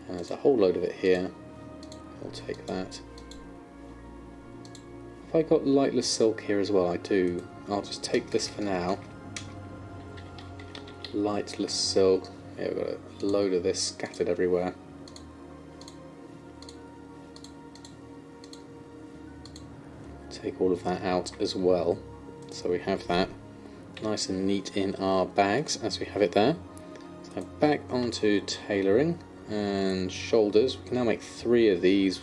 And there's a whole load of it here. I'll take that. Have I got lightless silk here as well? I do. I'll just take this for now. Lightless silk. Yeah, we've got a load of this scattered everywhere. Take all of that out as well. So we have that nice and neat in our bags as we have it there. So back onto tailoring. And shoulders, we can now make 3 of these.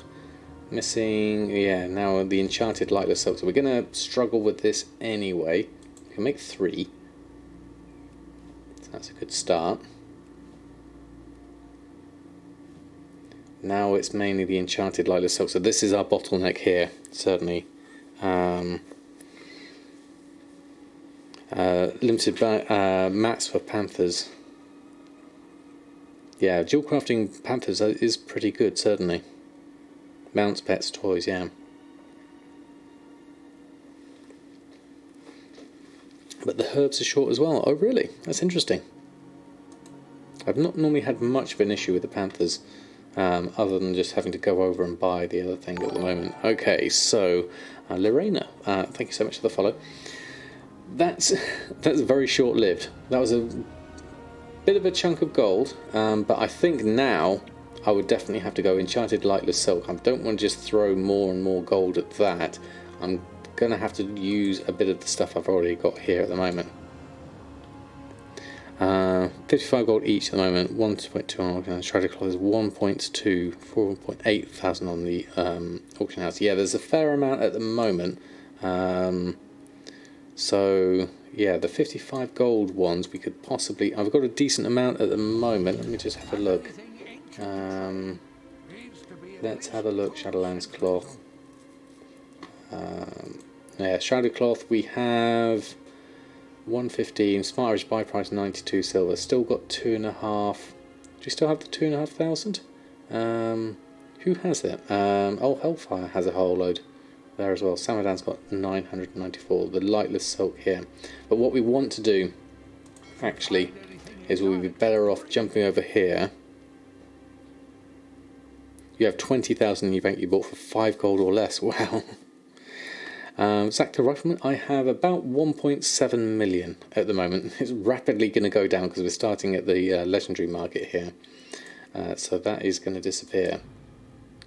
Missing, yeah, now the enchanted lightless silk. So we're going to struggle with this anyway. We can make 3. So that's a good start. Now it's mainly the enchanted lightless silk. So this is our bottleneck here, certainly. Limited mats for panthers. Yeah, dual crafting panthers is pretty good, certainly. Mounts, pets, toys, yeah. But the herbs are short as well. Oh, really? That's interesting. I've not normally had much of an issue with the panthers, other than just having to go over and buy the other thing at the moment. Okay, so Lorena, thank you so much for the follow. That's very short-lived. That was a bit of a chunk of gold, but I think now I would definitely have to go enchanted lightless silk. I don't want to just throw more and more gold at that. I'm going to have to use a bit of the stuff I've already got here at the moment. 55 gold each at the moment, 1.2 on shrouded cloth is 1.2, 4.8 thousand on the auction house. Yeah, there's a fair amount at the moment. So yeah, the 55 gold ones we could possibly. I've got a decent amount at the moment. Let me just have a look. Let's have a look. Shadowlands cloth. Yeah, shrouded cloth. We have 115. Smartish buy price 92 silver. Still got 2.5. Do you still have the 2,500? Who has it? Oh, Hellfire has a whole load there as well. Samadan's got 994. The lightless silk here. But what we want to do, actually, is we'll be better off jumping over here. You have 20,000 in your bank you bought for 5 gold or less. Wow. Zack the Rifleman, I have about 1.7 million at the moment. It's rapidly going to go down because we're starting at the legendary market here. So that is going to disappear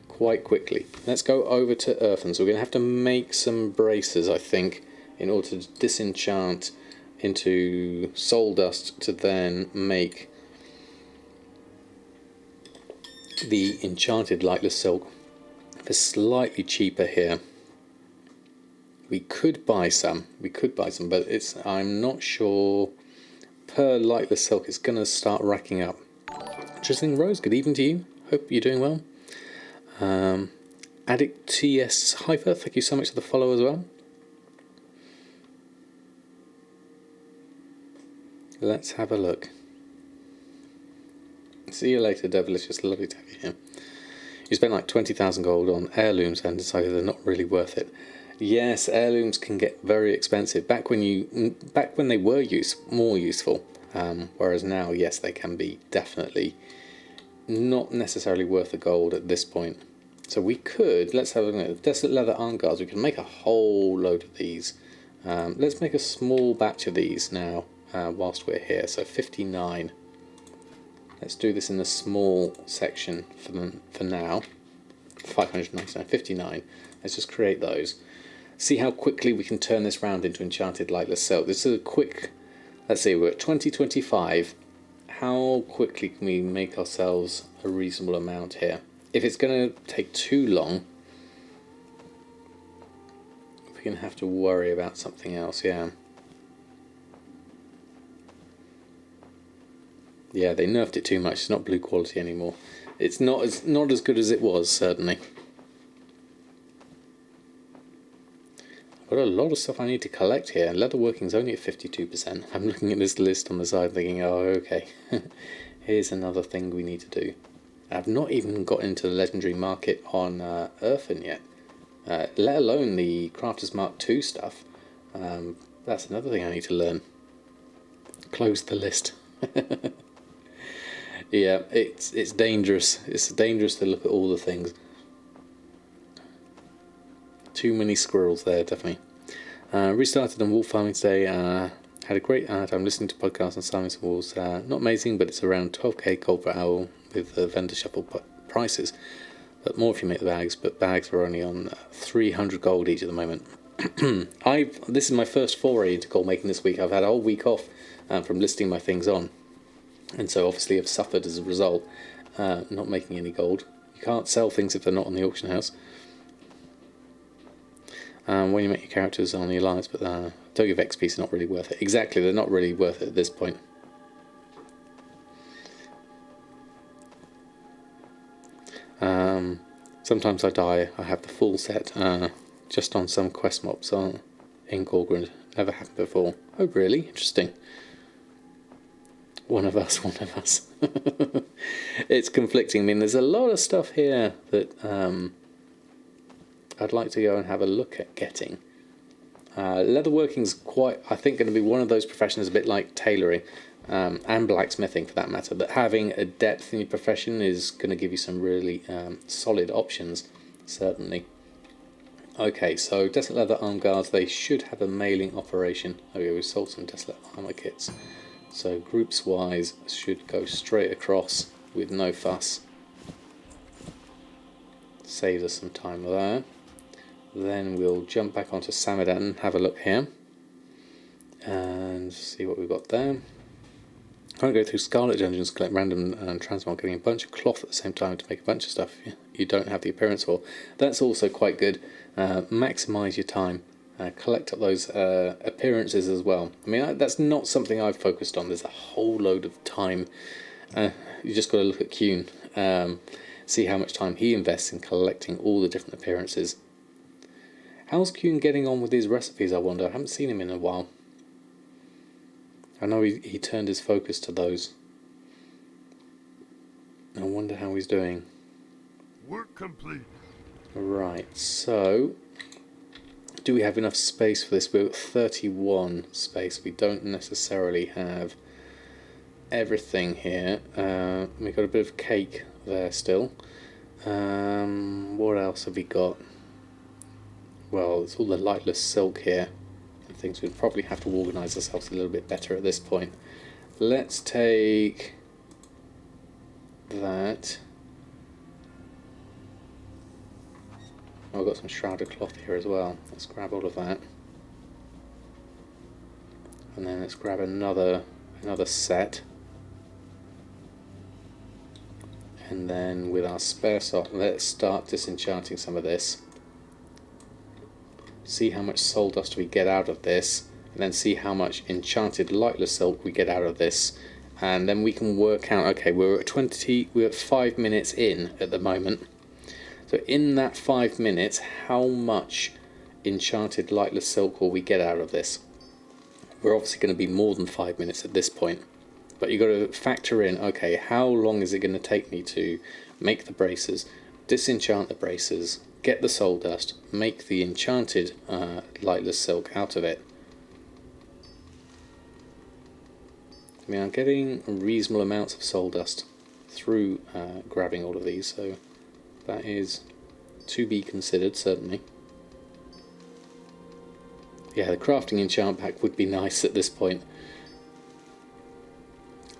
quite quickly. Let's go over to Earthen. So we're going to have to make some bracers, I think, in order to disenchant into soul dust to then make the enchanted lightless silk. They're slightly cheaper here. We could buy some, but I'm not sure. Per lightless silk, it's going to start racking up. Interesting, Rose, good evening to you. Hope you're doing well. Addict TS Hyper, thank you so much for the follow as well. Let's have a look. See you later, Devilicious. Lovely to have you here. You spent like 20,000 gold on heirlooms and decided they're not really worth it. Yes, heirlooms can get very expensive. Back when they were more useful, whereas now, yes, they can be definitely not necessarily worth the gold at this point. So we could, let's have a look at Desolate Leather Arm Guards. We can make a whole load of these. Let's make a small batch of these now whilst we're here. So 59. Let's do this in the small section for now. 599, 59. Let's just create those. See how quickly we can turn this round into Enchanted Lightless Silk. This is a quick, let's see, we're at 2025. How quickly can we make ourselves a reasonable amount here? If it's going to take too long, we're going to have to worry about something else, yeah. Yeah, they nerfed it too much. It's not blue quality anymore. It's not as good as it was, certainly. I've got a lot of stuff I need to collect here. Leatherworking's only at 52%. I'm looking at this list on the side thinking, oh, okay. Here's another thing we need to do. I've not even got into the legendary market on Earthen yet. Let alone the Crafters Mark II stuff. That's another thing I need to learn. Close the list. Yeah, it's dangerous. It's dangerous to look at all the things. Too many squirrels there, definitely. Restarted on wolf farming today. Had a great time listening to podcasts on Silence and Wolves. Not amazing, but it's around 12k gold per hour with the vendor shuffle prices. But more if you make the bags. But bags are only on 300 gold each at the moment. This is my first foray into gold making this week. I've had a whole week off from listing my things on. And so obviously I've suffered as a result, not making any gold. You can't sell things if they're not on the auction house. When you make your characters on the Alliance, but don't give XP, it's not really worth it. Exactly, they're not really worth it at this point. Sometimes I die, I have the full set just on some quest mobs in Gorgrund. Never happened before. Oh really? Interesting. One of us. It's conflicting. I mean, there's a lot of stuff here that I'd like to go and have a look at getting. Leatherworking's quite, I think, going to be one of those professions a bit like tailoring and blacksmithing for that matter, that having a depth in your profession is going to give you some really solid options, certainly. Okay, so Desolate Leather Arm Guards, they should have a mailing operation. Okay, we sold some Desolate Armor kits. So groups wise should go straight across with no fuss. Saves us some time there. Then we'll jump back onto Samadan and have a look here. And see what we've got there. Can't go through Scarlet Dungeons, collect random transmog, getting a bunch of cloth at the same time to make a bunch of stuff you don't have the appearance for. That's also quite good. Maximise your time. Collect up those appearances as well. I mean, that's not something I've focused on. There's a whole load of time. You just got to look at Kuhn. See how much time he invests in collecting all the different appearances. How's Kuhn getting on with his recipes, I wonder? I haven't seen him in a while. I know he turned his focus to those. I wonder how he's doing. Work complete. Right, so do we have enough space for this? We're at 31 space. We don't necessarily have everything here. We've got a bit of cake there still. What else have we got? Well, it's all the lightless silk here and things. We'd probably have to organise ourselves a little bit better at this point. Let's take that. Oh, I've got some shrouded cloth here as well. Let's grab all of that. And then let's grab another set. And then with our spare sock, let's start disenchanting some of this. See how much soul dust we get out of this, and then see how much enchanted lightless silk we get out of this, and then we can work out. Okay, we're at 5 minutes in at the moment, So in that 5 minutes, how much enchanted lightless silk will we get out of this? We're obviously going to be more than 5 minutes at this point, but you've got to factor in, okay, how long is it going to take me to make the braces, disenchant the braces, get the soul dust, make the enchanted lightless silk out of it? I mean, I'm getting reasonable amounts of soul dust through grabbing all of these, so that is to be considered, certainly. Yeah, the crafting enchant pack would be nice at this point.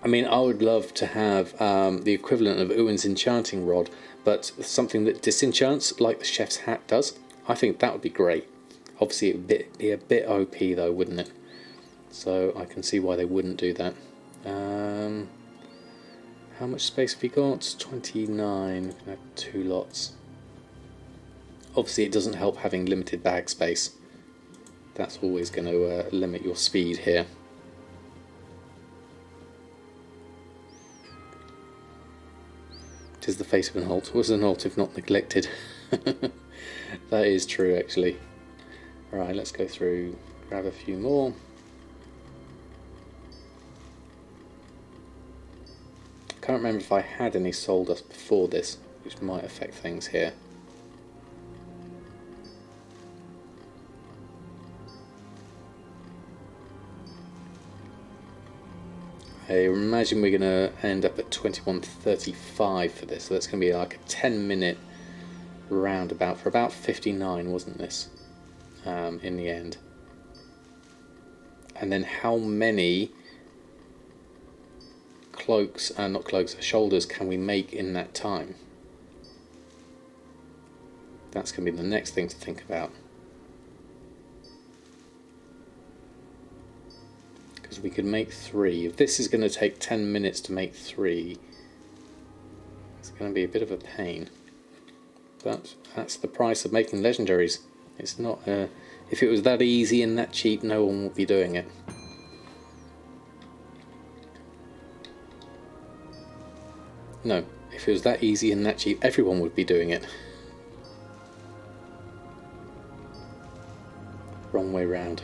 I mean, I would love to have the equivalent of Uwin's enchanting rod, but something that disenchants like the chef's hat does. I think that would be great. Obviously, it would be a bit OP though, wouldn't it? So I can see why they wouldn't do that. How much space have we got? 29. We can have 2 lots. Obviously, it doesn't help having limited bag space. That's always going to limit your speed here. Tis the face of an alt. Was an alt if not neglected? That is true, actually. Alright, let's go through, grab a few more. I can't remember if I had any soul dust before this, which might affect things here. I imagine we're going to end up at 21:35 for this, so that's going to be like a 10-minute roundabout for about 59, wasn't this, in the end? And then how many cloaks, not cloaks, shoulders can we make in that time? That's going to be the next thing to think about. Because we could make 3. If this is going to take 10 minutes to make 3, it's going to be a bit of a pain. But that's the price of making legendaries. It's not. If it was that easy and that cheap, no one would be doing it. No, if it was that easy and that cheap, everyone would be doing it. Wrong way round.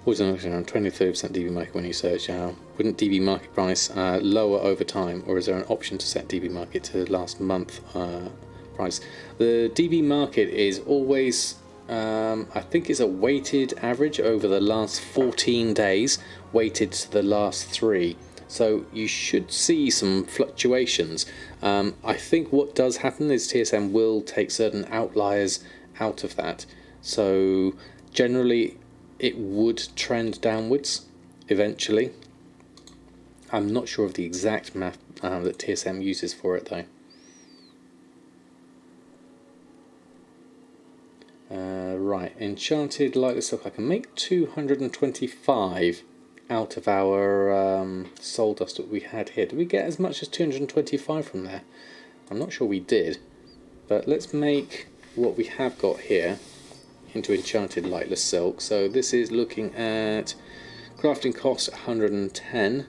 Always an option around 23% DB market when you search. Wouldn't DB market price lower over time, or is there an option to set DB market to last month price? The DB market is always, I think it's a weighted average over the last 14 days, weighted to the last 3. So you should see some fluctuations. I think what does happen is TSM will take certain outliers out of that. So generally it would trend downwards eventually. I'm not sure of the exact math that TSM uses for it though. Right, enchanted lightless silk. I can make 225 out of our soul dust that we had here. Did we get as much as 225 from there? I'm not sure we did, but let's make what we have got here into enchanted lightless silk. So this is looking at crafting cost 110,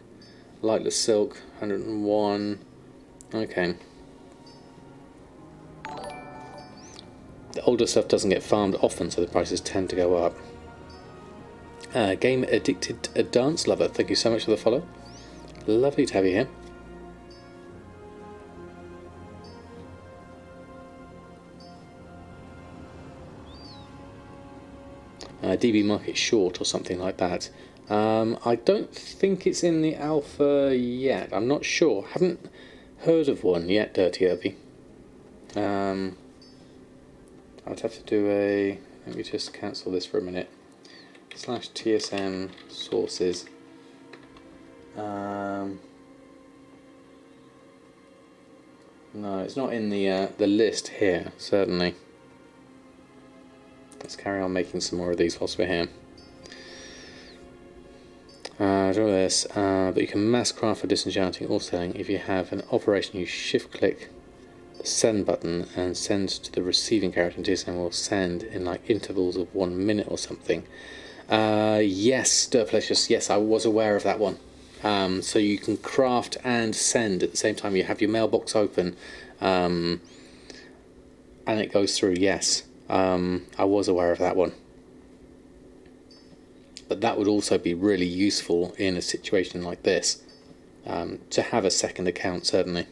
lightless silk 101. Okay. The older stuff doesn't get farmed often, so the prices tend to go up. Game Addicted Dance Lover, thank you so much for the follow. Lovely to have you here. DB market short or something like that. I don't think it's in the alpha yet. I'm not sure. Haven't heard of one yet, Dirty Herbie. I'd have to do a... Let me just cancel this for a minute. /TSM sources. No, it's not in the list here, certainly. Let's carry on making some more of these whilst we're here. Draw this, but you can mass craft for disenchanting or selling. If you have an operation, you shift click the send button and send to the receiving character, and TSM will send in like intervals of 1 minute or something. Yes, Dirtflecious, yes, I was aware of that one. So you can craft and send at the same time. You have your mailbox open, and it goes through. Yes, I was aware of that one. But that would also be really useful in a situation like this, to have a second account, certainly.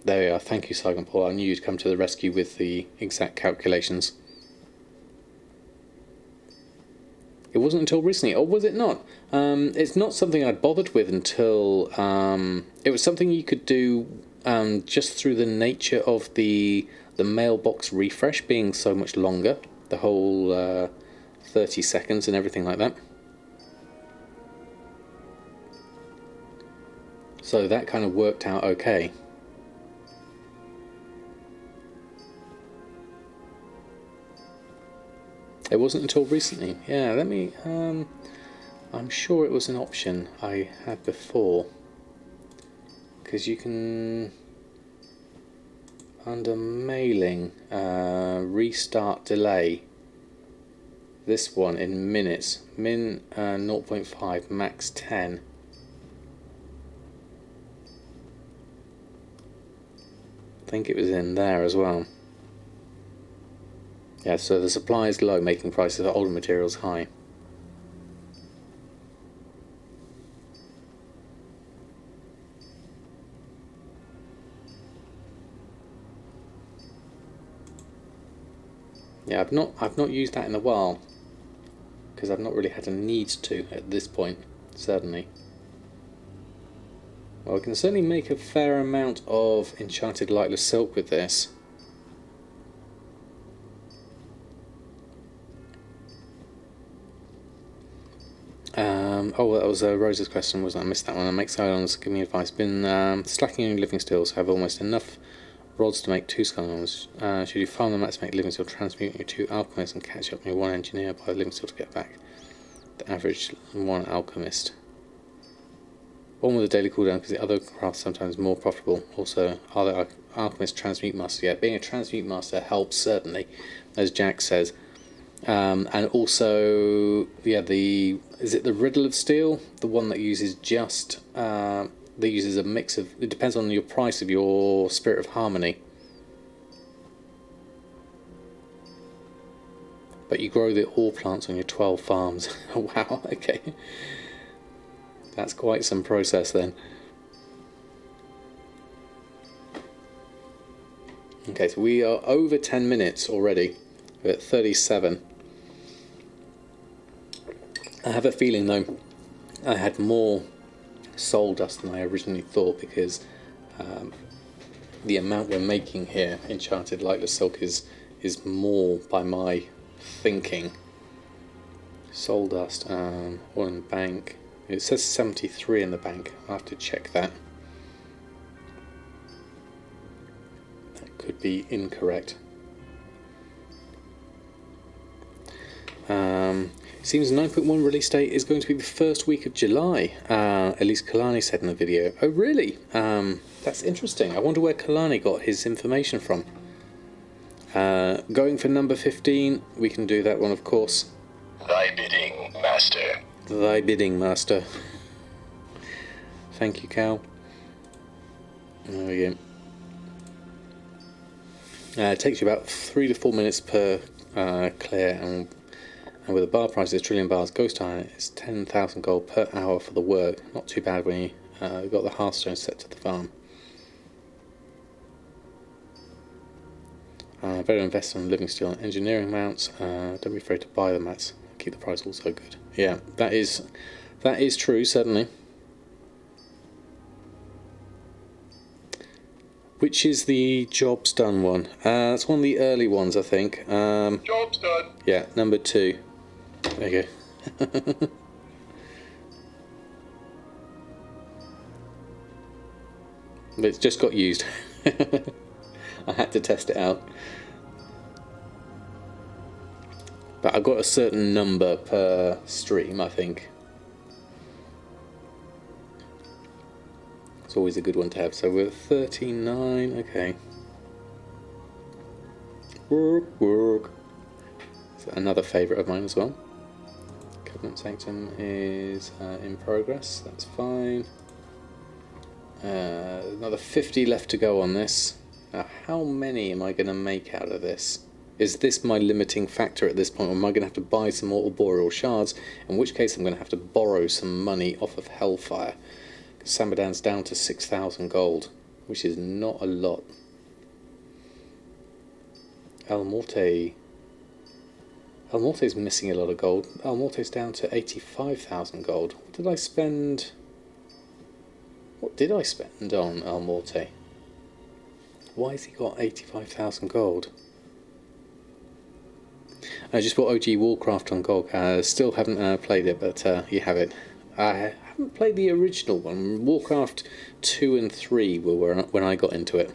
There we are. Thank you, Sergeant Paul. I knew you'd come to the rescue with the exact calculations. It wasn't until recently, or was it not? It's not something I'd bothered with until it was something you could do just through the nature of the mailbox refresh being so much longer, the whole 30 seconds and everything like that. So that kind of worked out okay. It wasn't until recently. Yeah, let me... I'm sure it was an option I had before. Because you can... Under mailing, restart delay. This one in minutes. Min 0.5, max 10. I think it was in there as well. Yeah, so the supply is low, making prices of older materials high. Yeah, I've not used that in a while, because I've not really had a need to at this point, certainly. Well, I can certainly make a fair amount of enchanted lightless silk with this. Oh, that was Rose's question, wasn't it? I missed that one. I make skylines, give me advice. Been slacking on living stills, have almost enough rods to make 2 skylines. Should you farm them out to make living still, transmute your 2 alchemists and catch up your 1 engineer by living still to get back the average 1 alchemist. One with a daily cooldown because the other craft's sometimes more profitable. Also, are there alchemist transmute masters? Yeah, being a transmute master helps, certainly, as Jack says. And also, yeah, is it the Riddle of Steel? The one that uses just that uses a mix of. It depends on your price of your Spirit of Harmony. But you grow the ore plants on your 12 farms. Wow. Okay, that's quite some process then. Okay, so we are over 10 minutes already. We're at 37. I have a feeling though I had more soul dust than I originally thought, because the amount we're making here, enchanted lightless silk, is more by my thinking. Soul dust, oil in the bank. It says 73 in the bank. I'll have to check that. That could be incorrect. Seems 9.1 release date is going to be the first week of July. At least Kalani said in the video. Oh, really? That's interesting. I wonder where Kalani got his information from. Going for number 15. We can do that one, of course. Thy bidding, master. Thy bidding, master. Thank you, Cal. There we go. It takes you about 3 to 4 minutes per clear, and with a bar price of trillion bars, Ghost Iron is 10,000 gold per hour for the work. Not too bad when you've got the Hearthstone set to the farm. Better invest in living steel and engineering mounts. Don't be afraid to buy the mats. Keep the price also good. Yeah, that is true, certainly. Which is the job's done one? That's one of the early ones, I think. Job's done. Yeah, number 2. There you go. But it's just got used. I had to test it out. But I've got a certain number per stream, I think. It's always a good one to have. So we're 39, okay. Work. It's another favourite of mine as well. Covenant Sanctum is in progress, that's fine. Another 50 left to go on this. Now, how many am I going to make out of this? Is this my limiting factor at this point, or am I going to have to buy some more Arboreal Shards? In which case I'm going to have to borrow some money off of Hellfire. Samadan's down to 6,000 gold, which is not a lot. Almorte's missing a lot of gold. Almorte's down to 85,000 gold. What did I spend? What did I spend on Almorte? Why has he got 85,000 gold? I just bought OG Warcraft on GOG. Still haven't played it, but you have it. I haven't played the original one. Warcraft 2 and 3 were when I got into it.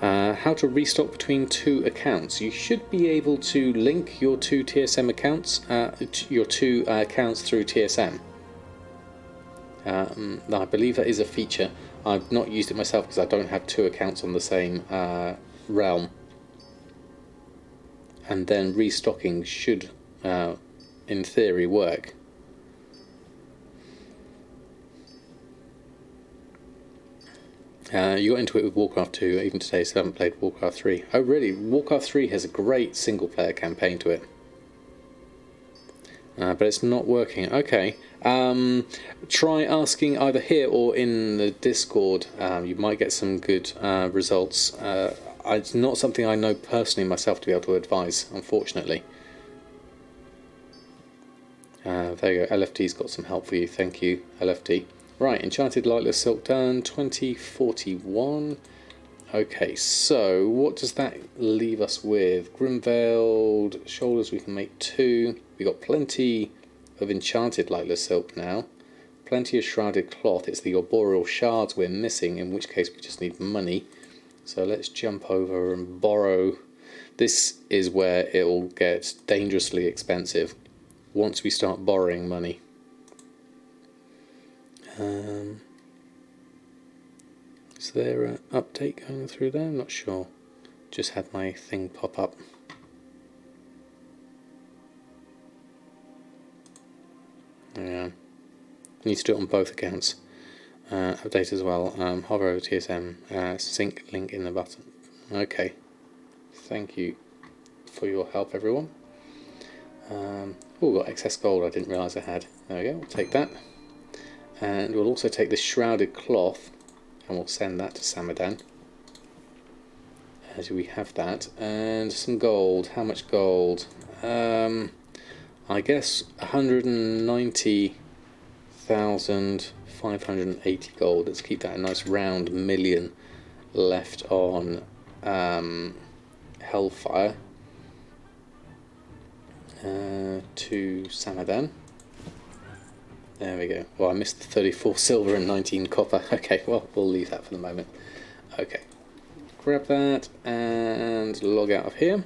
How to restock between two accounts. You should be able to link your two TSM accounts, accounts through TSM. I believe that is a feature. I've not used it myself because I don't have two accounts on the same realm. And then restocking should, in theory, work. You got into it with Warcraft 2 even today, so I haven't played Warcraft 3. Oh really? Warcraft 3 has a great single player campaign to it. But it's not working. Okay. Try asking either here or in the Discord. You might get some good results. It's not something I know personally myself to be able to advise, unfortunately. There you go. LFT's got some help for you. Thank you, LFT. Right, Enchanted Lightless Silk done, 2041. Okay, so what does that leave us with? Grimveiled Shoulders, we can make 2. We got plenty of Enchanted Lightless Silk now. Plenty of Shrouded Cloth. It's the Arboreal Shards we're missing, in which case we just need money. So let's jump over and borrow. This is where it will get dangerously expensive once we start borrowing money. Is there an update going through there? I'm not sure. Just had my thing pop up. Yeah. Need to do it on both accounts. Update as well. Hover over TSM. Sync link in the button. Okay. Thank you for your help, everyone. Oh, got excess gold I didn't realise I had. There we go. We'll take that. And we'll also take this Shrouded Cloth and we'll send that to Samadan. As we have that. And some gold. How much gold? I guess 190,580 gold. Let's keep that a nice round million left on Hellfire. To Samadan. There we go. Well, I missed the 34 silver and 19 copper. Okay, well, we'll leave that for the moment. Okay. Grab that and log out of here.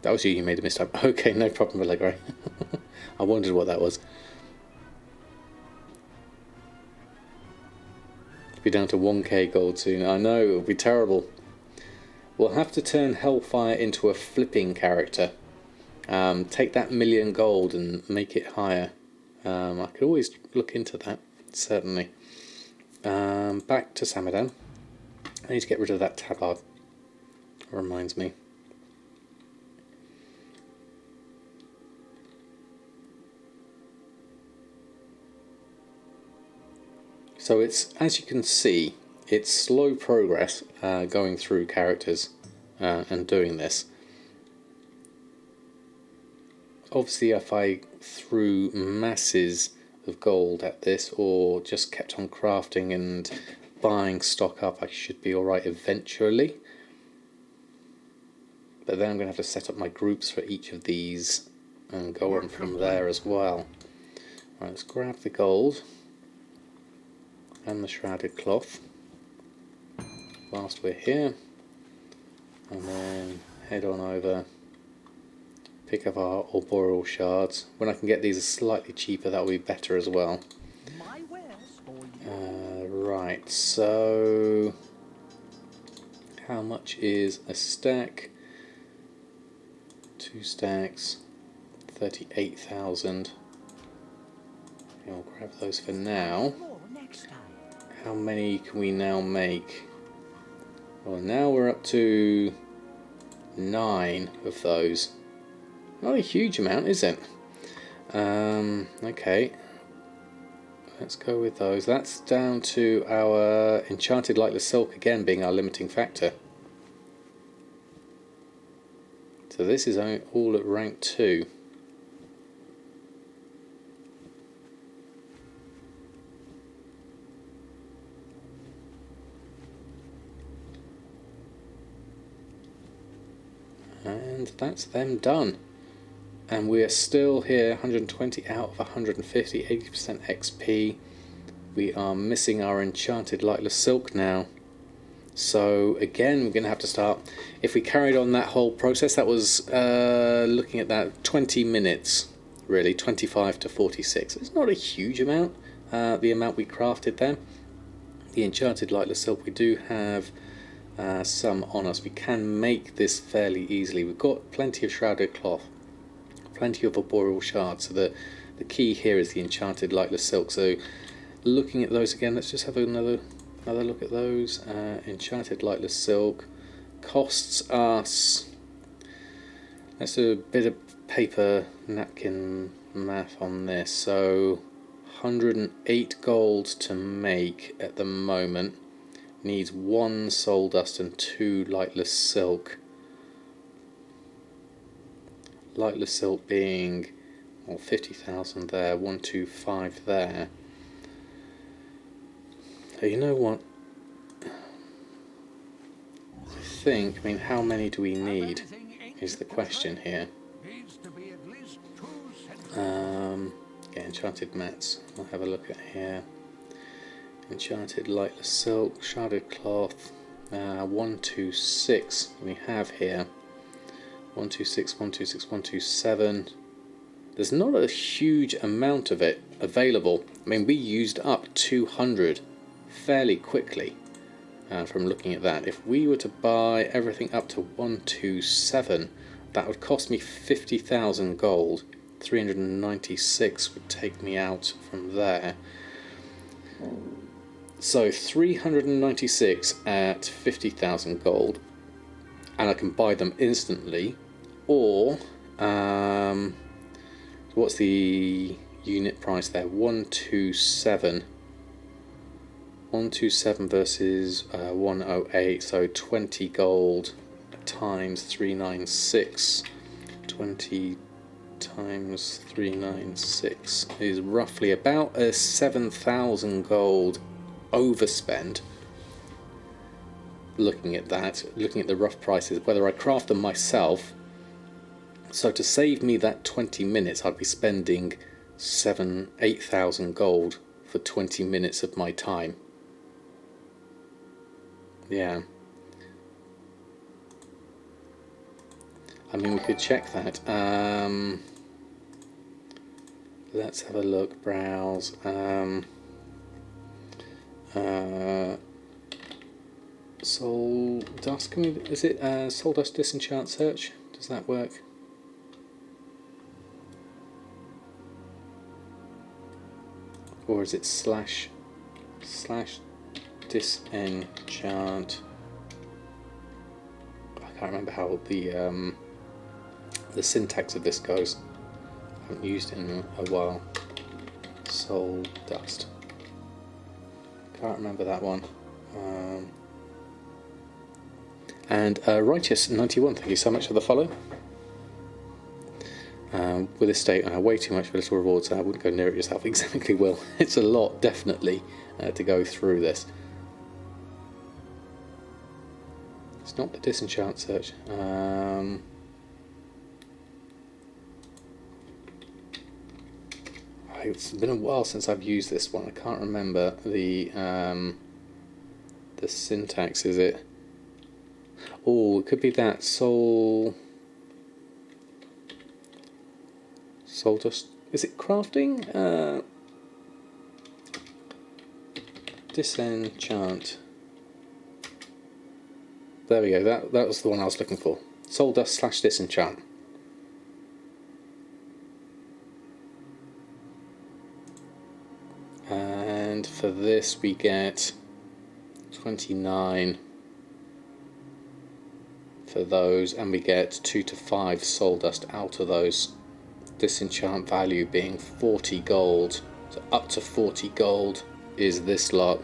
That was you who made the mistake. Okay, no problem, Allegro. I wondered what that was. It'll be down to 1k gold soon. I know, it'll be terrible. We'll have to turn Hellfire into a flipping character. Take that million gold and make it higher. I could always look into that, certainly. Back to Samadan. I need to get rid of that tabard. Reminds me. So it's, as you can see, it's slow progress going through characters and doing this. Obviously, if I threw masses of gold at this or just kept on crafting and buying stock up, I should be alright eventually. But then I'm going to have to set up my groups for each of these and go on from there as well. Right, let's grab the gold and the Shrouded Cloth whilst we're here, and then head on over, pick up our Arboreal Shards. When I can get these slightly cheaper, that will be better as well. Right, so how much is a stack? 2 stacks, 38,000. I'll grab those for now. How many can we now make? Well, now we're up to 9 of those. Not a huge amount, is it? Okay. Let's go with those. That's down to our Enchanted Lightless Silk again being our limiting factor. So this is all at rank 2. And that's them done. And we are still here, 120 out of 150, 80% XP. We are missing our Enchanted Lightless Silk now. So again, we're going to have to start. If we carried on that whole process, that was looking at that 20 minutes, really, 25 to 46. It's not a huge amount, the amount we crafted then. The Enchanted Lightless Silk, we do have some on us. We can make this fairly easily. We've got plenty of shrouded cloth, plenty of arboreal shards. So the key here is the Enchanted Lightless Silk. So looking at those again, let's just have another look at those. Enchanted Lightless Silk costs us, let's do a bit of paper napkin math on this. So 108 gold to make at the moment. Needs 1 soul dust and 2 lightless silk. Lightless silk being, well, 50,000 there, 125 there. So you know what? I mean, how many do we need is the question here. Yeah, enchanted mats. We'll have a look at here. Enchanted Lightless Silk, Shrouded Cloth, 126 we have here. 126, 126, 127. There's not a huge amount of it available. I mean, we used up 200 fairly quickly from looking at that. If we were to buy everything up to 127, that would cost me 50,000 gold. 396 would take me out from there. So 396 at 50,000 gold, and I can buy them instantly. Or what's the unit price there? 127. 127 versus 108. So 20 gold times 396. 20 times 396 is roughly about a 7,000 gold overspend. Looking at that, looking at the rough prices, whether I craft them myself. So to save me that 20 minutes, I'd be spending 8,000 gold for 20 minutes of my time. Yeah. I mean, we could check that. Let's have a look. Browse. Soul Dust. Can we? Is it Soul Dust Disenchant Search? Does that work? Or is it slash disenchant? I can't remember how the syntax of this goes. I haven't used it in a while. Soul Dust. Can't remember that one. And Righteous 91, thank you so much for the follow. With this state, way too much for little rewards, so I wouldn't go near it yourself. Exactly, Will. It's a lot, definitely, to go through this. It's not the disenchant search. It's been a while since I've used this one. I can't remember the syntax. Is it? Oh, it could be that soul dust. Is it crafting? Disenchant There we go. That was the one I was looking for. Soul Dust / Disenchant. And for this we get 29 for those, and we get 2 to 5 Soul Dust out of those. Disenchant value being 40 gold. So up to 40 gold is this lot.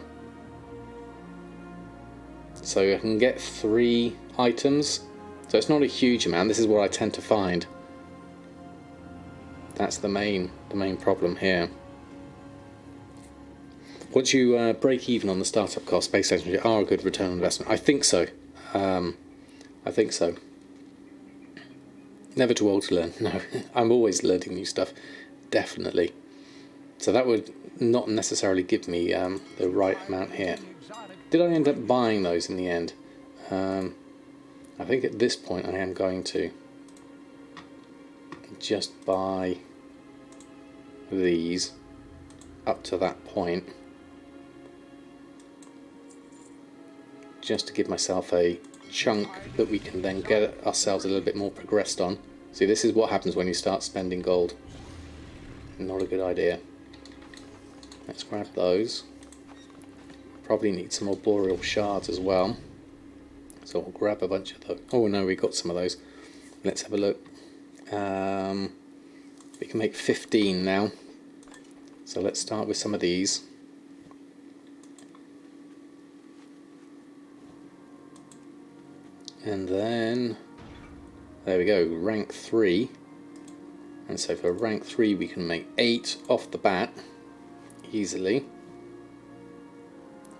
So I can get 3 items. So it's not a huge amount. This is what I tend to find. That's the main problem here. Once you break even on the startup cost, base stations are a good return on investment. I think so. I think so. Never too old to learn. No, I'm always learning new stuff. Definitely. So that would not necessarily give me the right amount here. Did I end up buying those in the end? I think at this point I am going to just buy these up to that point, just to give myself a chunk that we can then get ourselves a little bit more progressed on. See, this is what happens when you start spending gold. Not a good idea. Let's grab those. Probably need some more boreal shards as well, so we'll grab a bunch of those. Oh no, we got some of those. Let's have a look. We can make 15 now, so let's start with some of these. And then there we go, rank 3. And so for rank 3 we can make 8 off the bat easily.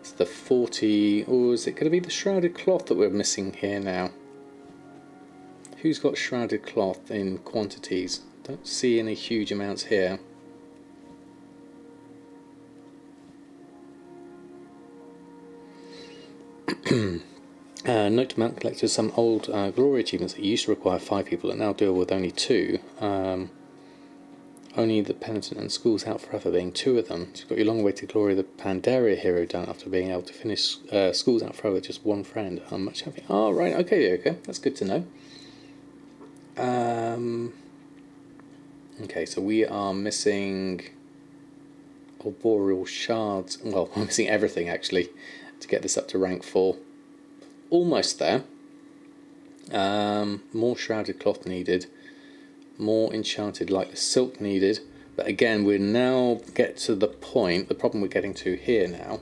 It's the 40, or is it going to be the shrouded cloth that we're missing here now? Who's got shrouded cloth in quantities? Don't see any huge amounts here. Note to mount collectors, some old glory achievements that used to require 5 people and now deal with only 2. Only the Penitent and School's Out Forever being 2 of them. So you've got your long awaited glory of the Pandaria hero done after being able to finish School's Out Forever with just 1 friend. I'm much happy. Oh, right, okay, that's good to know. Okay, so we are missing boreal shards. Well, we're missing everything actually to get this up to rank 4. Almost there. More shrouded cloth needed. More enchanted lightless silk needed. But again, we now get to the point, the problem we're getting to here now,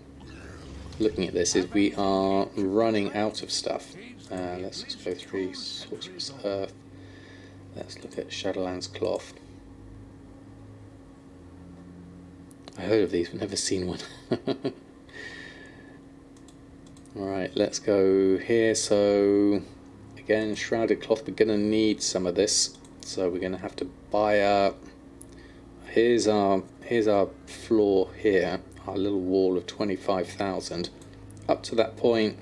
looking at this, is we are running out of stuff. Let's just go through Sorcerer's Earth. Let's look at Shadowlands cloth. I heard of these, but never seen one. Alright, let's go here. So again, shrouded cloth, we're going to need some of this, so we're going to have to buy up. Here's our floor here, our little wall of 25,000. Up to that point,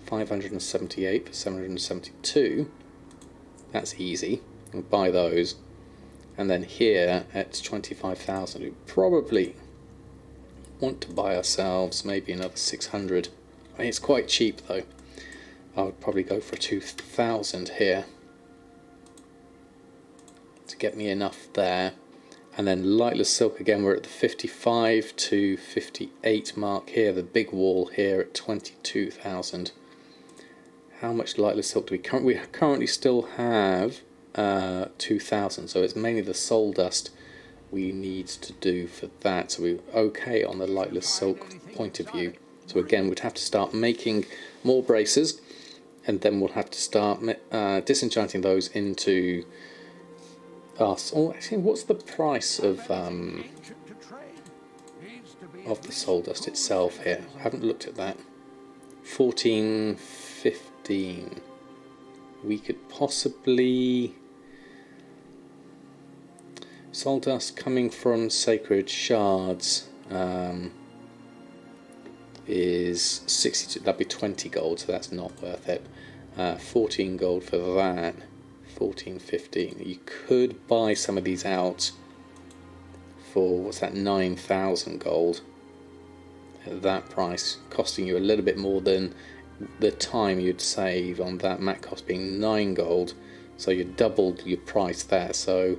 578 for 772. That's easy. We'll buy those. And then here at 25,000, we probably want to buy ourselves maybe another 600. I mean, it's quite cheap though. I would probably go for 2,000 here to get me enough there. And then lightless silk again, we're at the 55 to 58 mark here, the big wall here at 22,000. How much lightless silk do we currently still have? 2,000, so it's mainly the soul dust we need to do for that. So we're okay on the lightless silk point of view. So again, we'd have to start making more braces, and then we'll have to start disenchanting those into us. Oh, actually, what's the price of the soul dust itself here? I haven't looked at that. 14.15. We could possibly soul dust coming from sacred shards. Is 62, that'd be 20 gold, so that's not worth it. 14 gold for that. 14.15. You could buy some of these out for, what's that, 9,000 gold at that price, costing you a little bit more than the time you'd save on that mat cost being 9 gold, so you doubled your price there, so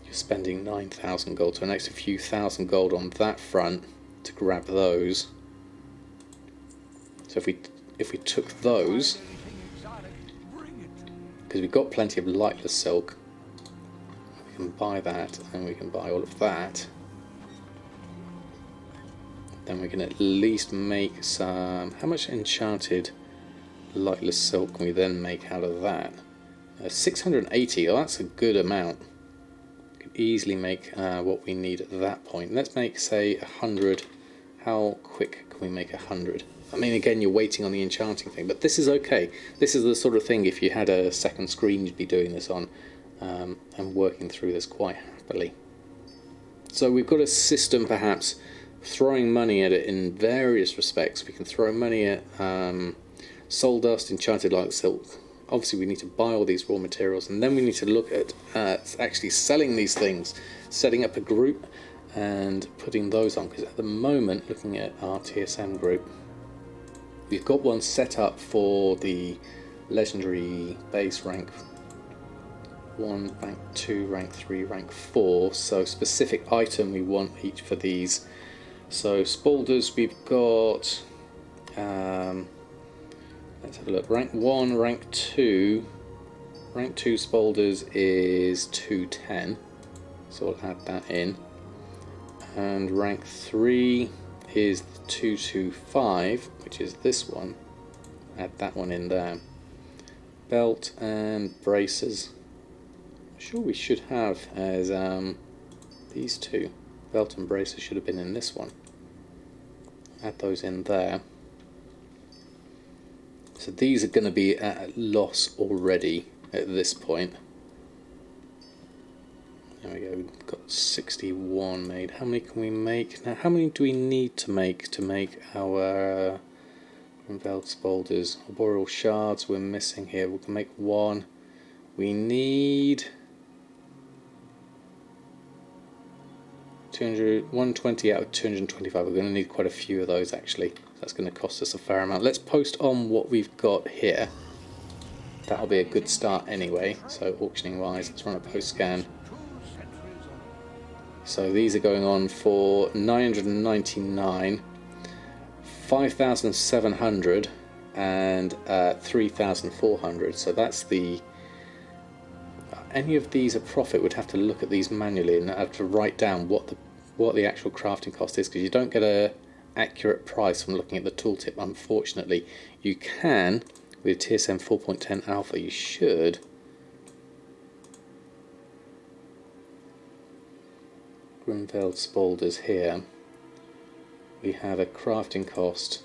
you're spending 9,000 gold, so an extra few thousand gold on that front to grab those. So if we took those, because we've got plenty of lightless silk, we can buy that, and we can buy all of that. Then we can at least make some... How much enchanted lightless silk can we then make out of that? 680, oh, that's a good amount. We could easily make what we need at that point. Let's make, say, 100. How quick can we make 100? I mean, again, you're waiting on the enchanting thing, but this is okay. This is the sort of thing, if you had a second screen, you'd be doing this on, and working through this quite happily. So we've got a system, perhaps, throwing money at it in various respects. We can throw money at soul dust, enchanted light silk. Obviously we need to buy all these raw materials, and then we need to look at actually selling these things, setting up a group and putting those on, because at the moment, looking at our TSM group, we've got one set up for the legendary base rank 1, rank 2, rank 3, rank 4, so specific item we want each for these. So Spaulders, we've got, let's have a look, rank 1, rank 2 Spaulders is 210, so we'll add that in, and rank 3 is 225, which is this one, add that one in there. Belt and braces, I'm sure we should have as these two, belt and braces should have been in this one. Add those in there. So these are going to be at a loss already at this point. There we go, we've got 61 made. How many can we make? Now, how many do we need to make our Unveiled Spaulders? Arboreal shards we're missing here. We can make 1. We need 120 out of 225. We're going to need quite a few of those actually. That's going to cost us a fair amount. Let's post on what we've got here. That'll be a good start anyway. So auctioning wise, let's run a post scan. So these are going on for 999, 5,700 and 3,400. So that's the... Any of these a profit would have to look at these manually and have to write down what the actual crafting cost is, because you don't get a accurate price from looking at the tooltip, unfortunately. You can with TSM 4.10 alpha. You should. Grimveld Spaulders here. We have a crafting cost.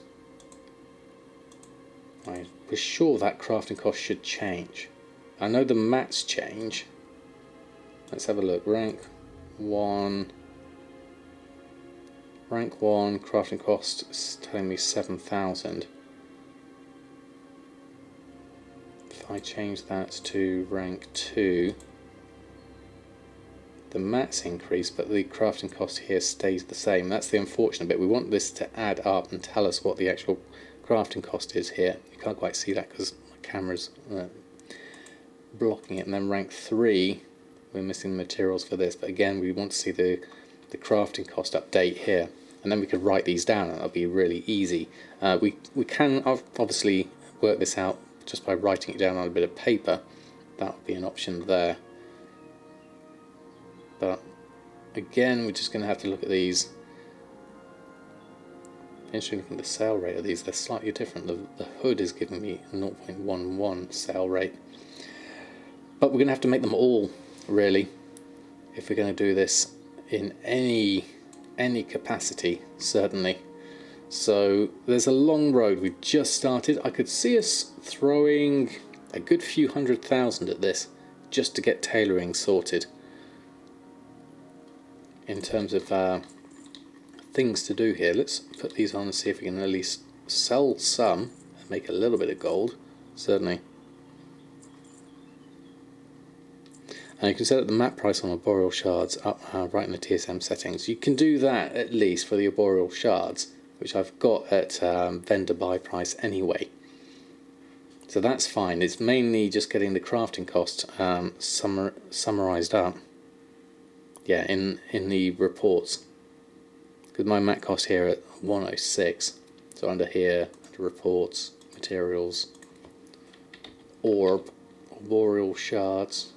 We're sure that crafting cost should change. I know the mats change. Let's have a look. Rank 1, crafting cost is telling me 7,000. If I change that to rank 2, the mats increase, but the crafting cost here stays the same. That's the unfortunate bit. We want this to add up and tell us what the actual crafting cost is here. You can't quite see that because my camera's blocking it. And then rank 3, we're missing the materials for this, but again we want to see the crafting cost update here, and then we could write these down and that'll be really easy. We can obviously work this out just by writing it down on a bit of paper. That would be an option there, but again we're just going to have to look at these. Interesting looking at the sale rate of these. They're slightly different. The hood is giving me 0.11 sale rate. But we're going to have to make them all, really, if we're going to do this in any capacity, certainly. So there's a long road. We've just started. I could see us throwing a good few 100,000 at this just to get tailoring sorted. In terms of things to do here, let's put these on and see if we can at least sell some and make a little bit of gold, certainly. And you can set up the map price on arboreal shards up right in the TSM settings. You can do that at least for the arboreal shards, which I've got at vendor buy price anyway. So that's fine. It's mainly just getting the crafting cost summarised up. Yeah, in the reports. Because my mat cost here at 106. So under here, under reports, materials, orb, arboreal shards.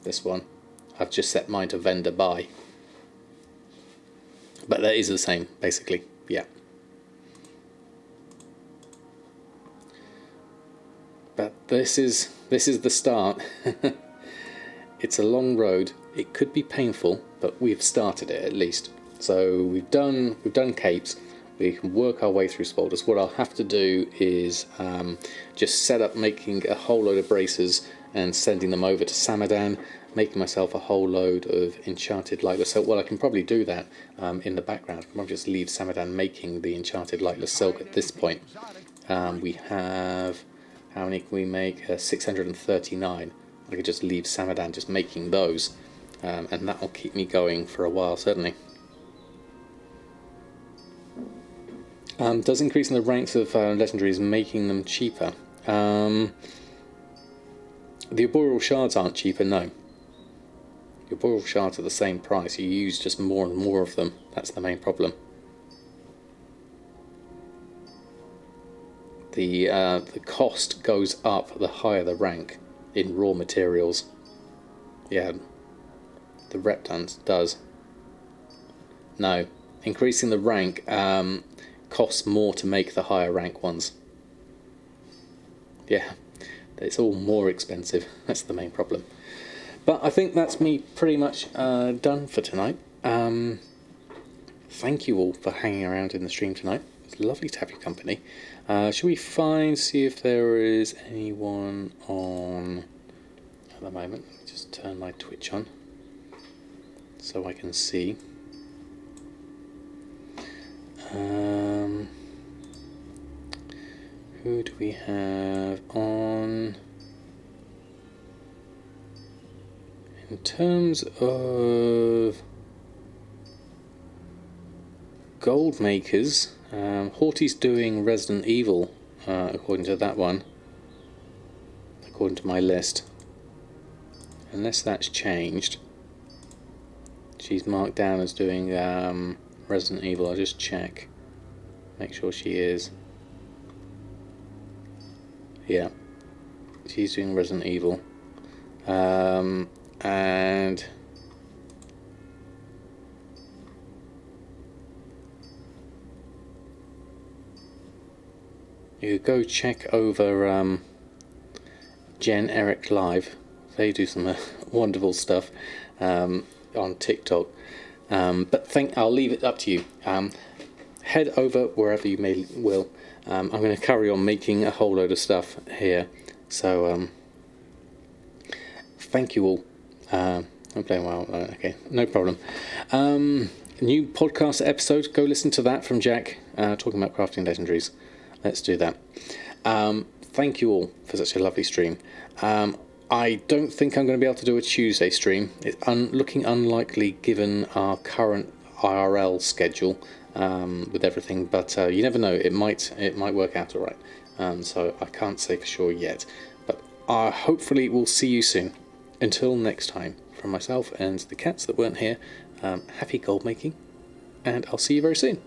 This one. I've just set mine to vendor buy. But that is the same, basically. Yeah. But this is the start. It's a long road. It could be painful, but we've started it at least. So we've done capes. We can work our way through spoilers. What I'll have to do is just set up making a whole load of bracers and sending them over to Samadan, making myself a whole load of enchanted lightless silk. Well, I can probably do that in the background. I can probably just leave Samadan making the enchanted lightless silk at this point. We have... How many can we make? 639. I could just leave Samadan just making those, and that will keep me going for a while, certainly. Does increasing the ranks of legendaries making them cheaper? The arboreal shards aren't cheaper, no. The arboreal shards are the same price. You use just more and more of them. That's the main problem. The cost goes up the higher the rank in raw materials. Yeah, the Reptans does. No, increasing the rank costs more to make the higher rank ones. Yeah, it's all more expensive. That's the main problem. But I think that's me pretty much done for tonight. Thank you all for hanging around in the stream tonight. It's lovely to have your company. Shall we see if there is anyone on at the moment? Let me just turn my Twitch on so I can see. Who do we have on? In terms of gold makers, Horty's doing Resident Evil, according to that one, according to my list. Unless that's changed. She's marked down as doing Resident Evil. I'll just check. Make sure she is. Yeah. She's doing Resident Evil. And... you could go check over Jen Eric Live. They do some wonderful stuff on TikTok. But I'll leave it up to you. Head over wherever you will. I'm going to carry on making a whole load of stuff here. So thank you all. I'm playing well. Okay, no problem. New podcast episode. Go listen to that from Jack talking about crafting legendaries. Let's do that. Thank you all for such a lovely stream. I don't think I'm going to be able to do a Tuesday stream. It's looking unlikely given our current IRL schedule with everything, but you never know. It might work out all right. So I can't say for sure yet. But hopefully we'll see you soon. Until next time, from myself and the cats that weren't here, happy gold making, and I'll see you very soon.